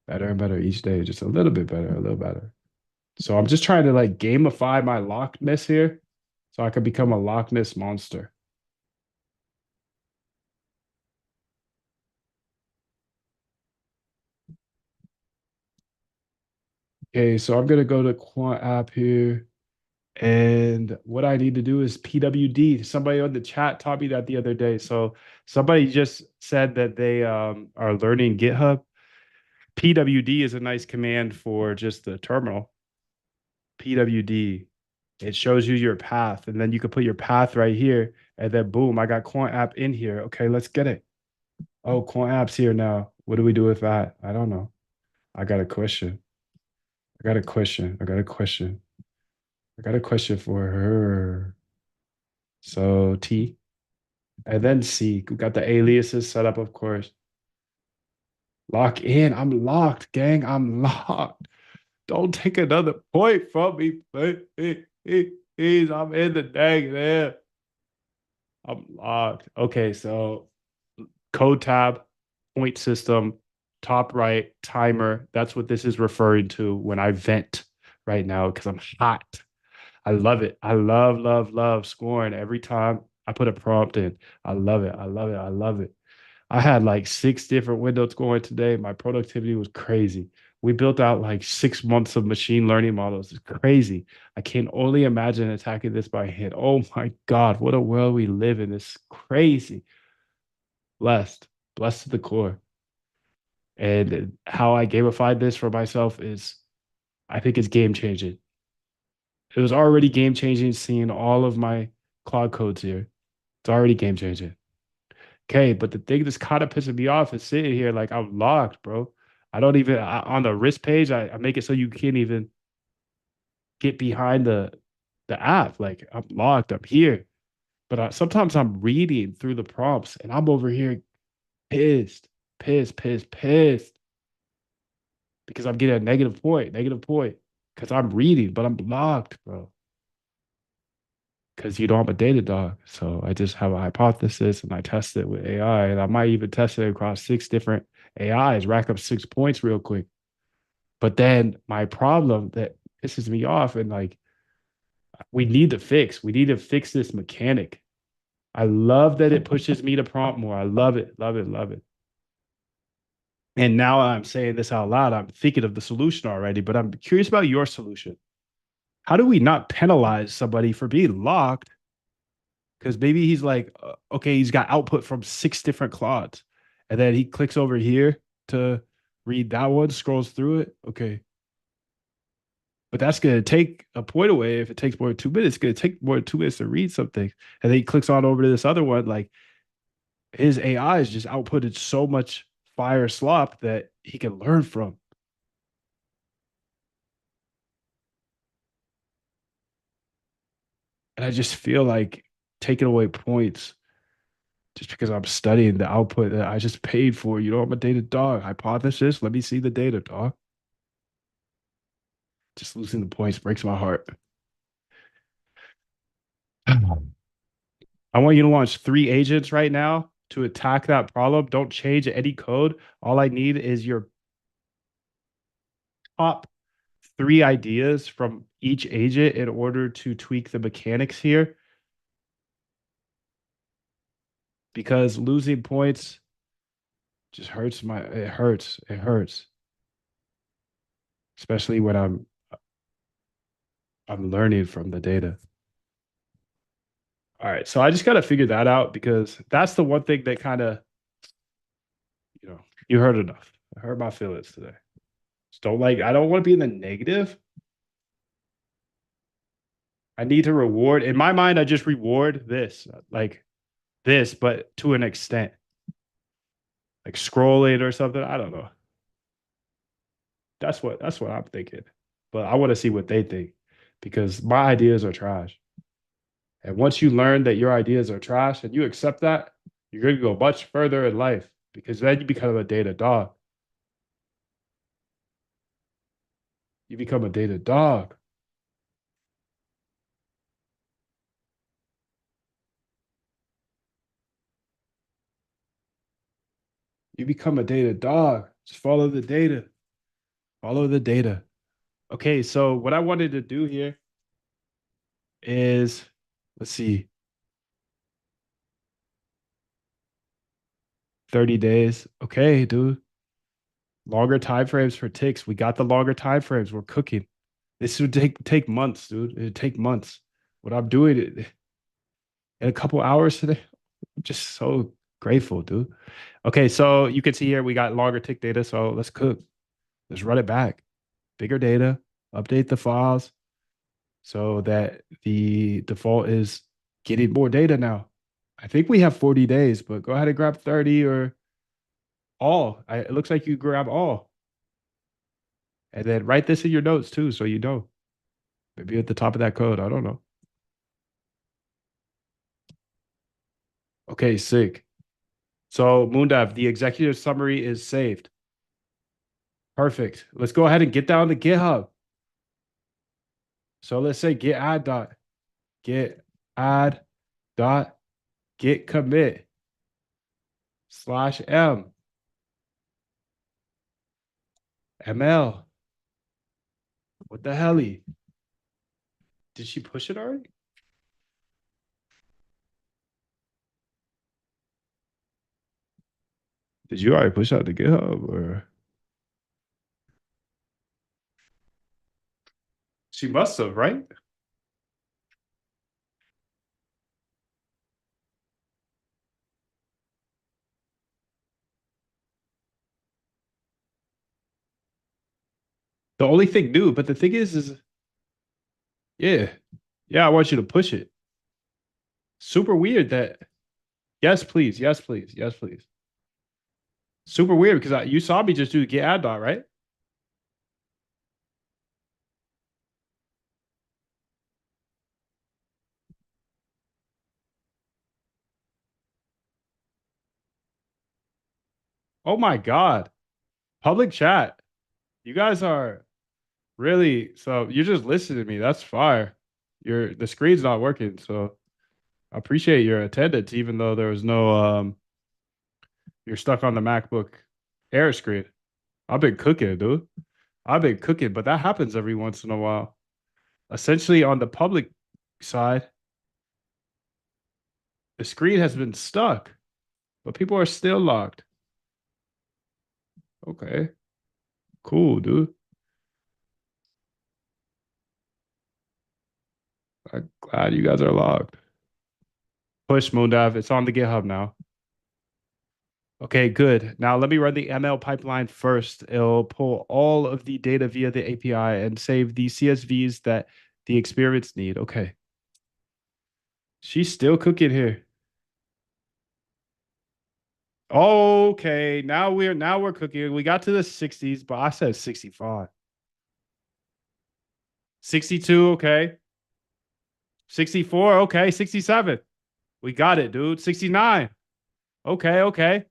better and better each day, just a little bit better, a little better. So I'm just trying to like gamify my lockness here so I could become a Loch Ness monster. Okay, so I'm gonna go to Quant app here. And what I need to do is PWD. Somebody on the chat taught me that the other day. So somebody just said that they are learning GitHub. PWD is a nice command for just the terminal. PWD. It shows you your path, and then you can put your path right here, and then boom, I got Quant app in here. Okay, let's get it. Oh, Quant app's here now. What do we do with that? I don't know. I got a question. I got a question. I got a question. I got a question for her. So T. And then C, we got the aliases set up, of course. Lock in. I'm locked, gang. I'm locked. Don't take another point from me, please. I'm in the negative. I'm locked. Okay, so code tab, point system, top right, timer. That's what this is referring to when I vent right now because I'm hot. I love it. I love scoring every time I put a prompt in. I love it. I love it. I love it. I had like six different windows going today. My productivity was crazy. We built out like 6 months of machine learning models. It's crazy. I can only imagine attacking this by hand. Oh my God, what a world we live in. It's crazy. Blessed, blessed to the core. And how I gamified this for myself is, I think it's game changing. It was already game changing seeing all of my cloud codes here. It's already game changing. Okay, but the thing that's kind of pissing me off is sitting here like I'm locked, bro. I don't even on the risk page. I make it so you can't even get behind the app. Like I'm locked. I'm here, but sometimes I'm reading through the prompts and I'm over here pissed, pissed because I'm getting a negative point because I'm reading, but I'm blocked, bro. Because you know I'm a data dog. So I just have a hypothesis and I test it with AI. And I might even test it across six different AIs, rack up 6 points real quick. But then my problem that pisses me off and like we need to fix this mechanic. I love that it pushes me to prompt more. I love it, love it, love it. And now I'm saying this out loud. I'm thinking of the solution already, but I'm curious about your solution. How do we not penalize somebody for being locked because maybe he's like, okay, he's got output from six different clods, and then he clicks over here to read that one, scrolls through it. Okay, but that's gonna take a point away. If it takes more than 2 minutes, it's gonna take more than 2 minutes to read something, and then he clicks on over to this other one. Like his AI is just outputted so much fire slop that he can learn from, and I just feel like taking away points just because I'm studying the output that I just paid for. You know, I'm a data dog. Hypothesis. Let me see the data, dog. Just losing the points breaks my heart. I want you to launch 3 agents right now to attack that problem. Don't change any code. All I need is your top 3 ideas from each agent in order to tweak the mechanics here. Because losing points just hurts it hurts. It hurts. Especially when I'm learning from the data. All right. So I just gotta figure that out because that's the one thing that kind of, you know, you heard enough. I hurt my feelings today. Just don't like, I don't want to be in the negative. I need to reward. In my mind, I just reward this, like this, but to an extent, like scrolling or something. I don't know. That's what I'm thinking. But I want to see what they think because my ideas are trash. And once you learn that your ideas are trash and you accept that, you're going to go much further in life because then you become a data dog. You become a data dog. You become a data dog. Just follow the data. Follow the data. Okay, so what I wanted to do here is, let's see, 30 days. Okay, dude. Longer time frames for ticks. We got the longer time frames. We're cooking. This would take months, dude. It'd take months. What I'm doing in a couple hours today, I'm just so grateful, dude. Okay, so you can see here we got longer tick data. So let's cook. Let's run it back. Bigger data, update the files so that the default is getting more data now. I think we have 40 days, but go ahead and grab 30 or all. It looks like you grab all. And then write this in your notes too, so you know. Maybe at the top of that code. I don't know. Okay, sick. So Moondav, the executive summary is saved. Perfect. Let's go ahead and get down to GitHub. So let's say git add dot git commit /m ml. What the hell? Did she push it already? Did you already push out to GitHub or she must have, right? The only thing new, but the thing is yeah. Yeah, I want you to push it. Super weird that yes, please, yes, please, yes, please. Super weird because you saw me just do git add dot, right? Oh my God. Public chat. You guys are really so you're just listening to me. That's fire. The screen's not working, so I appreciate your attendance, even though there was no you're stuck on the MacBook Air screen. I've been cooking, dude. I've been cooking, but that happens every once in a while. Essentially, on the public side, the screen has been stuck, but people are still locked. Okay, cool, dude. I'm glad you guys are logged. Push Moondav. It's on the GitHub now. Okay, good. Now let me run the ML pipeline first. It'll pull all of the data via the API and save the CSVs that the experiments need. Okay. She's still cooking here. Okay, now we're cooking. We got to the 60s, but I said 65. 62, okay. 64, okay. 67. We got it, dude. 69. Okay, okay.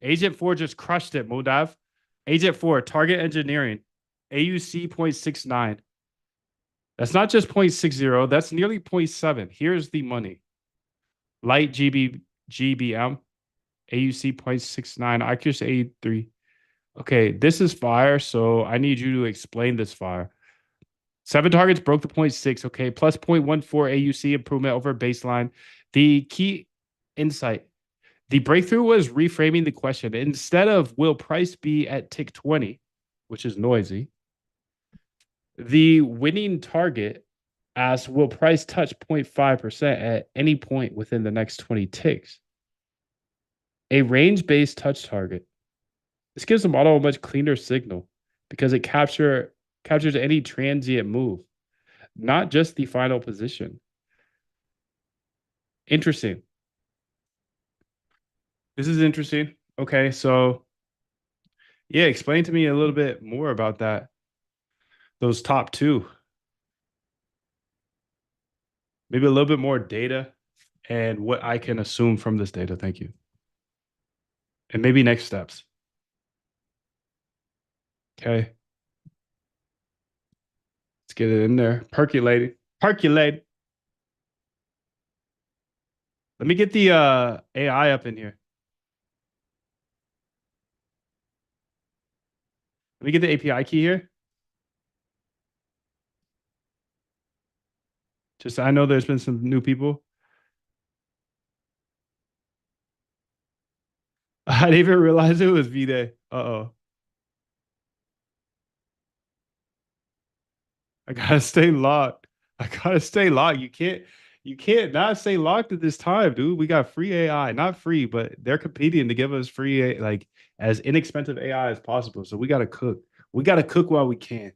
Agent 4 just crushed it, Modav. Agent 4, target engineering. AUC 0.69. That's not just 0.60, that's nearly 0.7. Here's the money. Light GBM, AUC 0.69, accuracy 83. Okay, this is fire, so I need you to explain this fire. 7 targets broke the 0.6, okay, plus 0.14 AUC improvement over baseline. The key insight, the breakthrough was reframing the question. Instead of will price be at tick 20, which is noisy, the winning target asks will price touch 0.5% at any point within the next 20 ticks. A range-based touch target. This gives the model a much cleaner signal because it captures any transient move, not just the final position. Interesting. This is interesting. Okay, so yeah, explain to me a little bit more about that. Those top two. Maybe a little bit more data and what I can assume from this data. Thank you. And maybe next steps. Okay. Let's get it in there. Percolating. Percolate. Let me get the AI up in here. Let me get the API key here. Just I know there's been some new people. I didn't even realize it was V-Day. Uh-oh. I gotta stay locked. I gotta stay locked. You can't not stay locked at this time, dude. We got free AI, not free, but they're competing to give us free, like as inexpensive AI as possible. So we gotta cook. We gotta cook while we can.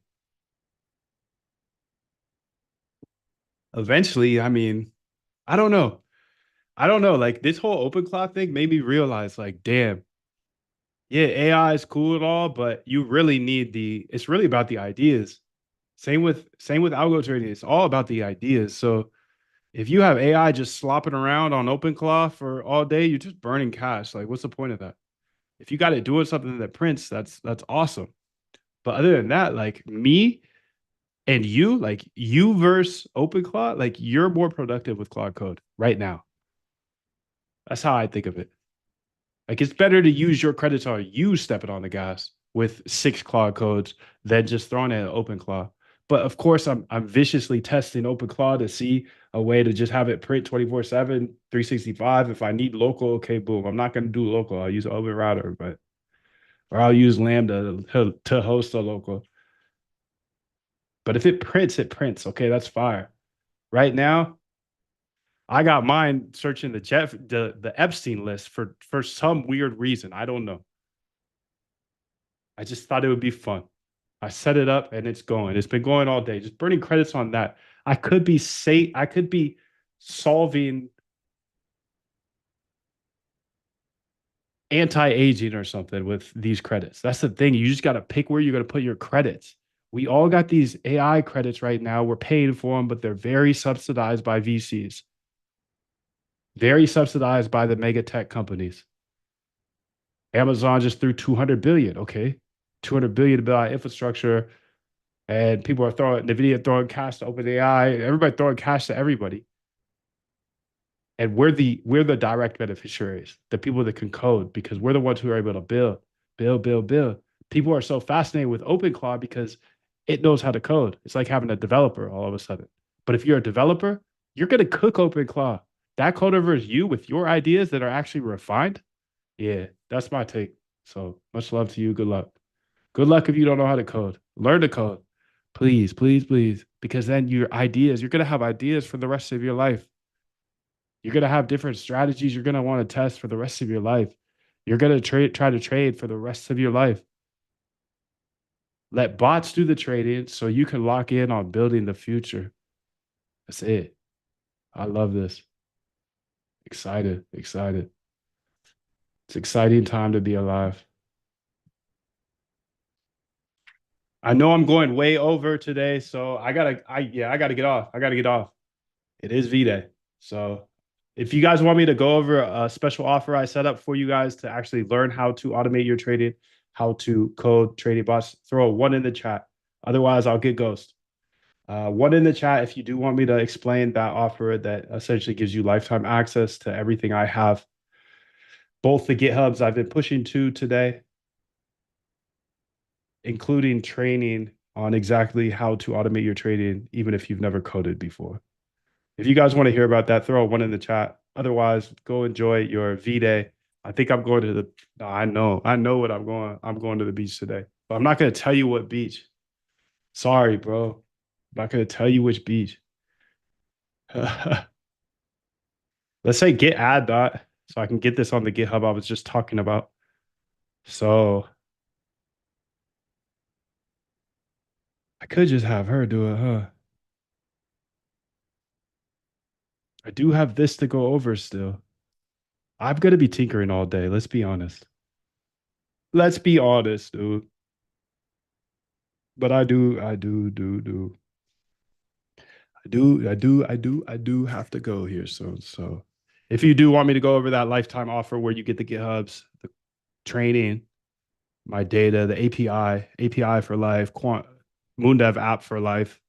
Eventually, I mean, I don't know. I don't know. Like this whole open clock thing made me realize, like, damn, yeah, AI is cool and all, but you really need it's really about the ideas. Same with algo trading. It's all about the ideas. So if you have AI just slopping around on OpenClaw for all day, you're just burning cash. Like, what's the point of that? If you got it doing something that prints, that's awesome. But other than that, like me and you, like you versus OpenClaw, like you're more productive with Claude Code right now. That's how I think of it. Like it's better to use your credits on you stepping on the gas with 6 claw codes than just throwing it at OpenClaw. But of course, I'm viciously testing OpenClaw to see a way to just have it print 24/7, 365. If I need local, okay, boom. I'm not gonna do local. I'll use Open Router, but or I'll use Lambda to host a local. But if it prints, it prints. Okay, that's fire. Right now, I got mine searching the Epstein list for some weird reason. I don't know. I just thought it would be fun. I set it up and it's going. It's been going all day. Just burning credits on that. I could be solving anti-aging or something with these credits. That's the thing. You just got to pick where you're going to put your credits. We all got these AI credits right now. We're paying for them, but they're very subsidized by VCs, very subsidized by the mega tech companies. Amazon just threw 200 billion. Okay. 200 billion to build out infrastructure. And people are throwing NVIDIA throwing cash to OpenAI, everybody throwing cash to everybody. And we're the direct beneficiaries, the people that can code, because we're the ones who are able to build. People are so fascinated with OpenClaw because it knows how to code. It's like having a developer all of a sudden. But if you're a developer, you're gonna cook OpenClaw. That coder versus you with your ideas that are actually refined. Yeah, that's my take. So much love to you. Good luck. Good luck if you don't know how to code. Learn to code. Please, please, please. Because then you're going to have ideas for the rest of your life. You're going to have different strategies you're going to want to test for the rest of your life. You're going to try to trade for the rest of your life. Let bots do the trading so you can lock in on building the future. That's it. I love this. Excited, excited. It's an exciting time to be alive. I know I'm going way over today, so I gotta get off. I gotta get off. It is V-Day. So if you guys want me to go over a special offer I set up for you guys to actually learn how to automate your trading, how to code trading bots, throw a one in the chat. Otherwise, I'll get ghost. One in the chat if you do want me to explain that offer that essentially gives you lifetime access to everything I have. Both the GitHubs I've been pushing to today, including training on exactly how to automate your trading, even if you've never coded before. If you guys want to hear about that, throw a one in the chat. Otherwise, go enjoy your V-Day. I think I'm going to the. No, I know what I'm going. I'm going to the beach today, but I'm not going to tell you what beach. Sorry, bro. I'm not going to tell you which beach. Let's say git add dot, so I can get this on the GitHub I was just talking about. So I could just have her do it, huh? I do have this to go over still. I'm gonna be tinkering all day. Let's be honest. Let's be honest, dude. But I do have to go here soon. So if you do want me to go over that lifetime offer where you get the GitHubs, the training, my data, the API for life, Moondev app for life,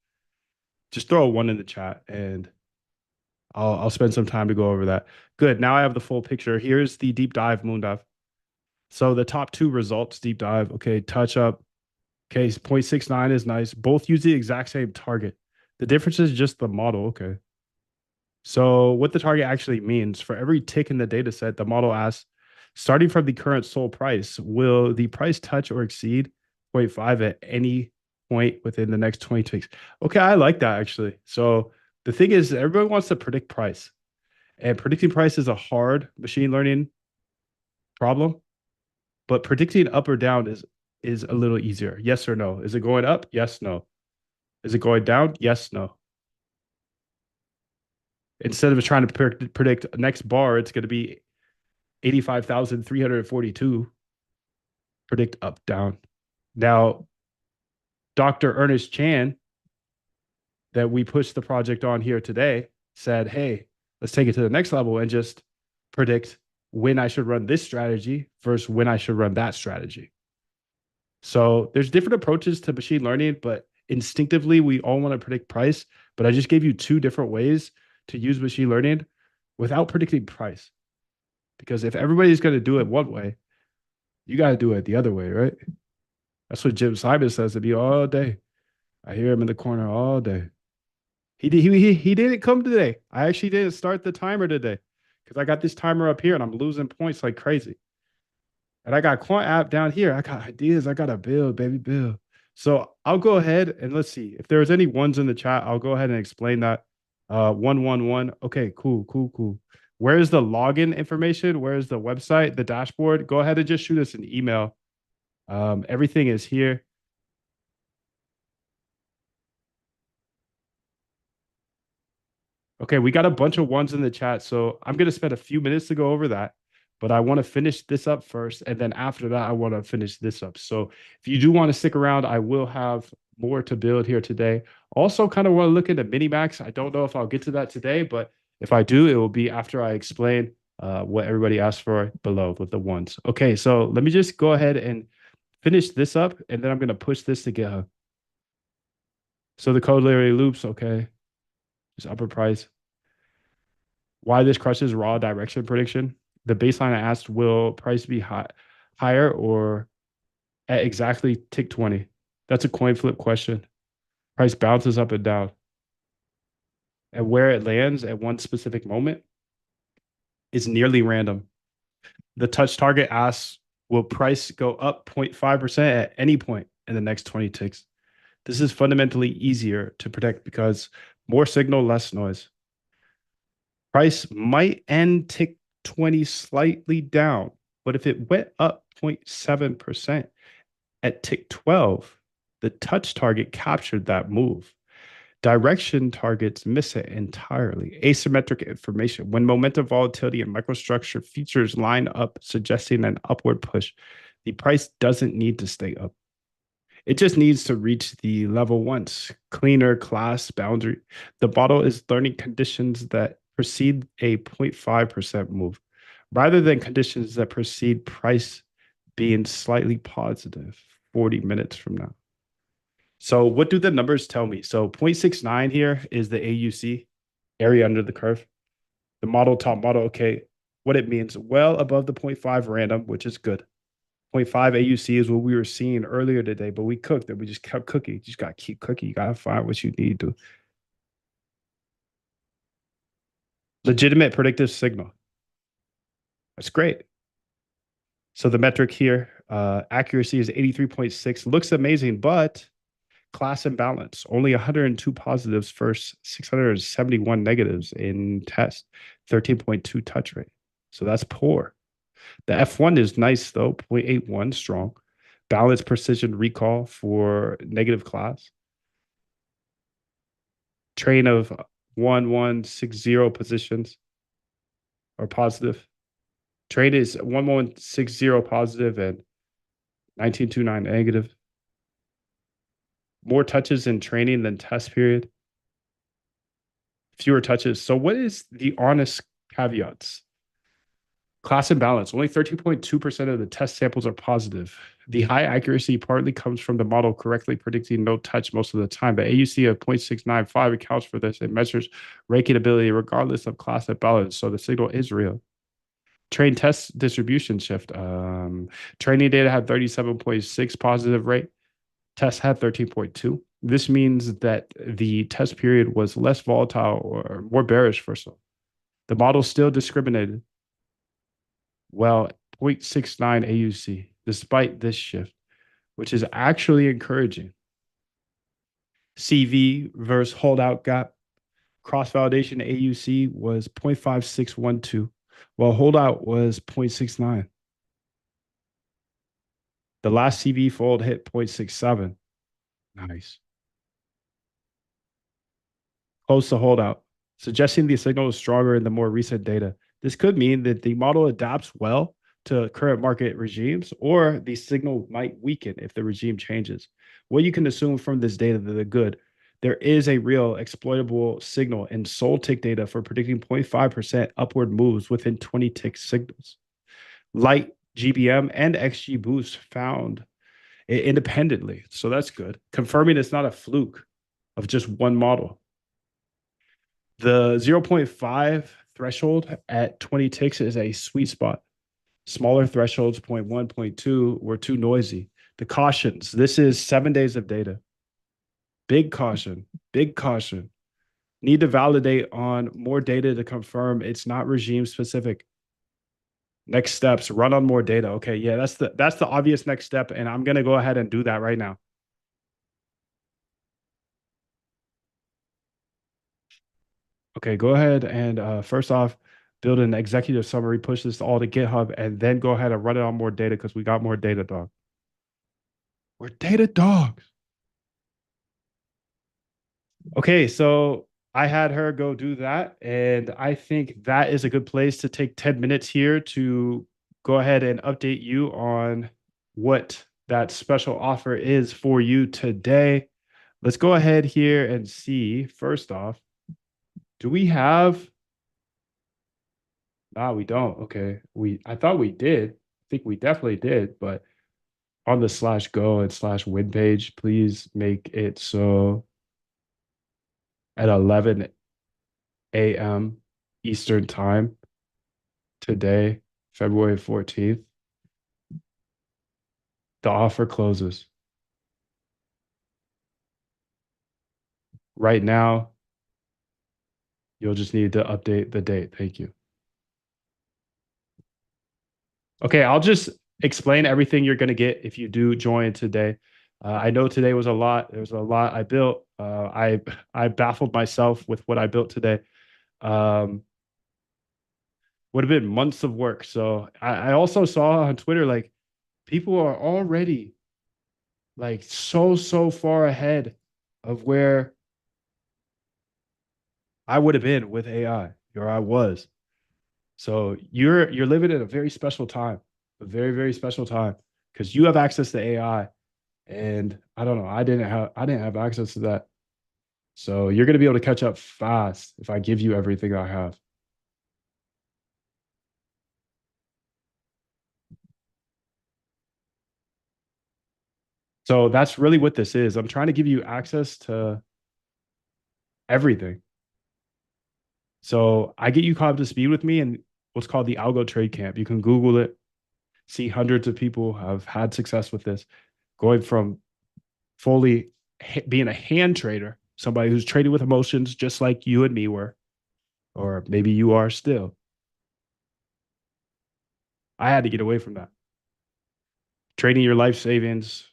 just throw a one in the chat and I'll spend some time to go over that. Good. Now I have the full picture. Here's the deep dive Moondev. So the top two results deep dive. Okay, touch up. Okay, 0.69 is nice. Both use the exact same target. The difference is just the model. Okay. So what the target actually means, for every tick in the data set, the model asks, starting from the current sold price, will the price touch or exceed zero point 0.5 at any point within the next 20 ticks? Okay, I like that actually. So the thing is, everybody wants to predict price, and predicting price is a hard machine learning problem, but predicting up or down is a little easier. Yes or no? Is it going up? Yes, no. Is it going down? Yes, no. Instead of trying to predict next bar, it's going to be 85,342. Predict up, down. Now, Dr. Ernest Chan, that we pushed the project on here today, said, hey, let's take it to the next level and just predict when I should run this strategy versus when I should run that strategy. So there's different approaches to machine learning, but instinctively, we all want to predict price. But I just gave you two different ways to use machine learning without predicting price. Because if everybody's going to do it one way, you got to do it the other way, right? That's what Jim Simon says to me all day. I hear him in the corner all day. He didn't come today. I actually didn't start the timer today because I got this timer up here and I'm losing points like crazy. And I got Quant app down here. I got ideas. I got to build, baby, build. So I'll go ahead and let's see if there's any ones in the chat. I'll go ahead and explain that. 111. Okay, cool, cool, cool. Where's the login information? Where's the website, the dashboard? Go ahead and just shoot us an email. Everything is here. Okay, we got a bunch of ones in the chat, so I'm gonna spend a few minutes to go over that, but I want to finish this up first, and then after that, I want to finish this up. So if you do want to stick around, I will have more to build here today. Also, kind of want to look into Minimax. I don't know if I'll get to that today, but if I do, it will be after I explain what everybody asked for below with the ones. Okay, so let me just go ahead and finish this up, and then I'm gonna push this to GitHub. So the corollary loops, okay, just upper price. Why this crushes raw direction prediction. The baseline I asked, will price be higher or at exactly tick 20? That's a coin flip question. Price bounces up and down. And where it lands at one specific moment is nearly random. The touch target asks, will price go up 0.5% at any point in the next 20 ticks? This is fundamentally easier to predict because more signal, less noise. Price might end tick 20 slightly down, but if it went up 0.7% at tick 12, the touch target captured that move. Direction targets miss it entirely. Asymmetric information. When momentum volatility and microstructure features line up, suggesting an upward push, the price doesn't need to stay up. It just needs to reach the level once, cleaner class boundary. The model is learning conditions that precede a 0.5% move, rather than conditions that precede price being slightly positive 40 minutes from now. So what do the numbers tell me? So 0.69 here is the AUC, area under the curve. The model, top model, okay. What it means, well above the 0.5 random, which is good. 0.5 AUC is what we were seeing earlier today, but we cooked it. We just kept cooking. You just got to keep cooking. You got to find what you need to. Legitimate predictive signal. That's great. So the metric here, accuracy is 83.6. Looks amazing, but class imbalance. Only 102 positives versus 671 negatives in test. 13.2 touch rate. So that's poor. The F1 is nice though, 0.81 strong. Balance precision recall for negative class. Train of 1160 positions are positive. Train is 1160 positive and 1929 negative. More touches in training than test period. Fewer touches. So what is the honest caveats? Class imbalance. Only 13.2% of the test samples are positive. The high accuracy partly comes from the model correctly predicting no touch most of the time. The AUC of 0.695 accounts for this. It measures raking ability regardless of class imbalance. So the signal is real. Train test distribution shift. Training data had 37.6 positive rate. Test had 13.2. This means that the test period was less volatile or more bearish for some. The model still discriminated well 0.69 AUC despite this shift, which is actually encouraging. CV versus holdout gap cross validation AUC was 0.5612, while holdout was 0.69. The last CV fold hit 0.67. Nice. Close to holdout, suggesting the signal is stronger in the more recent data. This could mean that the model adapts well to current market regimes, or the signal might weaken if the regime changes. What you can assume from this data that they're good, there is a real exploitable signal in Sol tick data for predicting 0.5% upward moves within 20 tick signals. Light GBM and XG boost found independently. So that's good, confirming it's not a fluke of just one model. The 0.5 threshold at 20 ticks is a sweet spot. Smaller thresholds, 0.1, 0.2, were too noisy. The cautions, this is 7 days of data. Big caution, big caution. Need to validate on more data to confirm it's not regime specific. Next steps, run on more data. Okay, yeah, that's the obvious next step, and I'm gonna go ahead and do that right now. Okay, go ahead and first off, build an executive summary, push this all to GitHub, and then go ahead and run it on more data because we got more data, dog. We're data dogs. Okay, so I had her go do that, and I think that is a good place to take 10 minutes here to go ahead and update you on what that special offer is for you today. Let's go ahead here and see, first off, do we have we don't. Okay. I thought we did. I think we definitely did, but on the slash go and slash win page, please make it so at 11 a.m. Eastern time today, February 14th, the offer closes. Right now, you'll just need to update the date. Thank you. Okay, I'll just explain everything you're going to get if you do join today. I know today was a lot. There was a lot I built. I baffled myself with what I built today. Um, would have been months of work. So I also saw on Twitter like people are already like so far ahead of where I would have been with AI, or I was. So you're living in a very special time, a very special time, because you have access to AI, and I don't know, I didn't have access to that. So you're gonna be able to catch up fast if I give you everything I have. So that's really what this is. I'm trying to give you access to everything. So I get you caught up to speed with me in what's called the Algo Trade Camp. You can Google it, see hundreds of people have had success with this, going from fully being a hand trader, somebody who's trading with emotions just like you and me were, or maybe you are still. I had to get away from that. Trading your life savings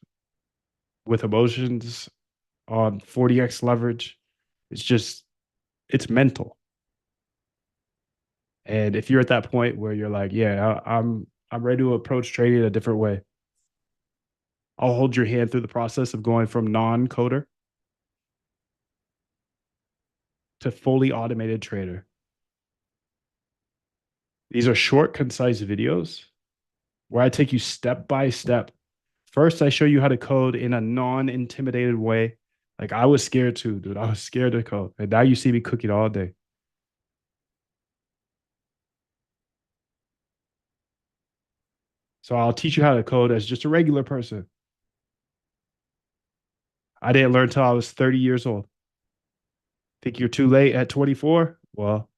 with emotions on 40x leverage, it's just, it's mental. And if you're at that point where you're like, yeah, I'm ready to approach trading a different way, I'll hold your hand through the process of going from non-coder to fully automated trader. These are short, concise videos where I take you step by step. First, I show you how to code in a non-intimidated way. Like I was scared too, dude. I was scared to code. And now you see me cooking all day. So I'll teach you how to code as just a regular person. I didn't learn until I was 30 years old. Think you're too late at 24? Well,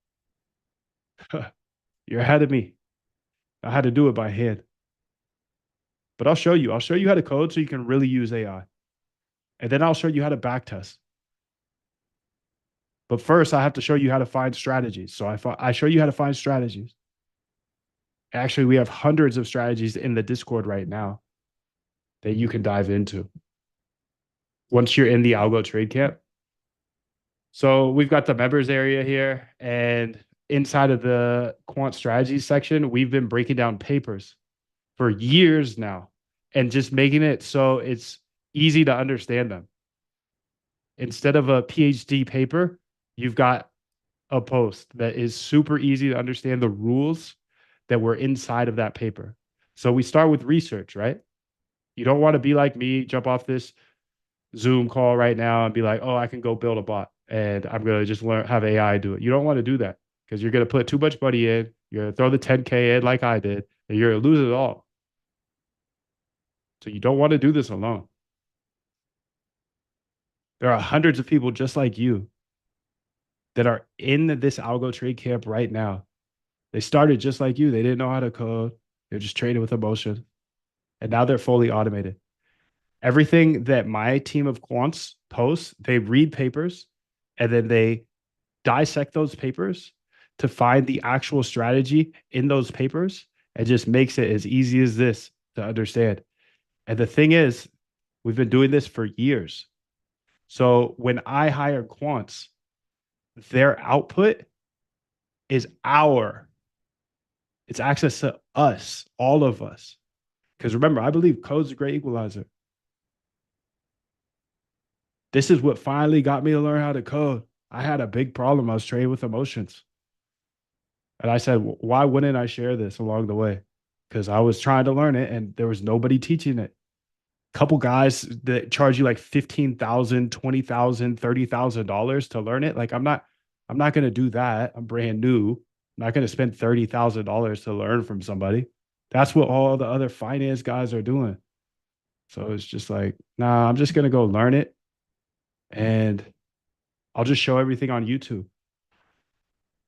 you're ahead of me. I had to do it by hand. But I'll show you. I'll show you how to code so you can really use AI. And then I'll show you how to backtest. But first, I have to show you how to find strategies. So I show you how to find strategies. Actually, we have hundreds of strategies in the Discord right now that you can dive into once you're in the Algo Trade Camp. So we've got the members area here, and inside of the quant strategies section, we've been breaking down papers for years now and just making it so it's easy to understand them. Instead of a PhD paper, you've got a post that is super easy to understand the rules that were inside of that paper. So we start with research, right? You don't want to be like me, jump off this Zoom call right now and be like, oh, I can go build a bot and I'm going to just learn, have AI do it. You don't want to do that because you're going to put too much money in. You're going to throw the 10K in like I did, and you're going to lose it all. So you don't want to do this alone. There are hundreds of people just like you that are in this algo trade camp right now. They started just like you. They didn't know how to code. They're just trading with emotion. And now they're fully automated. Everything that my team of quants posts, they read papers and then they dissect those papers to find the actual strategy in those papers and just makes it as easy as this to understand. And the thing is, we've been doing this for years. So when I hire quants, their output is it's access to us, all of us. Because remember, I believe code's a great equalizer. This is what finally got me to learn how to code. I had a big problem. I was trading with emotions. And I said, why wouldn't I share this along the way? Because I was trying to learn it and there was nobody teaching it. Couple guys that charge you like $15,000, $20,000, $30,000 to learn it. Like I'm not going to do that. I'm brand new. I'm not going to spend $30,000 to learn from somebody. That's what all the other finance guys are doing. So it's just like, nah, I'm just going to go learn it. And I'll just show everything on YouTube.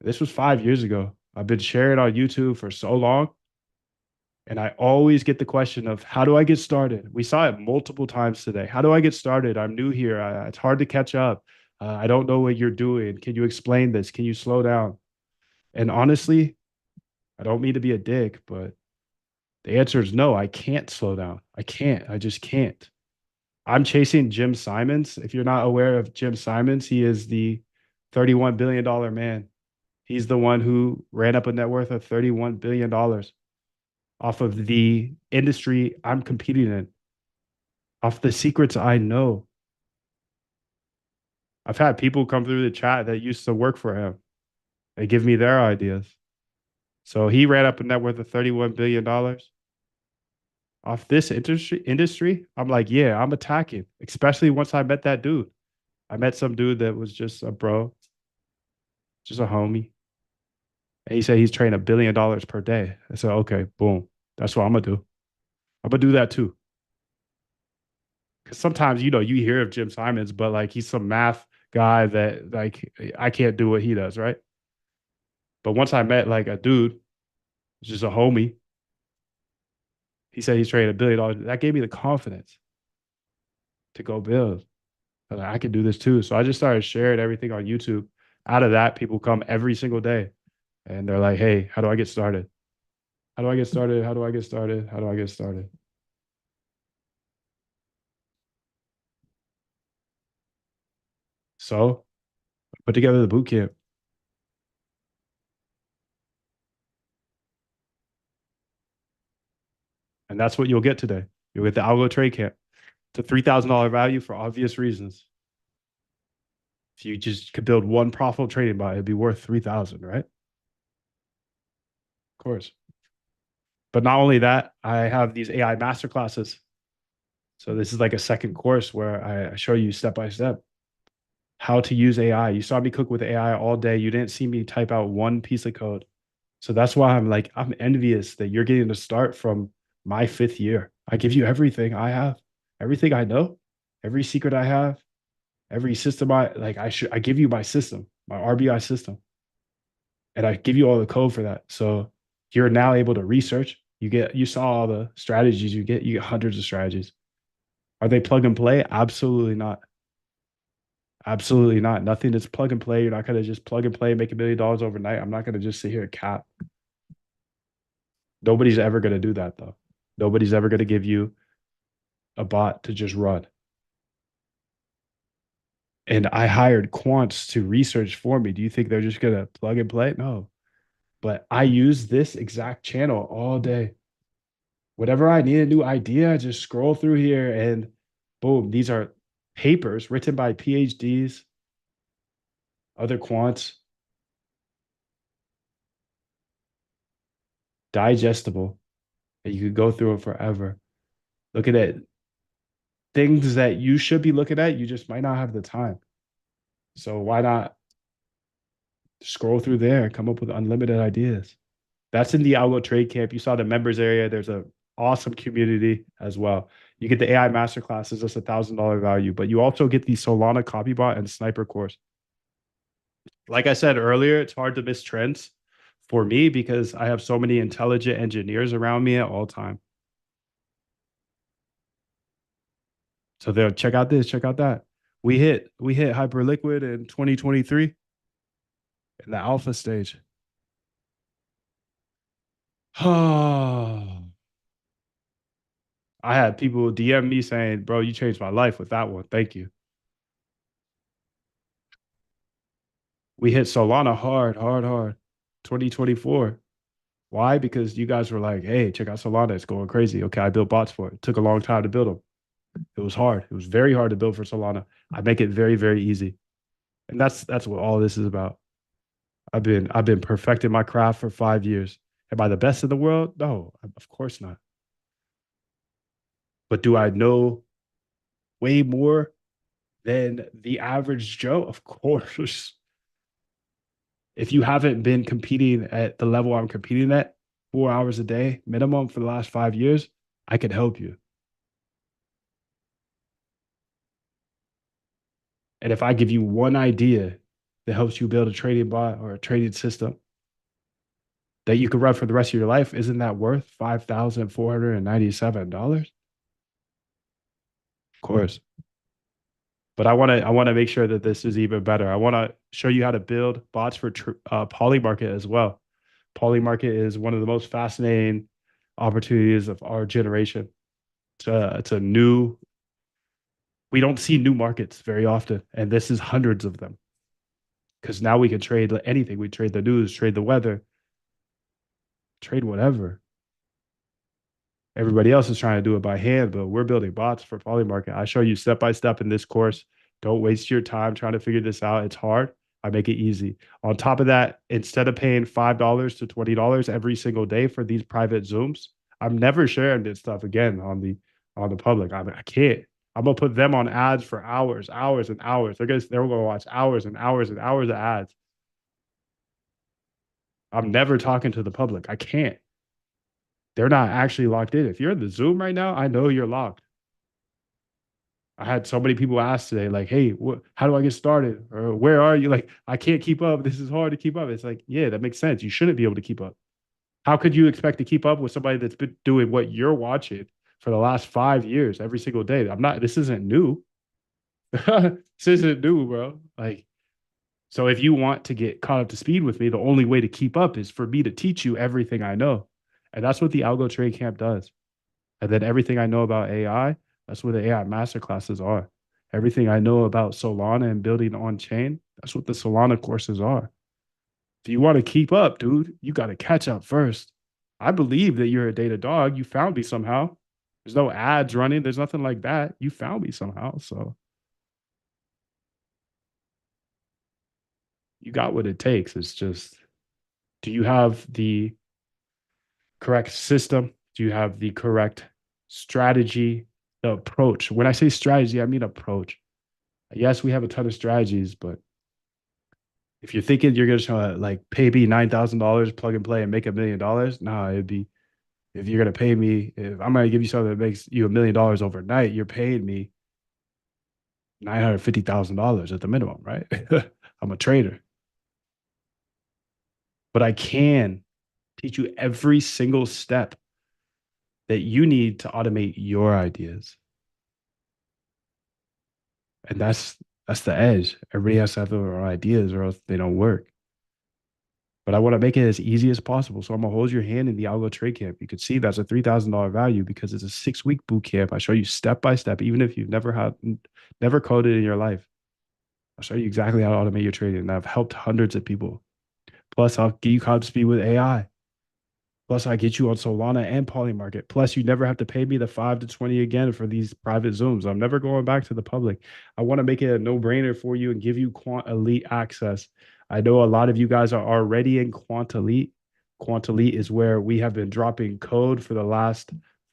This was 5 years ago. I've been sharing on YouTube for so long. And I always get the question of how do I get started? We saw it multiple times today. How do I get started? I'm new here. It's hard to catch up. I don't know what you're doing. Can you explain this? Can you slow down? And honestly, I don't mean to be a dick, but the answer is no, I can't slow down. I can't. I just can't. I'm chasing Jim Simons. If you're not aware of Jim Simons, he is the $31 billion man. He's the one who ran up a net worth of $31 billion off of the industry I'm competing in, off the secrets I know. I've had people come through the chat that used to work for him. They give me their ideas. So he ran up a net worth of $31 billion off this industry. I'm like, yeah, I'm attacking, especially once I met that dude. I met some dude that was just a bro, just a homie. And he said he's trading $1 billion per day. I said, okay, boom. That's what I'm gonna do. I'm gonna do that too. Because sometimes, you hear of Jim Simons, but like he's some math guy that like I can't do what he does, right? But once I met like a dude, just a homie, he said he's trading $1 billion. That gave me the confidence to go build. I can do this too. So I just started sharing everything on YouTube. Out of that, people come every single day and they're like, hey, how do I get started? How do I get started? How do I get started? How do I get started? So put together the boot camp. And that's what you'll get today. You'll get the Algo Trade Camp. It's a $3,000 value for obvious reasons. If you just could build one profitable trading bot, it'd be worth 3,000, right? Of course. But not only that, I have these AI masterclasses. So this is like a second course where I show you step by step how to use AI. You saw me cook with AI all day. You didn't see me type out one piece of code. So that's why I'm envious that you're getting to start from my 5th year. I give you everything I have, everything I know, every secret I have, every system I give you my system, my RBI system. And I give you all the code for that. So you're now able to research. You saw all the strategies you get hundreds of strategies. Are they plug and play? Absolutely not. Absolutely not. Nothing is plug and play. You're not going to just plug and play and make $1 million overnight. I'm not going to just sit here and cap. Nobody's ever going to do that, though. Nobody's ever going to give you a bot to just run. And I hired quants to research for me. Do you think they're just going to plug and play? No. But I use this exact channel all day. Whenever I need a new idea, I just scroll through here and boom, these are papers written by PhDs, other quants, digestible, and you could go through it forever. Looking at things that you should be looking at, you just might not have the time. So why not scroll through there and come up with unlimited ideas? That's in the Algo Trade Camp. You saw the members area. There's a awesome community as well. You get the AI masterclasses, that's $1,000 value, but you also get the Solana Copybot and Sniper course. Like I said earlier, it's hard to miss trends for me because I have so many intelligent engineers around me at all time. So they'll check out this, check out that. We hit Hyperliquid in 2023 in the alpha stage. I had people DM me saying, "Bro, you changed my life with that one. Thank you." We hit Solana hard, hard, hard. 2024. Why? Because you guys were like, "Hey, check out Solana. It's going crazy." Okay, I built bots for it. It took a long time to build them. It was hard. It was very hard to build for Solana. I make it very, very easy. And that's what all this is about. I've been perfecting my craft for 5 years. Am I the best in the world? No, of course not. But do I know way more than the average Joe? Of course. If you haven't been competing at the level I'm competing at 4 hours a day minimum for the last 5 years, I could help you. And if I give you one idea that helps you build a trading bot or a trading system that you could run for the rest of your life, isn't that worth $5,497? Of course. But I want to make sure that this is even better. I want to show you how to build bots for Polymarket as well. Polymarket is one of the most fascinating opportunities of our generation. It's a new. We don't see new markets very often, and this is hundreds of them. Because now we can trade anything. We trade the news, trade the weather, trade whatever. Everybody else is trying to do it by hand, but we're building bots for Polymarket. I show you step by step in this course. Don't waste your time trying to figure this out. It's hard. I make it easy. On top of that, instead of paying $5 to $20 every single day for these private Zooms, I'm never sharing this stuff again on the public. I can't. I'm gonna put them on ads for hours, hours and hours. They're gonna watch hours and hours and hours of ads. I'm never talking to the public. I can't. They're not actually locked in. If you're in the Zoom right now, I know you're locked. I had so many people ask today, like, "Hey, how do I get started? Or where are you?" Like, I can't keep up. This is hard to keep up. It's like, yeah, that makes sense. You shouldn't be able to keep up. How could you expect to keep up with somebody that's been doing what you're watching for the last 5 years every single day? I'm not. This isn't new. This isn't new, bro. Like, so if you want to get caught up to speed with me, the only way to keep up is for me to teach you everything I know, and that's what the Algo Trade Camp does. And then everything I know about AI, that's what the AI masterclasses are. Everything I know about Solana and building on chain, that's what the Solana courses are. If you want to keep up, dude, you got to catch up first. I believe that you're a data dog. You found me somehow. There's no ads running. There's nothing like that. You found me somehow. So you got what it takes. It's just, do you have the correct system? Do you have the correct strategy, the approach? When I say strategy, I mean approach. Yes, we have a ton of strategies, but if you're thinking you're gonna like pay me $9,000, plug and play, and make $1 million, nah, it'd be if you're gonna pay me, if I'm gonna give you something that makes you $1 million overnight, you're paying me $950,000 at the minimum, right? I'm a trader, but I can teach you every single step that you need to automate your ideas. And that's the edge. Everybody has to have their own ideas or else they don't work. But I want to make it as easy as possible. So I'm gonna hold your hand in the algo trade camp. You could see that's a $3,000 value because it's a 6 week boot camp. I show you step by step, even if you've never coded in your life. I'll show you exactly how to automate your trading. And I've helped hundreds of people. Plus, I'll get you caught up to speed with AI. Plus, I get you on Solana and Polymarket. Plus, you never have to pay me the 5 to 20 again for these private Zooms. I'm never going back to the public. I want to make it a no-brainer for you and give you Quant Elite access. I know a lot of you guys are already in Quant Elite. Quant Elite is where we have been dropping code for the last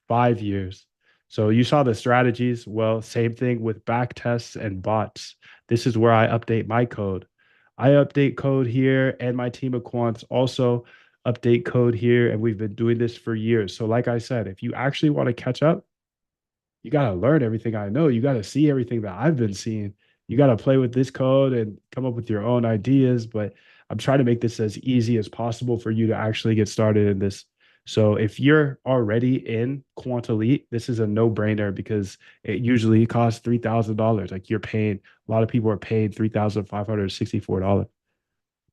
5 years. So you saw the strategies. Well, same thing with back tests and bots. This is where I update my code. I update code here, and my team of quants also update code here, and we've been doing this for years. So, like I said, if you actually want to catch up, you got to learn everything I know. You got to see everything that I've been seeing. You got to play with this code and come up with your own ideas. But I'm trying to make this as easy as possible for you to actually get started in this. So if you're already in Quant Elite, this is a no-brainer because it usually costs $3,000. Like you're paying, a lot of people are paying $3,564.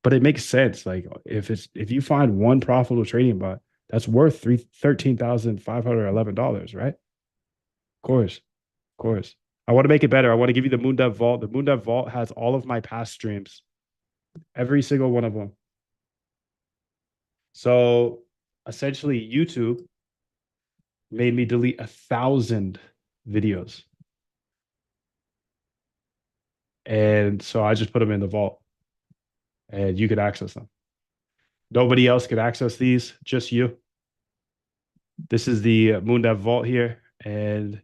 But it makes sense. Like if you find one profitable trading bot, that's worth $13,511, right? Of course, of course. I want to make it better. I want to give you the MoonDev Vault. The MoonDev Vault has all of my past streams, every single one of them. So essentially, YouTube made me delete 1,000 videos. And so I just put them in the vault and you could access them. Nobody else could access these, just you. This is the MoonDev Vault here. And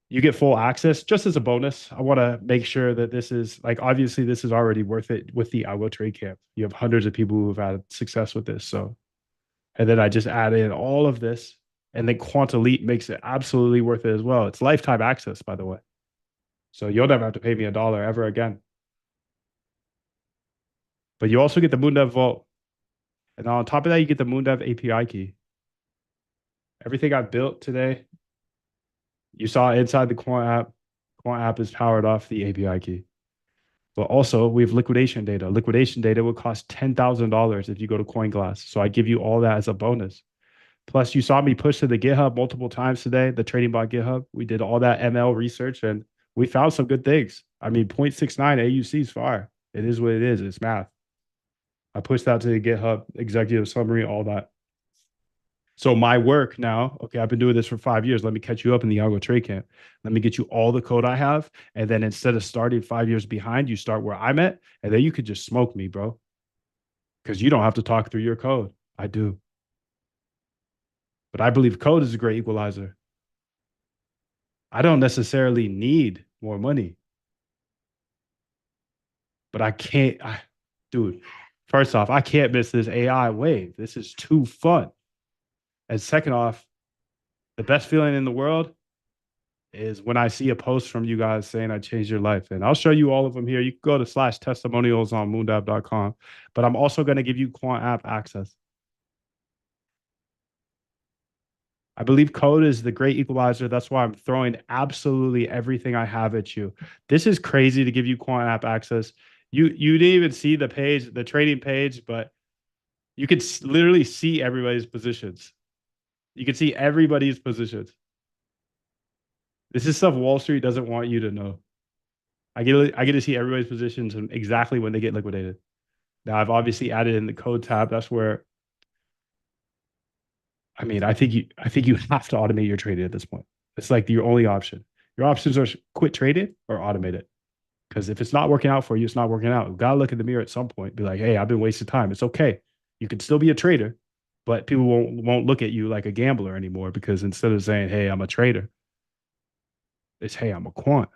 you get full access just as a bonus. I want to make sure that this is like obviously this is already worth it with the Algo Trade Camp. You have hundreds of people who have had success with this. So, and then I just add in all of this, and then Quant Elite makes it absolutely worth it as well. It's lifetime access, by the way. So you'll never have to pay me $1 ever again. But you also get the MoonDev Vault, and on top of that, you get the MoonDev API key. Everything I built today, you saw inside the Quant app. Quant app is powered off the API key. But also, we have liquidation data. Liquidation data would cost $10,000 if you go to CoinGlass. So I give you all that as a bonus. Plus, you saw me push to the GitHub multiple times today, the Trading Bot GitHub. We did all that ML research and we found some good things. I mean, 0.69 AUC is fire. It is what it is. It's math. I pushed that to the GitHub, executive summary, all that. So my work now, okay, I've been doing this for 5 years. Let me catch you up in the Algo Trade Camp. Let me get you all the code I have. And then instead of starting 5 years behind, you start where I'm at. And then you could just smoke me, bro. Because you don't have to talk through your code. I do. But I believe code is a great equalizer. I don't necessarily need more money, but dude, first off, I can't miss this AI wave. This is too fun. And second off, the best feeling in the world is when I see a post from you guys saying I changed your life. And I'll show you all of them here. You can go to /testimonials on moondapp.com. But I'm also going to give you Quant app access. I believe code is the great equalizer. That's why I'm throwing absolutely everything I have at you. This is crazy to give you Quant app access. You didn't even see the page, the trading page, but you could literally see everybody's positions. You can see everybody's positions. This is stuff Wall Street doesn't want you to know. I get to see everybody's positions and exactly when they get liquidated. Now I've obviously added in the code tab. That's where I mean, I think you have to automate your trading at this point. It's like your only option. Your options are quit trading or automate it. Because if it's not working out for you, it's not working out. You gotta look in the mirror at some point. Be like, hey, I've been wasting time. It's okay. You can still be a trader, but people won't look at you like a gambler anymore because instead of saying, hey, I'm a trader, it's hey, I'm a quant.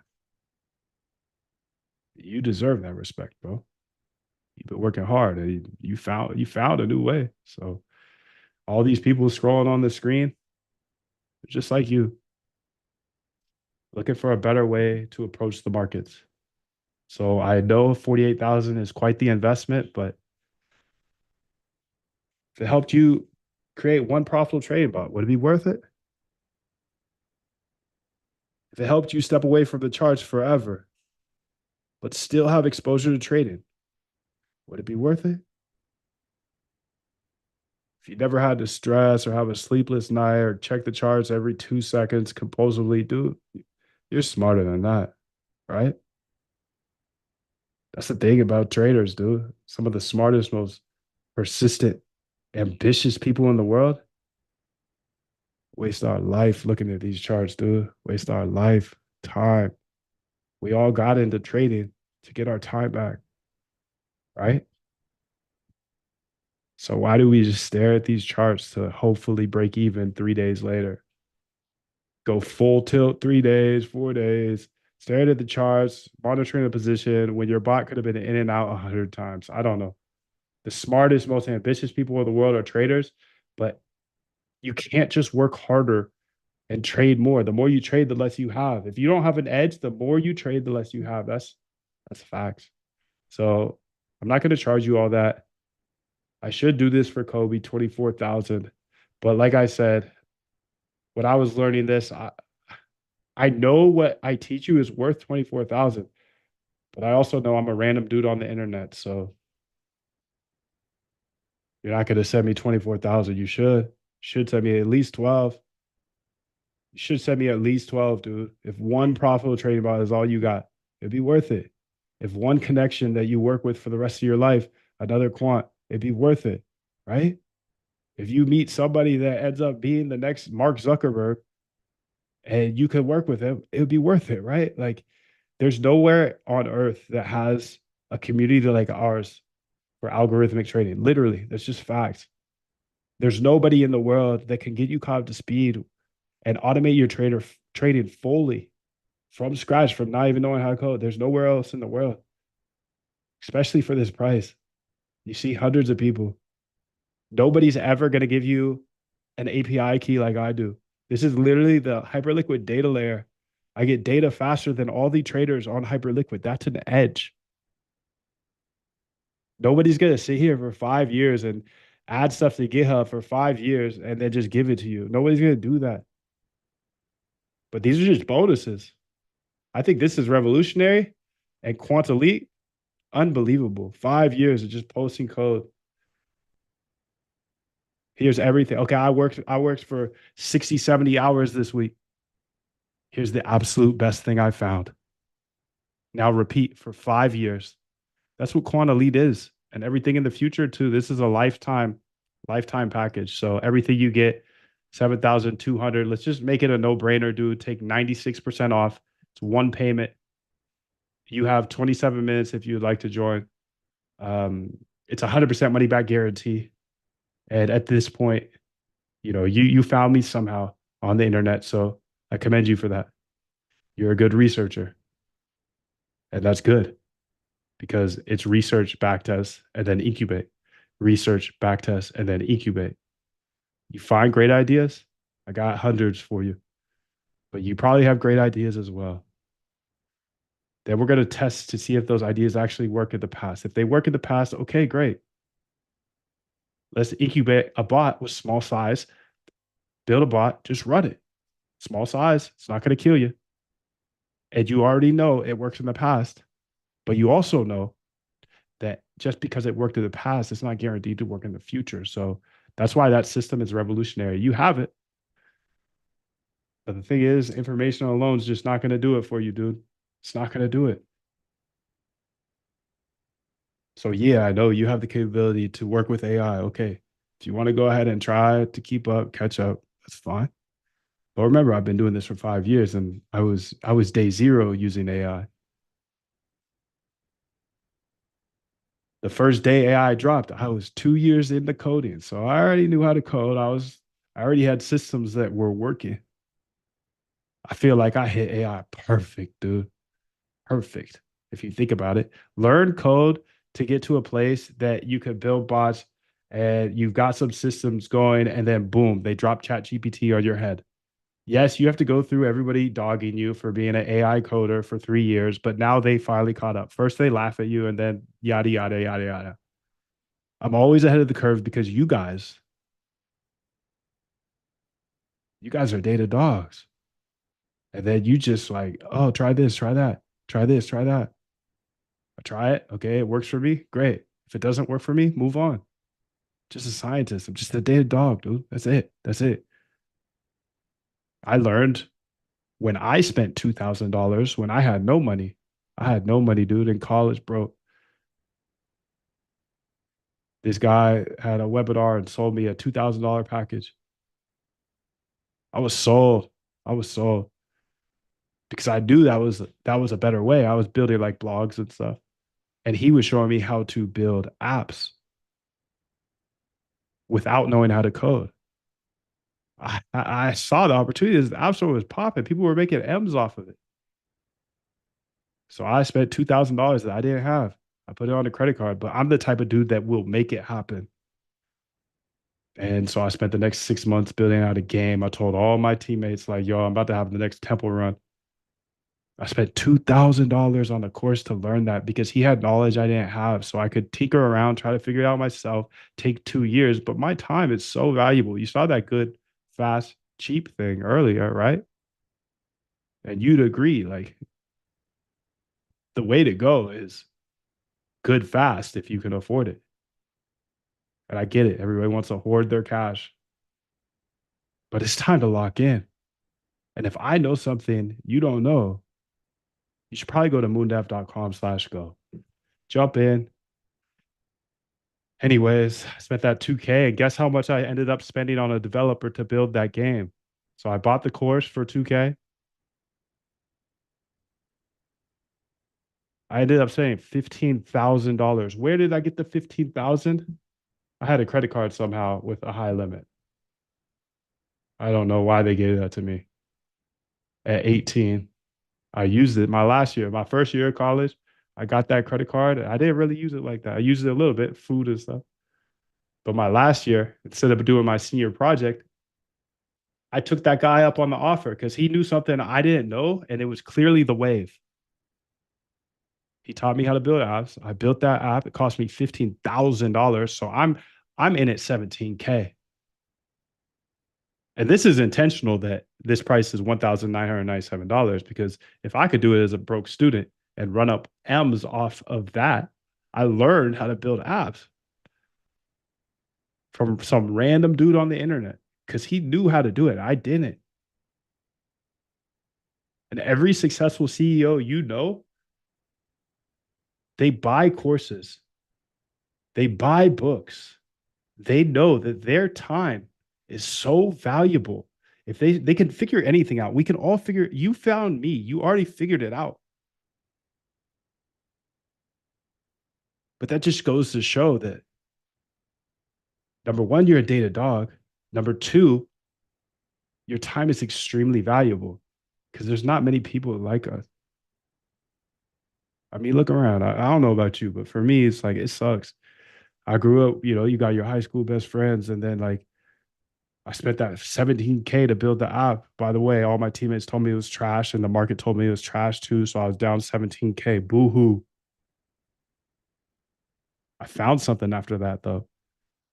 You deserve that respect, bro. You've been working hard and you found a new way. So all these people scrolling on the screen, just like you, looking for a better way to approach the markets. So I know 48,000 is quite the investment, but if it helped you create one profitable trading bot, would it be worth it? If it helped you step away from the charts forever, but still have exposure to trading, would it be worth it? If you never had to stress or have a sleepless night or check the charts every 2 seconds compulsively, dude, you're smarter than that, right? That's the thing about traders, dude. Some of the smartest, most persistent, ambitious people in the world waste our life looking at these charts, dude. Waste our life, time. We all got into trading to get our time back, right? So why do we just stare at these charts to hopefully break even 3 days later? Go full tilt 3 days, 4 days, staring at the charts, monitoring the position when your bot could have been in and out 100 times. I don't know. The smartest, most ambitious people in the world are traders, but you can't just work harder and trade more. The more you trade, the less you have. If you don't have an edge, the more you trade, the less you have. That's facts. So I'm not going to charge you all that. I should do this for Kobe 24,000. But like I said, when I was learning this, I know what I teach you is worth 24,000, but I also know I'm a random dude on the internet. So you're not going to send me 24,000. You should send me at least 12. You should send me at least 12, dude. If one profitable trading bot is all you got, it'd be worth it. If one connection that you work with for the rest of your life, another quant, it'd be worth it, right? If you meet somebody that ends up being the next Mark Zuckerberg and you could work with him, it would be worth it, right? Like, there's nowhere on earth that has a community like ours for algorithmic trading. Literally, that's just facts. There's nobody in the world that can get you caught up to speed and automate your trading fully from scratch, from not even knowing how to code. There's nowhere else in the world, especially for this price. You see hundreds of people. Nobody's ever going to give you an API key like I do. This is literally the Hyperliquid data layer. I get data faster than all the traders on Hyperliquid. That's an edge. Nobody's going to sit here for 5 years and add stuff to GitHub for 5 years and then just give it to you. Nobody's going to do that. But these are just bonuses. I think this is revolutionary and Quant Elite, unbelievable. 5 years of just posting code. Here's everything. Okay, I worked for 60, 70 hours this week. Here's the absolute best thing I found. Now repeat for 5 years. That's what Quant Elite is. And everything in the future too. This is a lifetime package. So everything you get, 7,200. Let's just make it a no-brainer, dude. Take 96% off. It's one payment. You have 27 minutes if you'd like to join. It's 100% money back guarantee. And at this point, you found me somehow on the internet. So I commend you for that. You're a good researcher. And that's good because it's research, back test, and then incubate. Research, back test, and then incubate. You find great ideas. I got hundreds for you, but you probably have great ideas as well. Then we're going to test to see if those ideas actually work in the past. If they work in the past, okay, great. Let's incubate a bot with small size, build a bot, just run it. Small size, it's not going to kill you. And you already know it works in the past, but you also know that just because it worked in the past, it's not guaranteed to work in the future. So that's why that system is revolutionary. You have it. But the thing is, information alone is just not going to do it for you, dude. It's not going to do it. So yeah, I know you have the capability to work with AI. Okay. If you want to go ahead and try to keep up, catch up, that's fine. But remember, I've been doing this for 5 years and I was day zero using AI. The first day AI dropped, I was 2 years into coding. So I already knew how to code. I already had systems that were working. I feel like I hit AI perfect, dude. Perfect. If you think about it, learn code to get to a place that you could build bots and you've got some systems going, and then boom, they drop Chat GPT on your head. Yes, you have to go through everybody dogging you for being an AI coder for 3 years, but now they finally caught up. First, they laugh at you, and then yada, yada, yada, yada. I'm always ahead of the curve because you guys are data dogs. And then you just like, oh, try this, try that, try this, try that. I try it. Okay, it works for me. Great. If it doesn't work for me, move on. Just a scientist. I'm just a data dog, dude. That's it. That's it. I learned when I spent $2,000 when I had no money. I had no money, dude, in college, bro. This guy had a webinar and sold me a $2,000 package. I was sold. I was sold because I knew that was a better way. I was building like blogs and stuff. And he was showing me how to build apps without knowing how to code. I saw the opportunities. The app store was popping. People were making M's off of it. So I spent $2,000 that I didn't have. I put it on a credit card, but I'm the type of dude that will make it happen. And so I spent the next 6 months building out a game. I told all my teammates, like, yo, I'm about to have the next temple run. I spent $2,000 on a course to learn that because he had knowledge I didn't have. So I could tinker around, try to figure it out myself, take 2 years. But my time is so valuable. You saw that good, fast, cheap thing earlier, right? And you'd agree, like, the way to go is good, fast if you can afford it. And I get it. Everybody wants to hoard their cash, but it's time to lock in. And if I know something you don't know, you should probably go to moondev.com/go. Jump in. Anyways, I spent that 2K and guess how much I ended up spending on a developer to build that game. So I bought the course for 2K. I ended up spending $15,000. Where did I get the 15,000? I had a credit card somehow with a high limit. I don't know why they gave that to me at 18. I used it my last year, my first year of college. I got that credit card. I didn't really use it like that. I used it a little bit, food and stuff. But my last year, instead of doing my senior project, I took that guy up on the offer because he knew something I didn't know, and it was clearly the wave. He taught me how to build apps. I built that app. It cost me $15,000. So I'm in at 17K. And this is intentional that this price is $1,997 because if I could do it as a broke student and run up M's off of that, I learned how to build apps from some random dude on the internet because he knew how to do it. I didn't. And every successful CEO you know, they buy courses, they buy books. They know that their time is so valuable. If they can figure anything out, we can all figure. You found me. You already figured it out. But that just goes to show that number one, you're a data dog. Number two, your time is extremely valuable because there's not many people like us. I mean, look around. I don't know about you, but for me, it's like it sucks. I grew up, you got your high school best friends, and then like I spent that 17K to build the app. By the way, all my teammates told me it was trash, and the market told me it was trash too. So I was down 17K. Boo hoo. I found something after that though.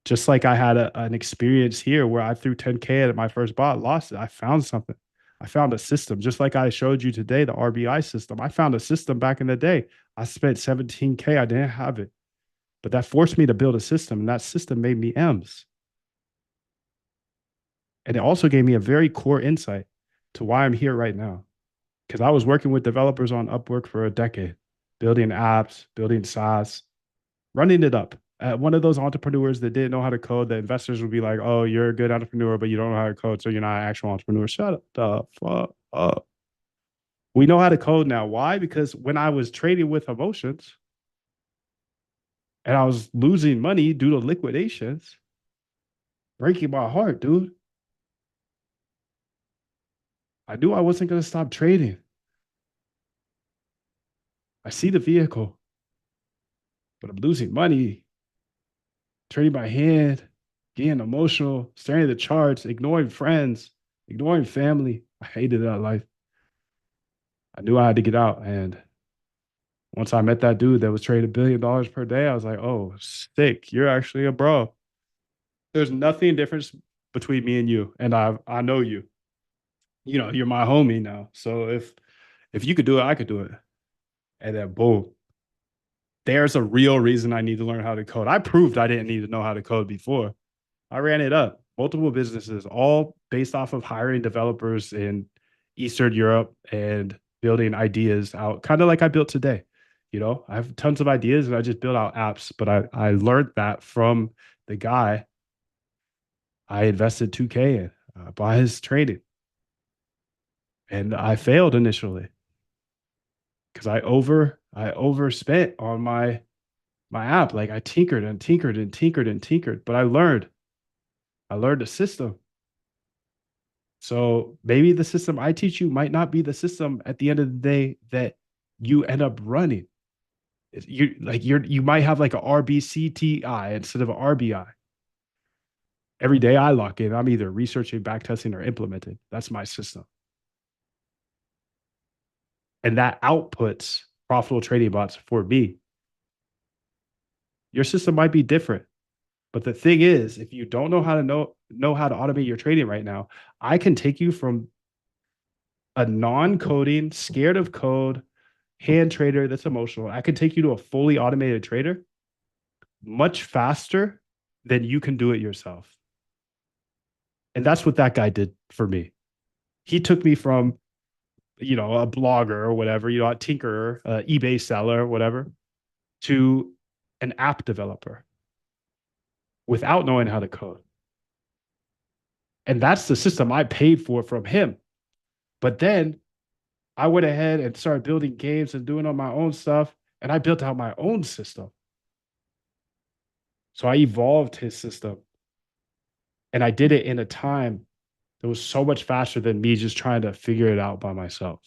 Just like I had an experience here where I threw 10K at my first bot, lost it. I found something. I found a system, just like I showed you today, the RBI system. I found a system back in the day. I spent 17K. I didn't have it, but that forced me to build a system, and that system made me M's. And it also gave me a very core insight to why I'm here right now. Because I was working with developers on Upwork for a decade, building apps, building SaaS, running it up. One of those entrepreneurs that didn't know how to code, the investors would be like, oh, you're a good entrepreneur, but you don't know how to code, so you're not an actual entrepreneur. Shut the fuck up. We know how to code now. Why? Because when I was trading with emotions and I was losing money due to liquidations, breaking my heart, dude. I knew I wasn't going to stop trading. I see the vehicle, but I'm losing money, trading by hand, getting emotional, staring at the charts, ignoring friends, ignoring family. I hated that life. I knew I had to get out. And once I met that dude that was trading $1 billion per day, I was like, oh, sick. You're actually a bro. There's nothing different between me and you. And I know you. you're my homie now. So if you could do it, I could do it. And then boom, there's a real reason I need to learn how to code. I proved I didn't need to know how to code before. I ran it up. Multiple businesses, all based off of hiring developers in Eastern Europe and building ideas out, kind of like I built today. I have tons of ideas and I just build out apps, but I learned that from the guy I invested 2K in by his training. And I failed initially because I overspent on my app. Like I tinkered and tinkered and tinkered and tinkered, but I learned the system. So maybe the system I teach you might not be the system at the end of the day that you end up running. You might have like a RBCTI instead of an RBI. Every day I lock in, I'm either researching, backtesting, or implementing. That's my system. And that outputs profitable trading bots for me. Your system might be different. But the thing is, if you don't know how to automate your trading right now, I can take you from a non-coding, scared of code, hand trader that's emotional. I can take you to a fully automated trader much faster than you can do it yourself. And that's what that guy did for me. He took me from, a blogger or whatever, a tinkerer, eBay seller, whatever, to an app developer without knowing how to code. And that's the system I paid for from him. But then I went ahead and started building games and doing all my own stuff. And I built out my own system. So I evolved his system. And I did it in a time that was so much faster than me just trying to figure it out by myself.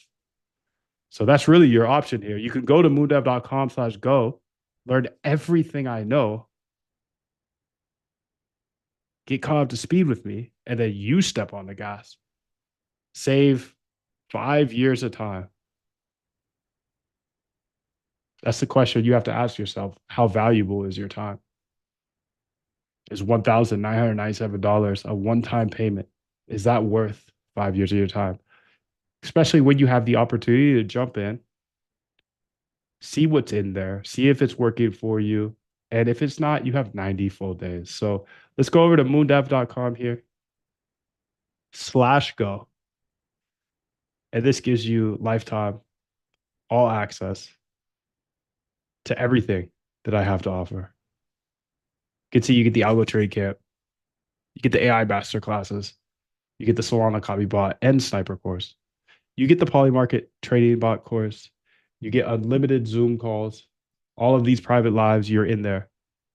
So that's really your option here. You can go to moondev.com/go, learn everything I know, get caught up to speed with me, and then you step on the gas. Save 5 years of time. That's the question you have to ask yourself. How valuable is your time? Is $1,997 a one-time payment? Is that worth 5 years of your time? Especially when you have the opportunity to jump in, see what's in there, see if it's working for you. And if it's not, you have 90 full days. So let's go over to moondev.com here, /go. And this gives you lifetime, all access to everything that I have to offer. You get the Algo Trade Camp, you get the AI master classes, you get the Solana copy bot and sniper course. You get the Polymarket trading bot course. You get unlimited Zoom calls. All of these private lives, you're in there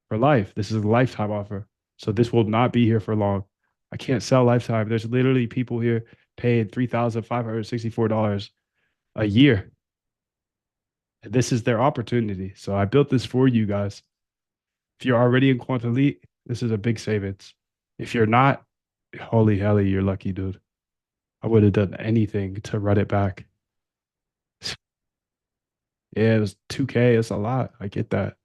for life. This is a lifetime offer. So this will not be here for long. I can't sell lifetime. There's literally people here paying $3,564 a year. And this is their opportunity. So I built this for you guys. If you're already in Quant Elite, this is a big savings. If you're not, holy hell, you're lucky, dude. I would have done anything to run it back. Yeah, it was 2K. It's a lot. I get that.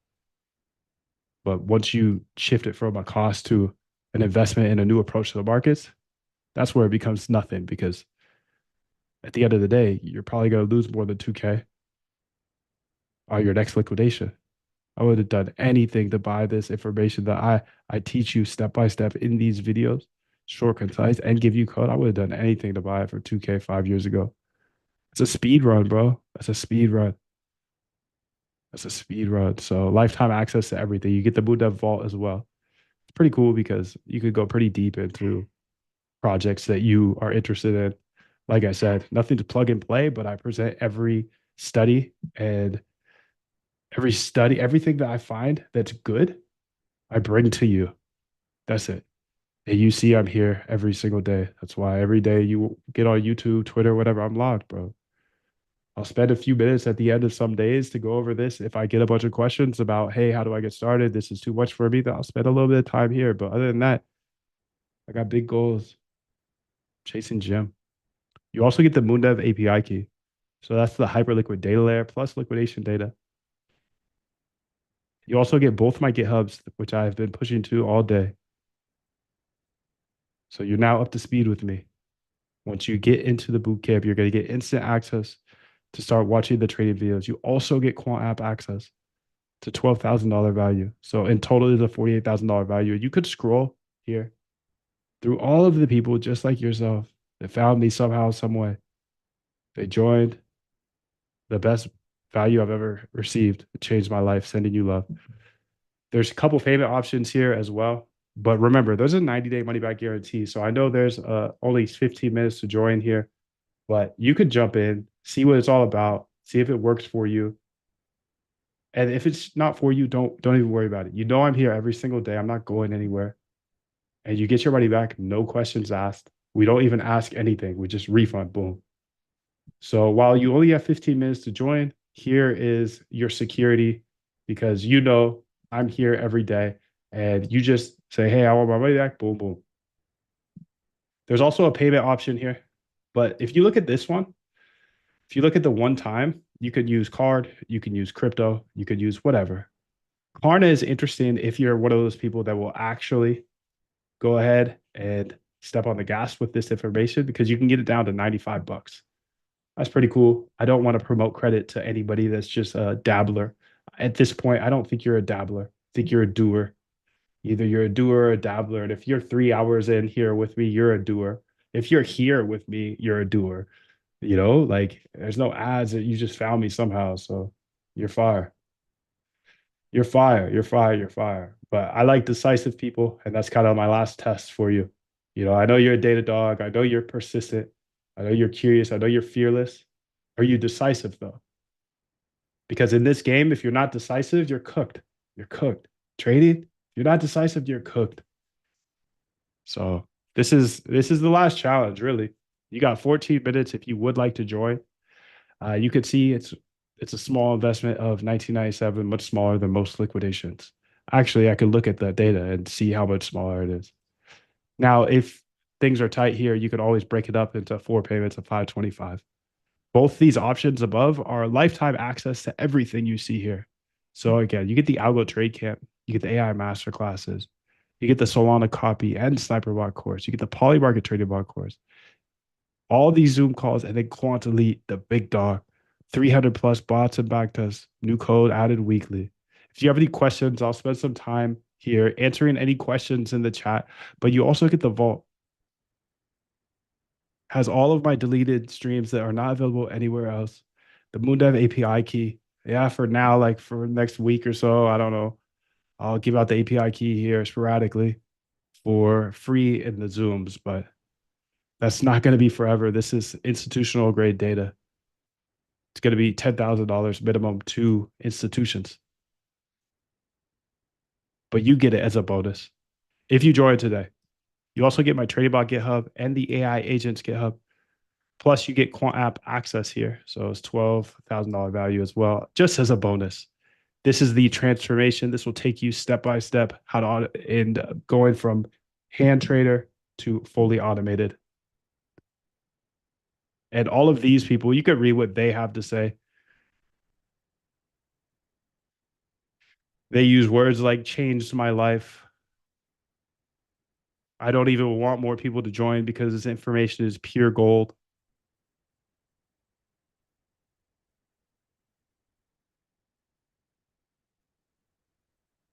But once you shift it from a cost to an investment in a new approach to the markets, that's where it becomes nothing because at the end of the day, you're probably going to lose more than 2K on your next liquidation. I would have done anything to buy this information that I teach you step by step in these videos, short, concise, and give you code. I would have done anything to buy it for 2K 5 years ago. It's a speed run, bro. That's a speed run. That's a speed run. So lifetime access to everything. You get the Moondev Vault as well. It's pretty cool because you could go pretty deep into projects that you are interested in. Like I said, nothing to plug and play, but I present every study and everything that I find that's good, I bring to you. That's it. And you see I'm here every single day. That's why every day you get on YouTube, Twitter, whatever, I'm logged, bro. I'll spend a few minutes at the end of some days to go over this. If I get a bunch of questions about, hey, how do I get started? This is too much for me, then I'll spend a little bit of time here. But other than that, I got big goals. Chasing Jim. You also get the Moondev API key. So that's the Hyperliquid data layer plus liquidation data. You also get both my GitHubs, which I've been pushing to all day. So you're now up to speed with me. Once you get into the boot camp, you're going to get instant access to start watching the trading videos. You also get Quant App access to $12,000 value. So in total, it's a $48,000 value. You could scroll here through all of the people just like yourself that found me somehow, some way. They joined. The best value I've ever received. It changed my life. Sending you love. There's a couple payment options here as well. But remember, there's a 90-day money back guarantee. So I know there's only 15 minutes to join here, but you could jump in, see what it's all about, see if it works for you. And if it's not for you, don't even worry about it. You know I'm here every single day. I'm not going anywhere. And you get your money back, no questions asked. We don't even ask anything. We just refund, boom. So while you only have 15 minutes to join, here is your security because you know I'm here every day and you just say, hey, I want my money back, boom, boom. There's also a payment option here. But if you look at this one, if you look at the one time, you could use card, you can use crypto, you could use whatever. Klarna is interesting if you're one of those people that will actually go ahead and step on the gas with this information because you can get it down to 95 bucks. That's pretty cool. I don't want to promote credit to anybody that's just a dabbler. At this point, I don't think you're a dabbler. I think you're a doer. Either you're a doer or a dabbler. And if you're 3 hours in here with me, you're a doer. If you're here with me, you're a doer. You know, like there's no ads that you just found me somehow. So you're fire. You're fire. You're fire. You're fire. But I like decisive people. And that's kind of my last test for you. You know, I know you're a data dog. I know you're persistent. I know you're curious. I know you're fearless. Are you decisive though? Because in this game, if you're not decisive, you're cooked. You're cooked. Trading, if you're not decisive, you're cooked. So this is the last challenge, really. You got 14 minutes if you would like to join. You could see it's a small investment of 1997, much smaller than most liquidations. Actually, I could look at the data and see how much smaller it is. Now, if things are tight here, you could always break it up into 4 payments of 525. Both these options above are lifetime access to everything you see here. So again, you get the Algo Trade Camp, you get the AI master classes, you get the Solana copy and SniperBot course, you get the Polymarket Trading Bot course, all these Zoom calls, and then Quant Elite, the big dog, 300 plus bots and backtests, new code added weekly. If you have any questions, I'll spend some time here answering any questions in the chat, but you also get the vault. Has all of my deleted streams that are not available anywhere else. The Moondev API key. Yeah, for now, like for next week or so, I don't know. I'll give out the API key here sporadically for free in the Zooms, but that's not going to be forever. This is institutional grade data. It's going to be $10,000 minimum to institutions. But you get it as a bonus if you join today. You also get my TradingBot GitHub and the AI agents GitHub. Plus, you get Quant App access here. So it's $12,000 value as well, just as a bonus. This is the transformation. This will take you step by step how to going from hand trader to fully automated. And all of these people, you could read what they have to say. They use words like changed my life. I don't even want more people to join because this information is pure gold.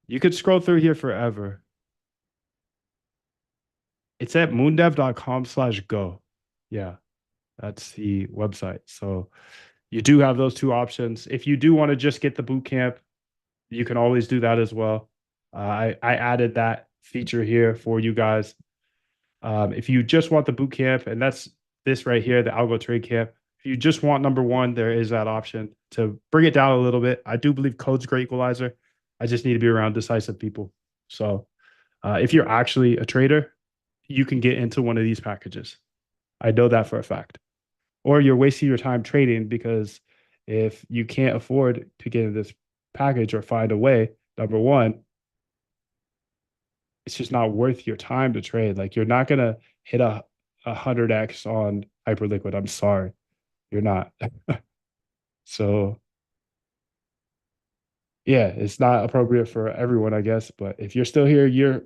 You could scroll through here forever. It's at moondev.com/go. Yeah, that's the website. So you do have those two options. If you do want to just get the boot camp, you can always do that as well. I added that feature here for you guys. If you just want the boot camp, and that's this right here, the Algo Trade Camp. If you just want number one, there is that option to bring it down a little bit. I do believe code's great equalizer. I just need to be around decisive people. So if you're actually a trader, you can get into one of these packages. I know that for a fact. Or you're wasting your time trading because if you can't afford to get in this package or find a way, number one, it's just not worth your time to trade. Like you're not gonna hit a 100x on Hyperliquid. I'm sorry, you're not. So yeah, it's not appropriate for everyone, I guess. But if you're still here, you're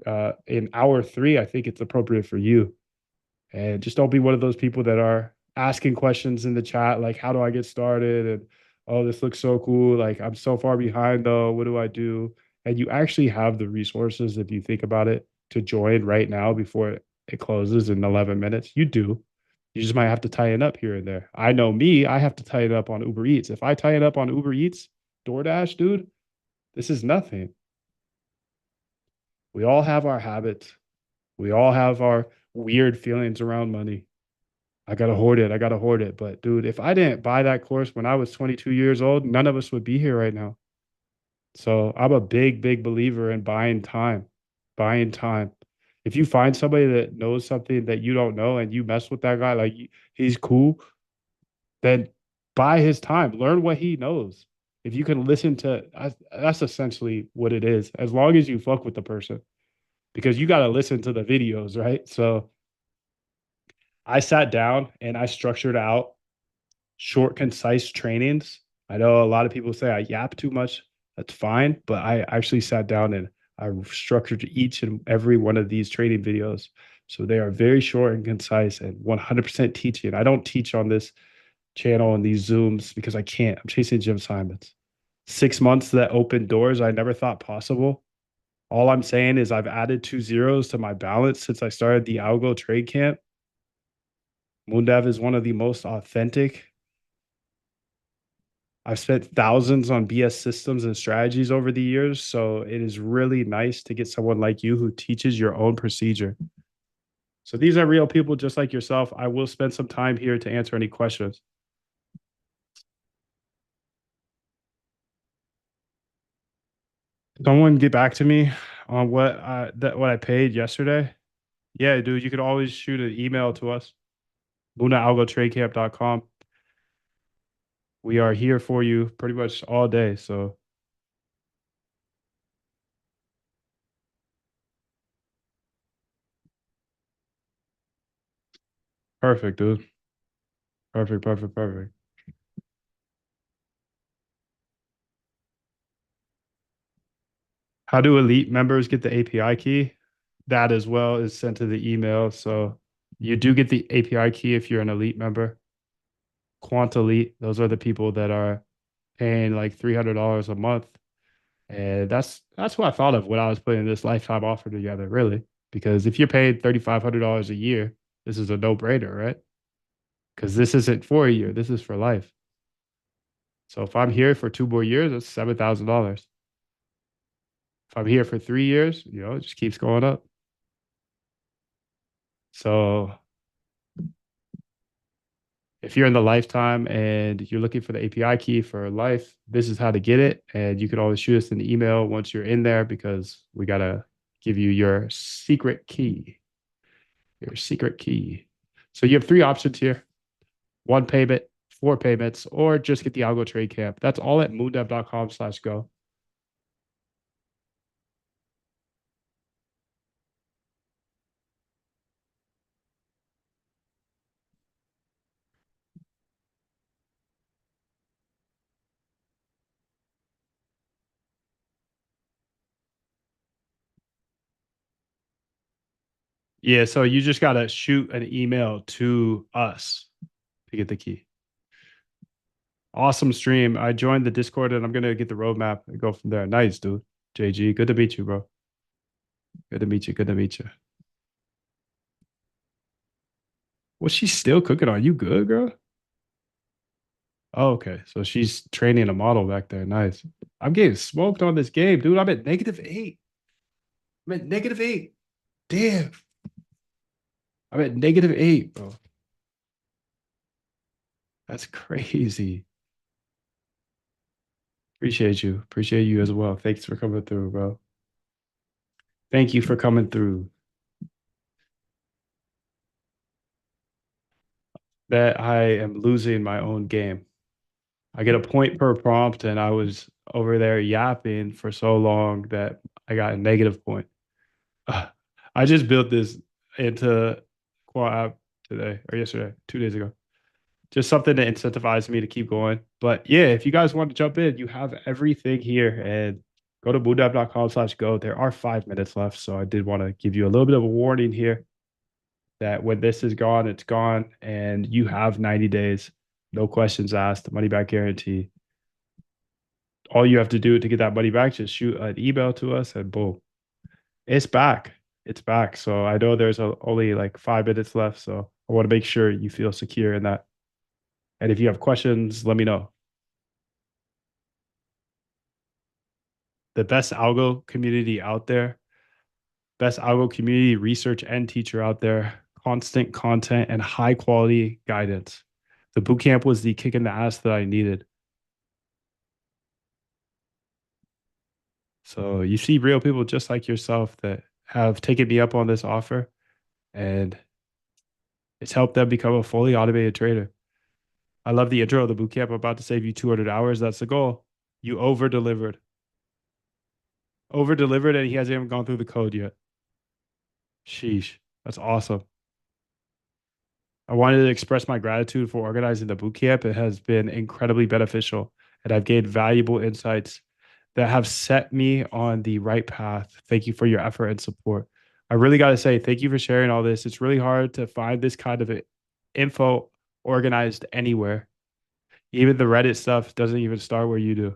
in hour 3. I think it's appropriate for you. And just don't be one of those people that are asking questions in the chat, like, how do I get started? And, oh, this looks so cool. Like, I'm so far behind, though. What do I do? And you actually have the resources, if you think about it, to join right now before it closes in 11 minutes. You do. You just might have to tie it up here and there. I know me, I have to tie it up on Uber Eats. If I tie it up on Uber Eats, DoorDash, dude, this is nothing. We all have our habits. We all have our weird feelings around money. I gotta hoard it. I gotta hoard it. But dude, if I didn't buy that course when I was 22 years old, none of us would be here right now. So I'm a big, big believer in buying time. Buying time. If you find somebody that knows something that you don't know and you mess with that guy, like he's cool, then buy his time. Learn what he knows. If you can listen to, that's essentially what it is. As long as you fuck with the person, because you got to listen to the videos, right? So I sat down and I structured out short, concise trainings. I know a lot of people say I yap too much. That's fine. But I actually sat down and I structured each and every one of these training videos. So they are very short and concise and 100% teaching. I don't teach on this channel and these Zooms because I can't. I'm chasing Jim Simons. 6 months that opened doors I never thought possible. All I'm saying is I've added 2 zeros to my balance since I started the Algo Trade Camp. Moondev is one of the most authentic. I've spent thousands on BS systems and strategies over the years, so it is really nice to get someone like you who teaches your own procedure. So these are real people just like yourself. I will spend some time here to answer any questions. Someone get back to me on what I paid yesterday. Yeah, dude, you could always shoot an email to us. LunaAlgoTradeCamp.com. We are here for you pretty much all day. So perfect, dude. Perfect, perfect, perfect. How do elite members get the API key? That as well is sent to the email. So you do get the API key if you're an elite member. Quant Elite, those are the people that are paying like $300 a month. And that's what I thought of when I was putting this lifetime offer together, really. Because if you're paid $3,500 a year, this is a no-brainer, right? Because this isn't for a year, this is for life. So if I'm here for 2 more years, that's $7,000. If I'm here for 3 years, it just keeps going up. So if you're in the lifetime and you're looking for the API key for life, this is how to get it. And you can always shoot us an email once you're in there because we got to give you your secret key. Your secret key. So you have 3 options here: one payment, 4 payments, or just get the Algo Trade Camp. That's all at moondev.com/go. Yeah, so you just got to shoot an email to us to get the key. Awesome stream. I joined the Discord and I'm going to get the roadmap and go from there. Nice, dude. JG, good to meet you, bro. Good to meet you. Good to meet you. Was she still cooking? Are you good, girl? Oh, okay. So she's training a model back there. Nice. I'm getting smoked on this game, dude. I'm at -8. I'm at -8. Damn. I'm at -8, bro. That's crazy. Appreciate you. Appreciate you as well. Thanks for coming through, bro. Thank you for coming through. That I am losing my own game. I get a point per prompt, and I was over there yapping for so long that I got a negative point. I just built this into Quant app today or yesterday, 2 days ago. Just something to incentivize me to keep going. But yeah, if you guys want to jump in, you have everything here and go to moondev.com/go. There are 5 minutes left. So I did want to give you a little bit of a warning here that when this is gone, it's gone, and you have 90 days, no questions asked, money back guarantee. All you have to do to get that money back, just shoot an email to us and boom, it's back. It's back. So I know there's only like 5 minutes left. So I want to make sure you feel secure in that. And if you have questions, let me know. The best algo community out there, best algo community research and teacher out there, constant content and high quality guidance. The bootcamp was the kick in the ass that I needed. So you see real people just like yourself that have taken me up on this offer and it's helped them become a fully automated trader. I love the intro of the bootcamp. I'm about to save you 200 hours. That's the goal. You over delivered. Over delivered, and he hasn't even gone through the code yet. Sheesh. That's awesome. I wanted to express my gratitude for organizing the bootcamp. It has been incredibly beneficial, and I've gained valuable insights that have set me on the right path. Thank you for your effort and support. I really got to say, thank you for sharing all this. It's really hard to find this kind of info organized anywhere. Even the Reddit stuff doesn't even start where you do.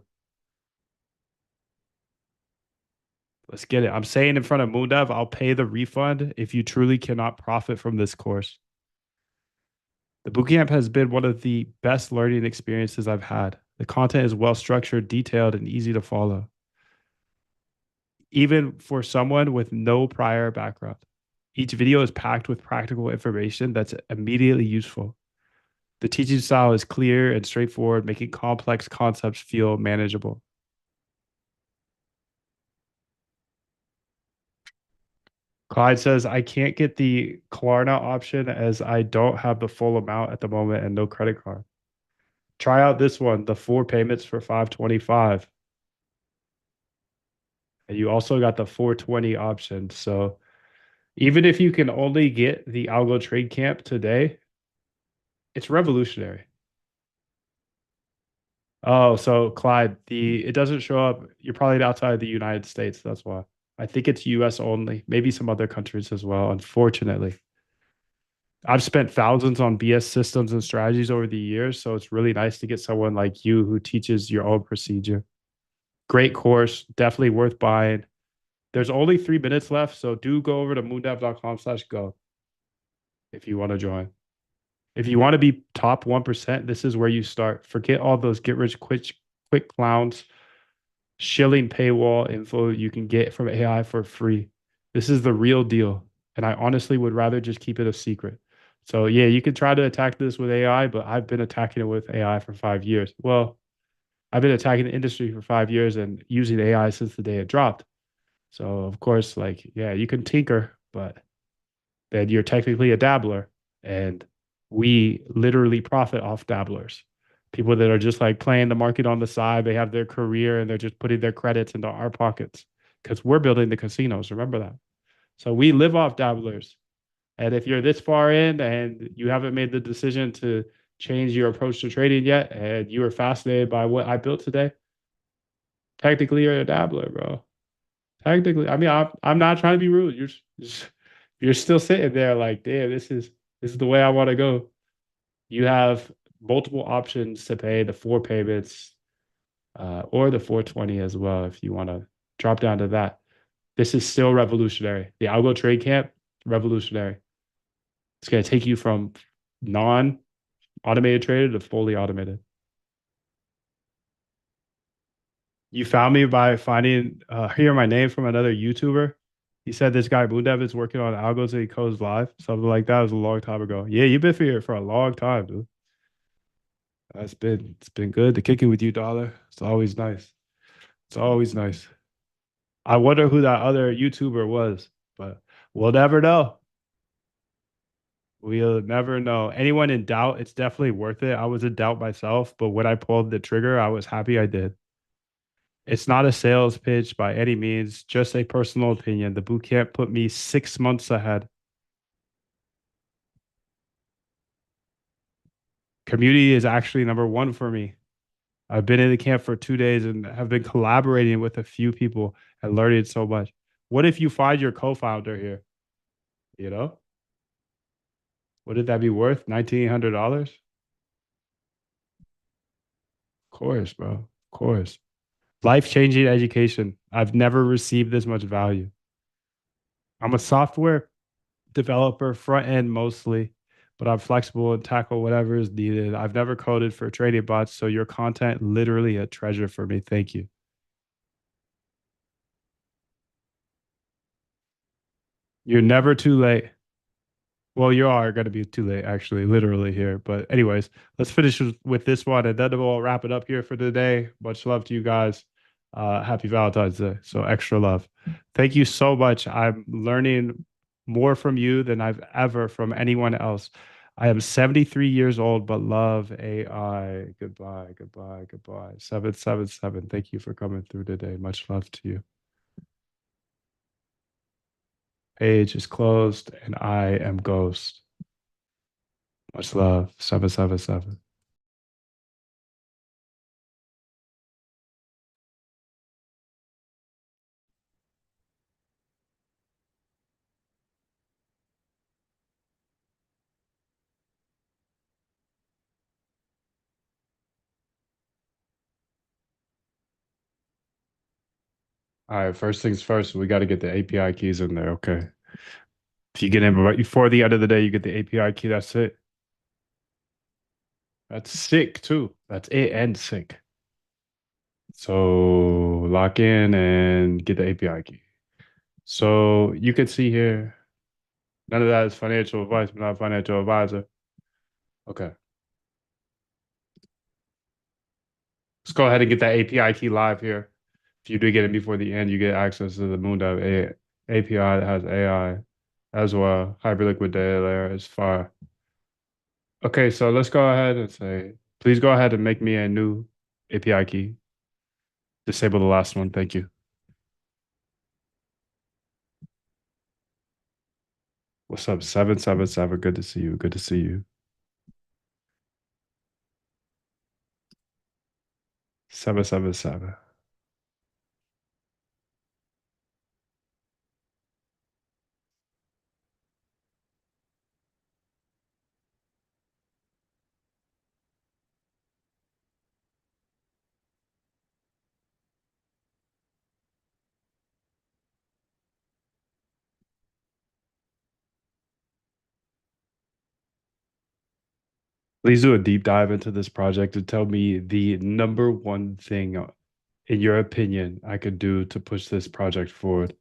Let's get it. I'm saying in front of MoonDev, I'll pay the refund if you truly cannot profit from this course. The bootcamp has been one of the best learning experiences I've had. The content is well structured, detailed, and easy to follow, even for someone with no prior background. Each video is packed with practical information that's immediately useful. The teaching style is clear and straightforward, making complex concepts feel manageable. Clyde says, I can't get the Klarna option as I don't have the full amount at the moment and no credit card. Try out this one, the 4 payments for 525. And you also got the 420 option. So even if you can only get the Algo Trade Camp today, it's revolutionary. Oh, so Clyde, the it doesn't show up. You're probably outside the United States. That's why. I think it's US only, maybe some other countries as well, unfortunately. I've spent thousands on BS systems and strategies over the years, so it's really nice to get someone like you who teaches your own procedure. Great course, definitely worth buying. There's only 3 minutes left, so do go over to moondev.com/go if you want to join. If you want to be top 1%, this is where you start. Forget all those get rich quick clowns, shilling paywall info you can get from AI for free. This is the real deal. And I honestly would rather just keep it a secret. So yeah, you can try to attack this with AI, but I've been attacking it with AI for 5 years. Well, I've been attacking the industry for 5 years and using AI since the day it dropped. So of course, like, yeah, you can tinker, but then you're technically a dabbler. And we literally profit off dabblers. People that are just like playing the market on the side, they have their career and they're just putting their credits into our pockets because we're building the casinos. Remember that. So we live off dabblers. And if you're this far in and you haven't made the decision to change your approach to trading yet, and you are fascinated by what I built today, technically you're a dabbler, bro. Technically, I mean, I'm not trying to be rude. You're still sitting there like, damn, this is the way I want to go. You have multiple options to pay the 4 payments or the 420 as well if you want to drop down to that. This is still revolutionary. The Algo Trade Camp, revolutionary. It's going to take you from non-automated trader to fully automated. You found me by finding hearing my name from another YouTuber. He said this guy Moondev is working on algos and he codes live. Something like that. It was a long time ago. Yeah, you've been here for a long time, dude. It's been good to kick it with you, Dollar. It's always nice. It's always nice. I wonder who that other YouTuber was, but we'll never know. We'll never know. Anyone in doubt, it's definitely worth it. I was in doubt myself, but when I pulled the trigger, I was happy I did. It's not a sales pitch by any means, just a personal opinion. The boot camp put me 6 months ahead. Community is actually number one for me. I've been in the camp for 2 days and have been collaborating with a few people and learning so much. What if you find your co-founder here? You know? What did that be worth? $1,900? Of course, bro. Of course. Life-changing education. I've never received this much value. I'm a software developer, front end mostly, but I'm flexible and tackle whatever is needed. I've never coded for trading bots, so your content literally a treasure for me. Thank you. You're never too late. Well, you are going to be too late, actually, literally here. But, anyways, let's finish with this one and then we'll wrap it up here for today. Much love to you guys. Happy Valentine's Day. So, extra love. Thank you so much. I'm learning more from you than I've ever from anyone else. I am 73 years old, but love AI. Goodbye, goodbye, goodbye. 777. Thank you for coming through today. Much love to you. Page is closed and I am ghost. Much love. 777. All right, first things first, we got to get the API keys in there. Okay. If you get in right before the end of the day, you get the API key. That's it. That's sick too. That's it and sick. So lock in and get the API key. So you can see here, none of that is financial advice. I'm not a financial advisor. Okay. Let's go ahead and get that API key live here. If you do get it before the end, you get access to the Moondive API that has AI as well. Hyperliquid data layer is far. Okay, so let's go ahead and say, please go ahead and make me a new API key. Disable the last one. Thank you. What's up? 777. Good to see you. Good to see you. 777. Please do a deep dive into this project and tell me the number one thing, in your opinion, I could do to push this project forward.